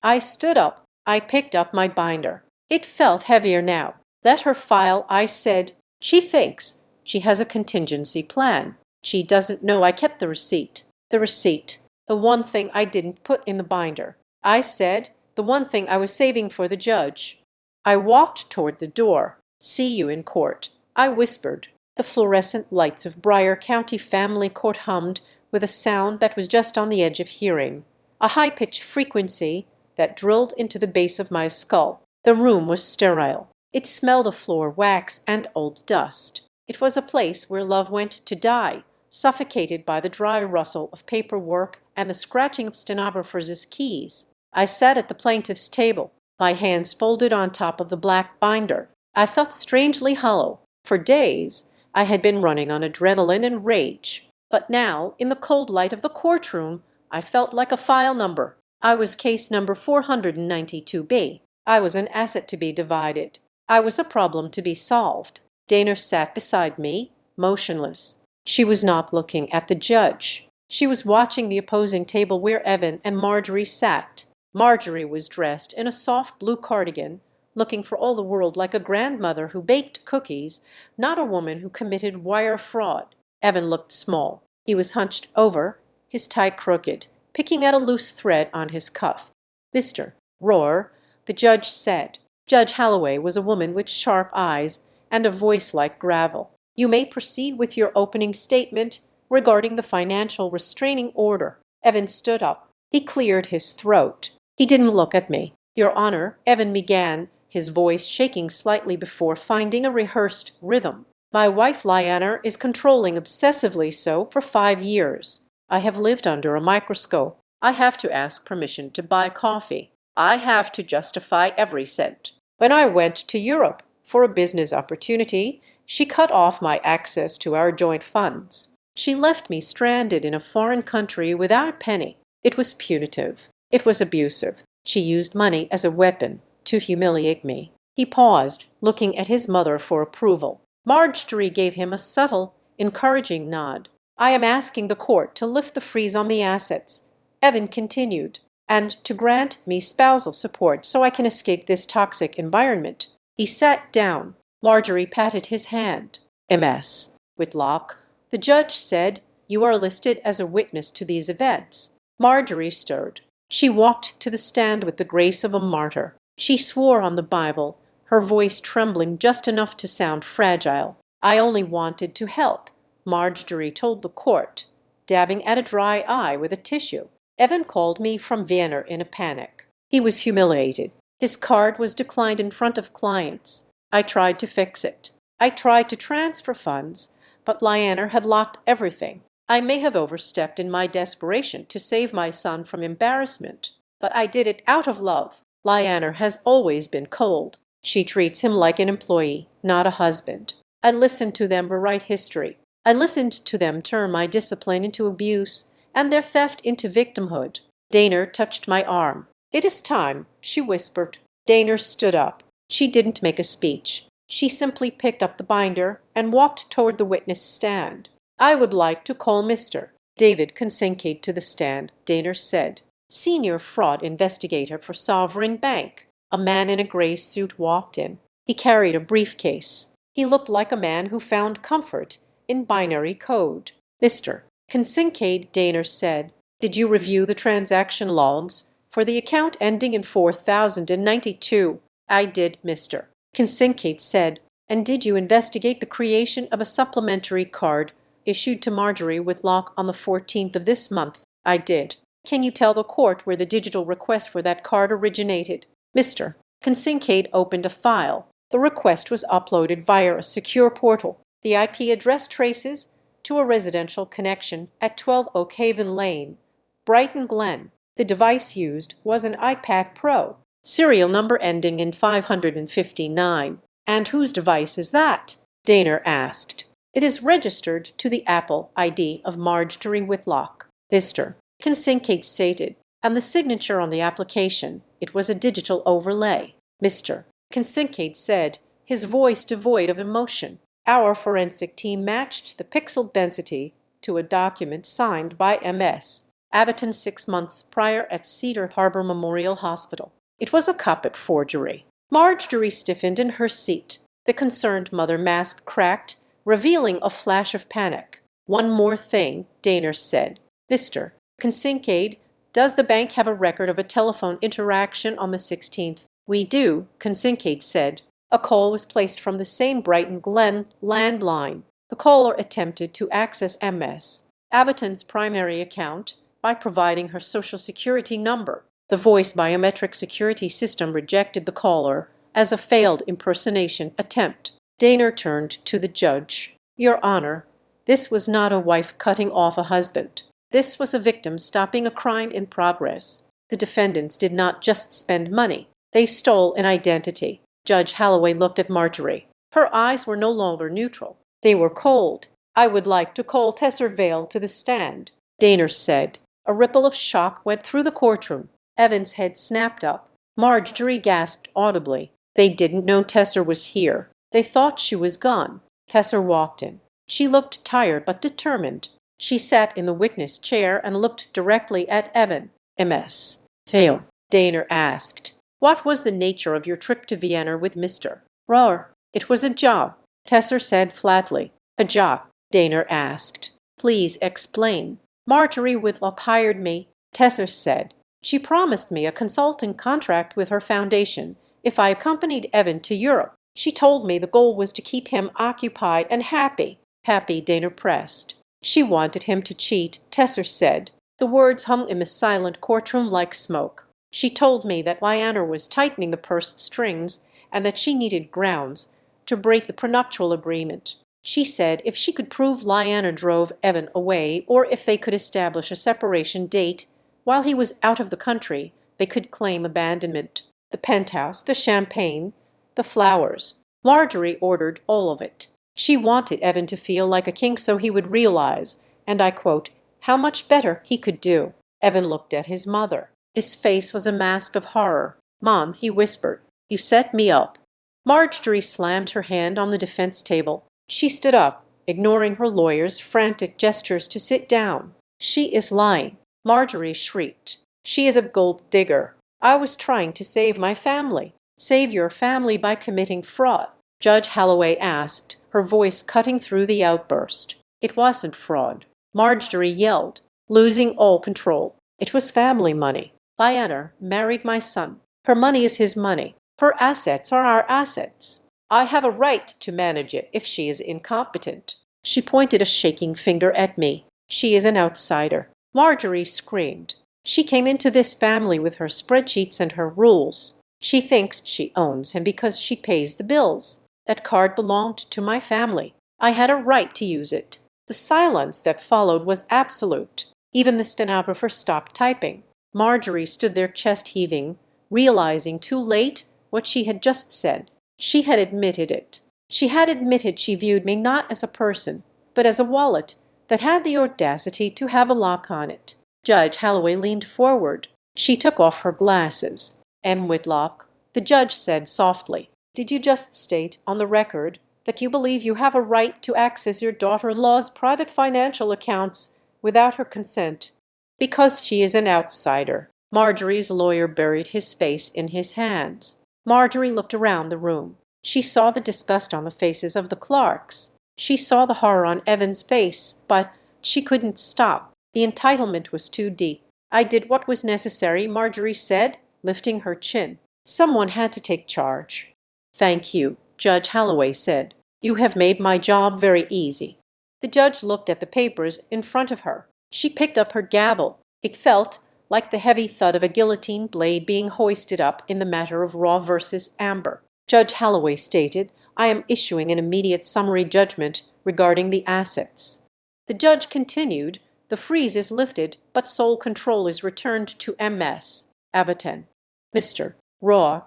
I stood up. I picked up my binder. It felt heavier now. Let her file, I said. She thinks. She has a contingency plan. She doesn't know I kept the receipt. The receipt. The one thing I didn't put in the binder. I said, the one thing I was saving for the judge. I walked toward the door. See you in court, I whispered. The fluorescent lights of Bryer County Family Court hummed with a sound that was just on the edge of hearing. A high-pitched frequency that drilled into the base of my skull. The room was sterile. It smelled of floor wax and old dust. It was a place where love went to die, suffocated by the dry rustle of paperwork and the scratching of stenographers' keys. I sat at the plaintiff's table, my hands folded on top of the black binder. I felt strangely hollow. For days, I had been running on adrenaline and rage. But now, in the cold light of the courtroom, I felt like a file number. I was case number 492B. I was an asset to be divided. I was a problem to be solved. Daner sat beside me, motionless. She was not looking at the judge. She was watching the opposing table where Evan and Marjorie sat. Marjorie was dressed in a soft blue cardigan, looking for all the world like a grandmother who baked cookies, not a woman who committed wire fraud. Evan looked small. He was hunched over, his tie crooked, picking at a loose thread on his cuff. Mr. Roar, the judge said. Judge Holloway was a woman with sharp eyes and a voice like gravel. You may proceed with your opening statement regarding the financial restraining order. Evan stood up. He cleared his throat. He didn't look at me. Your Honor, Evan began, his voice shaking slightly before finding a rehearsed rhythm. My wife Lyanna is controlling obsessively so for 5 years. I have lived under a microscope. I have to ask permission to buy coffee. I have to justify every cent. When I went to Europe for a business opportunity, she cut off my access to our joint funds. She left me stranded in a foreign country without a penny. It was punitive. It was abusive. She used money as a weapon to humiliate me. He paused, looking at his mother for approval. Marjorie gave him a subtle, encouraging nod. I am asking the court to lift the freeze on the assets, Evan continued, and to grant me spousal support so I can escape this toxic environment. He sat down. Marjorie patted his hand. MS. Whitlock, the judge said, you are listed as a witness to these events. Marjorie stirred. She walked to the stand with the grace of a martyr. She swore on the Bible, her voice trembling just enough to sound fragile. I only wanted to help, Marjorie told the court, dabbing at a dry eye with a tissue. Evan called me from Vienna in a panic. He was humiliated. His card was declined in front of clients. I tried to fix it. I tried to transfer funds, but Lyanna had locked everything. I may have overstepped in my desperation to save my son from embarrassment, but I did it out of love. Lyanna has always been cold. She treats him like an employee, not a husband. I listened to them rewrite history. I listened to them turn my discipline into abuse and their theft into victimhood. Daner touched my arm. It is time, she whispered. Daner stood up. She didn't make a speech. She simply picked up the binder and walked toward the witness stand. I would like to call Mr. David Kincaid to the stand, Daner said. Senior fraud investigator for Sovereign Bank. A man in a gray suit walked in. He carried a briefcase. He looked like a man who found comfort in binary code. Mr. Kincaid, Daner said, did you review the transaction logs for the account ending in 4092? I did, Mr. Kincaid said. And did you investigate the creation of a supplementary card issued to Marjorie Whitlock on the 14th of this month? I did. Can you tell the court where the digital request for that card originated? Mr. Kincaid opened a file. The request was uploaded via a secure portal. The IP address traces to a residential connection at 12 Oakhaven Lane, Brighton Glen. The device used was an iPad Pro, serial number ending in 559. And whose device is that? Daner asked. It is registered to the Apple ID of Marjorie Whitlock. Mr. Kincaid stated, and the signature on the application, it was a digital overlay. Mr. Kincaid said, his voice devoid of emotion. Our forensic team matched the pixel density to a document signed by MS. Abbotton 6 months prior at Cedar Harbor Memorial Hospital. It was a copyright forgery. Marjorie stiffened in her seat. The concerned mother mask cracked, revealing a flash of panic. One more thing, Daner said. Mr. Kincaid, does the bank have a record of a telephone interaction on the 16th? We do, Kincaid said. A call was placed from the same Brighton Glen landline. The caller attempted to access MS. Abbotton's primary account by providing her Social Security number. The voice biometric security system rejected the caller as a failed impersonation attempt. Daner turned to the judge. Your Honor, this was not a wife cutting off a husband. This was a victim stopping a crime in progress. The defendants did not just spend money. They stole an identity. Judge Holloway looked at Marjorie. Her eyes were no longer neutral. They were cold. I would like to call Tesser Vale to the stand, Daner said. A ripple of shock went through the courtroom. Evan's head snapped up. Marjorie gasped audibly. They didn't know Tesser was here. They thought she was gone. Tesser walked in. She looked tired but determined. She sat in the witness chair and looked directly at Evan. MS. Vale, Daner asked. What was the nature of your trip to Vienna with Mr. Rohr? It was a job, Tesser said flatly. A job, Daner asked. Please explain. Marjorie Whitlock hired me, Tesser said. She promised me a consulting contract with her foundation if I accompanied Evan to Europe. She told me the goal was to keep him occupied and happy. Happy, Daner pressed. She wanted him to cheat, Tesser said. The words hung in the silent courtroom like smoke. She told me that Lyanna was tightening the purse strings and that she needed grounds to break the prenuptial agreement. She said if she could prove Lyanna drove Evan away, or if they could establish a separation date while he was out of the country, they could claim abandonment. The penthouse, the champagne, the flowers. Marjorie ordered all of it. She wanted Evan to feel like a king so he would realize, and I quote, how much better he could do. Evan looked at his mother. His face was a mask of horror. "Mom," he whispered, "you set me up." Marjorie slammed her hand on the defense table. She stood up, ignoring her lawyer's frantic gestures to sit down. "She is lying," Marjorie shrieked. "She is a gold digger. I was trying to save my family." "Save your family by committing fraud?" Judge Holloway asked, her voice cutting through the outburst. "It wasn't fraud," Marjorie yelled, losing all control. "It was family money. Lyanna married my son. Her money is his money. Her assets are our assets. I have a right to manage it if she is incompetent." She pointed a shaking finger at me. "She is an outsider," Marjorie screamed. "She came into this family with her spreadsheets and her rules. She thinks she owns him because she pays the bills. That card belonged to my family. I had a right to use it." The silence that followed was absolute. Even the stenographer stopped typing. Marjorie stood there chest heaving, realizing too late what she had just said. She had admitted it. She had admitted she viewed me not as a person, but as a wallet that had the audacity to have a lock on it. Judge Holloway leaned forward. She took off her glasses. "M. Whitlock," the judge said softly, "did you just state on the record that you believe you have a right to access your daughter-in-law's private financial accounts without her consent?" "Because she is an outsider." Marjorie's lawyer buried his face in his hands. Marjorie looked around the room. She saw the disgust on the faces of the clerks. She saw the horror on Evan's face, but she couldn't stop. The entitlement was too deep. "I did what was necessary," Marjorie said, lifting her chin. "Someone had to take charge." "Thank you," Judge Holloway said. "You have made my job very easy." The judge looked at the papers in front of her. She picked up her gavel. It felt like the heavy thud of a guillotine blade being hoisted up in the matter of Raw versus Amber. Judge Holloway stated, "I am issuing an immediate summary judgment regarding the assets." The judge continued, "The freeze is lifted, but sole control is returned to MS. Abaten. Mr. Raw,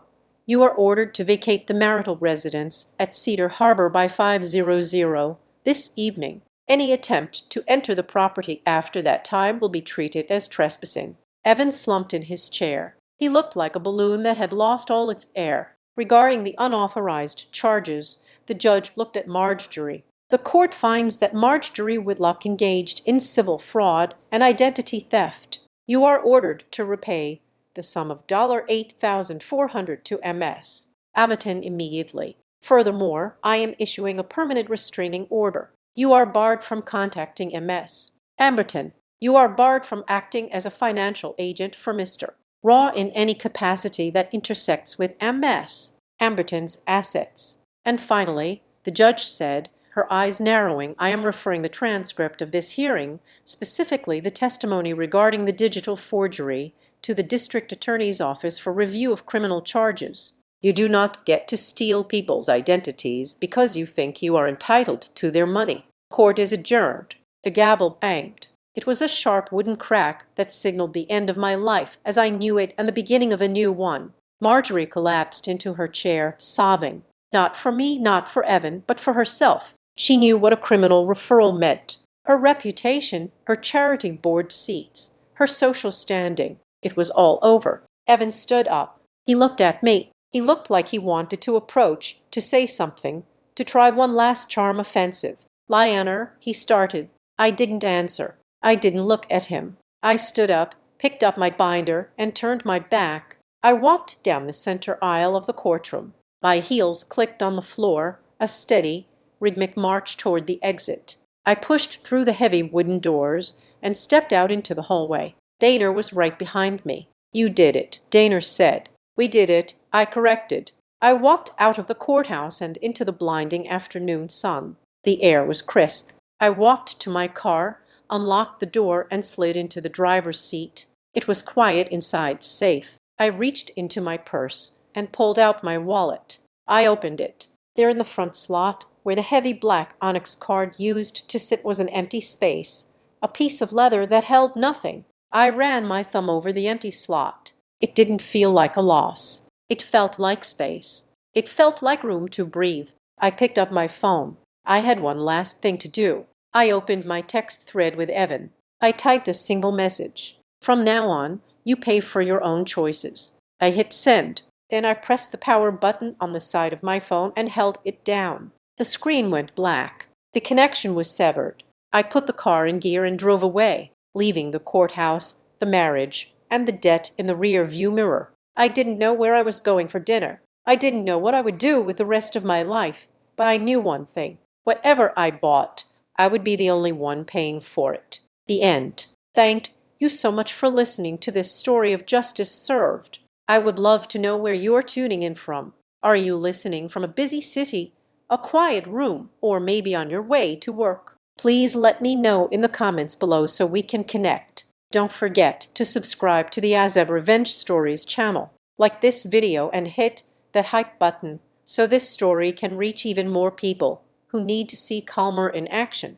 you are ordered to vacate the marital residence at Cedar Harbor by 5:00 this evening. Any attempt to enter the property after that time will be treated as trespassing." Evan slumped in his chair. He looked like a balloon that had lost all its air. Regarding the unauthorized charges, the judge looked at Marjorie. "The court finds that Marjorie Whitlock engaged in civil fraud and identity theft. You are ordered to repay the sum of $8,400 to MS. Abaten immediately. Furthermore, I am issuing a permanent restraining order. You are barred from contacting MS. Amberton, you are barred from acting as a financial agent for Mr. Raw in any capacity that intersects with MS. Amberton's assets." And finally, the judge said, her eyes narrowing, "I am referring the transcript of this hearing, specifically the testimony regarding the digital forgery, to the district attorney's office for review of criminal charges. You do not get to steal people's identities because you think you are entitled to their money. Court is adjourned." The gavel banged. It was a sharp wooden crack that signaled the end of my life as I knew it and the beginning of a new one. Marjorie collapsed into her chair, sobbing. Not for me, not for Evan, but for herself. She knew what a criminal referral meant. Her reputation, her charity board seats, her social standing. It was all over. Evan stood up. He looked at me. He looked like he wanted to approach, to say something, to try one last charm offensive. "Lyanna," he started. I didn't answer. I didn't look at him. I stood up, picked up my binder, and turned my back. I walked down the center aisle of the courtroom. My heels clicked on the floor, a steady, rhythmic march toward the exit. I pushed through the heavy wooden doors and stepped out into the hallway. Daner was right behind me. "You did it," Daner said. "We did it," I corrected. I walked out of the courthouse and into the blinding afternoon sun. The air was crisp. I walked to my car, unlocked the door, and slid into the driver's seat. It was quiet inside, safe. I reached into my purse and pulled out my wallet. I opened it. There in the front slot, where the heavy black onyx card used to sit, was an empty space, a piece of leather that held nothing. I ran my thumb over the empty slot. It didn't feel like a loss. It felt like space. It felt like room to breathe. I picked up my phone. I had one last thing to do. I opened my text thread with Evan. I typed a single message. "From now on, you pay for your own choices." I hit send. Then I pressed the power button on the side of my phone and held it down. The screen went black. The connection was severed. I put the car in gear and drove away, leaving the courthouse, the marriage, and the debt in the rear view mirror. I didn't know where I was going for dinner. I didn't know what I would do with the rest of my life. But I knew one thing. Whatever I bought, I would be the only one paying for it. The end. Thank you so much for listening to this story of justice served. I would love to know where you're tuning in from. Are you listening from a busy city, a quiet room, or maybe on your way to work? Please let me know in the comments below so we can connect. Don't forget to subscribe to the Azad Revenge Stories channel. Like this video and hit that hype button so this story can reach even more people who need to see Calmer in action.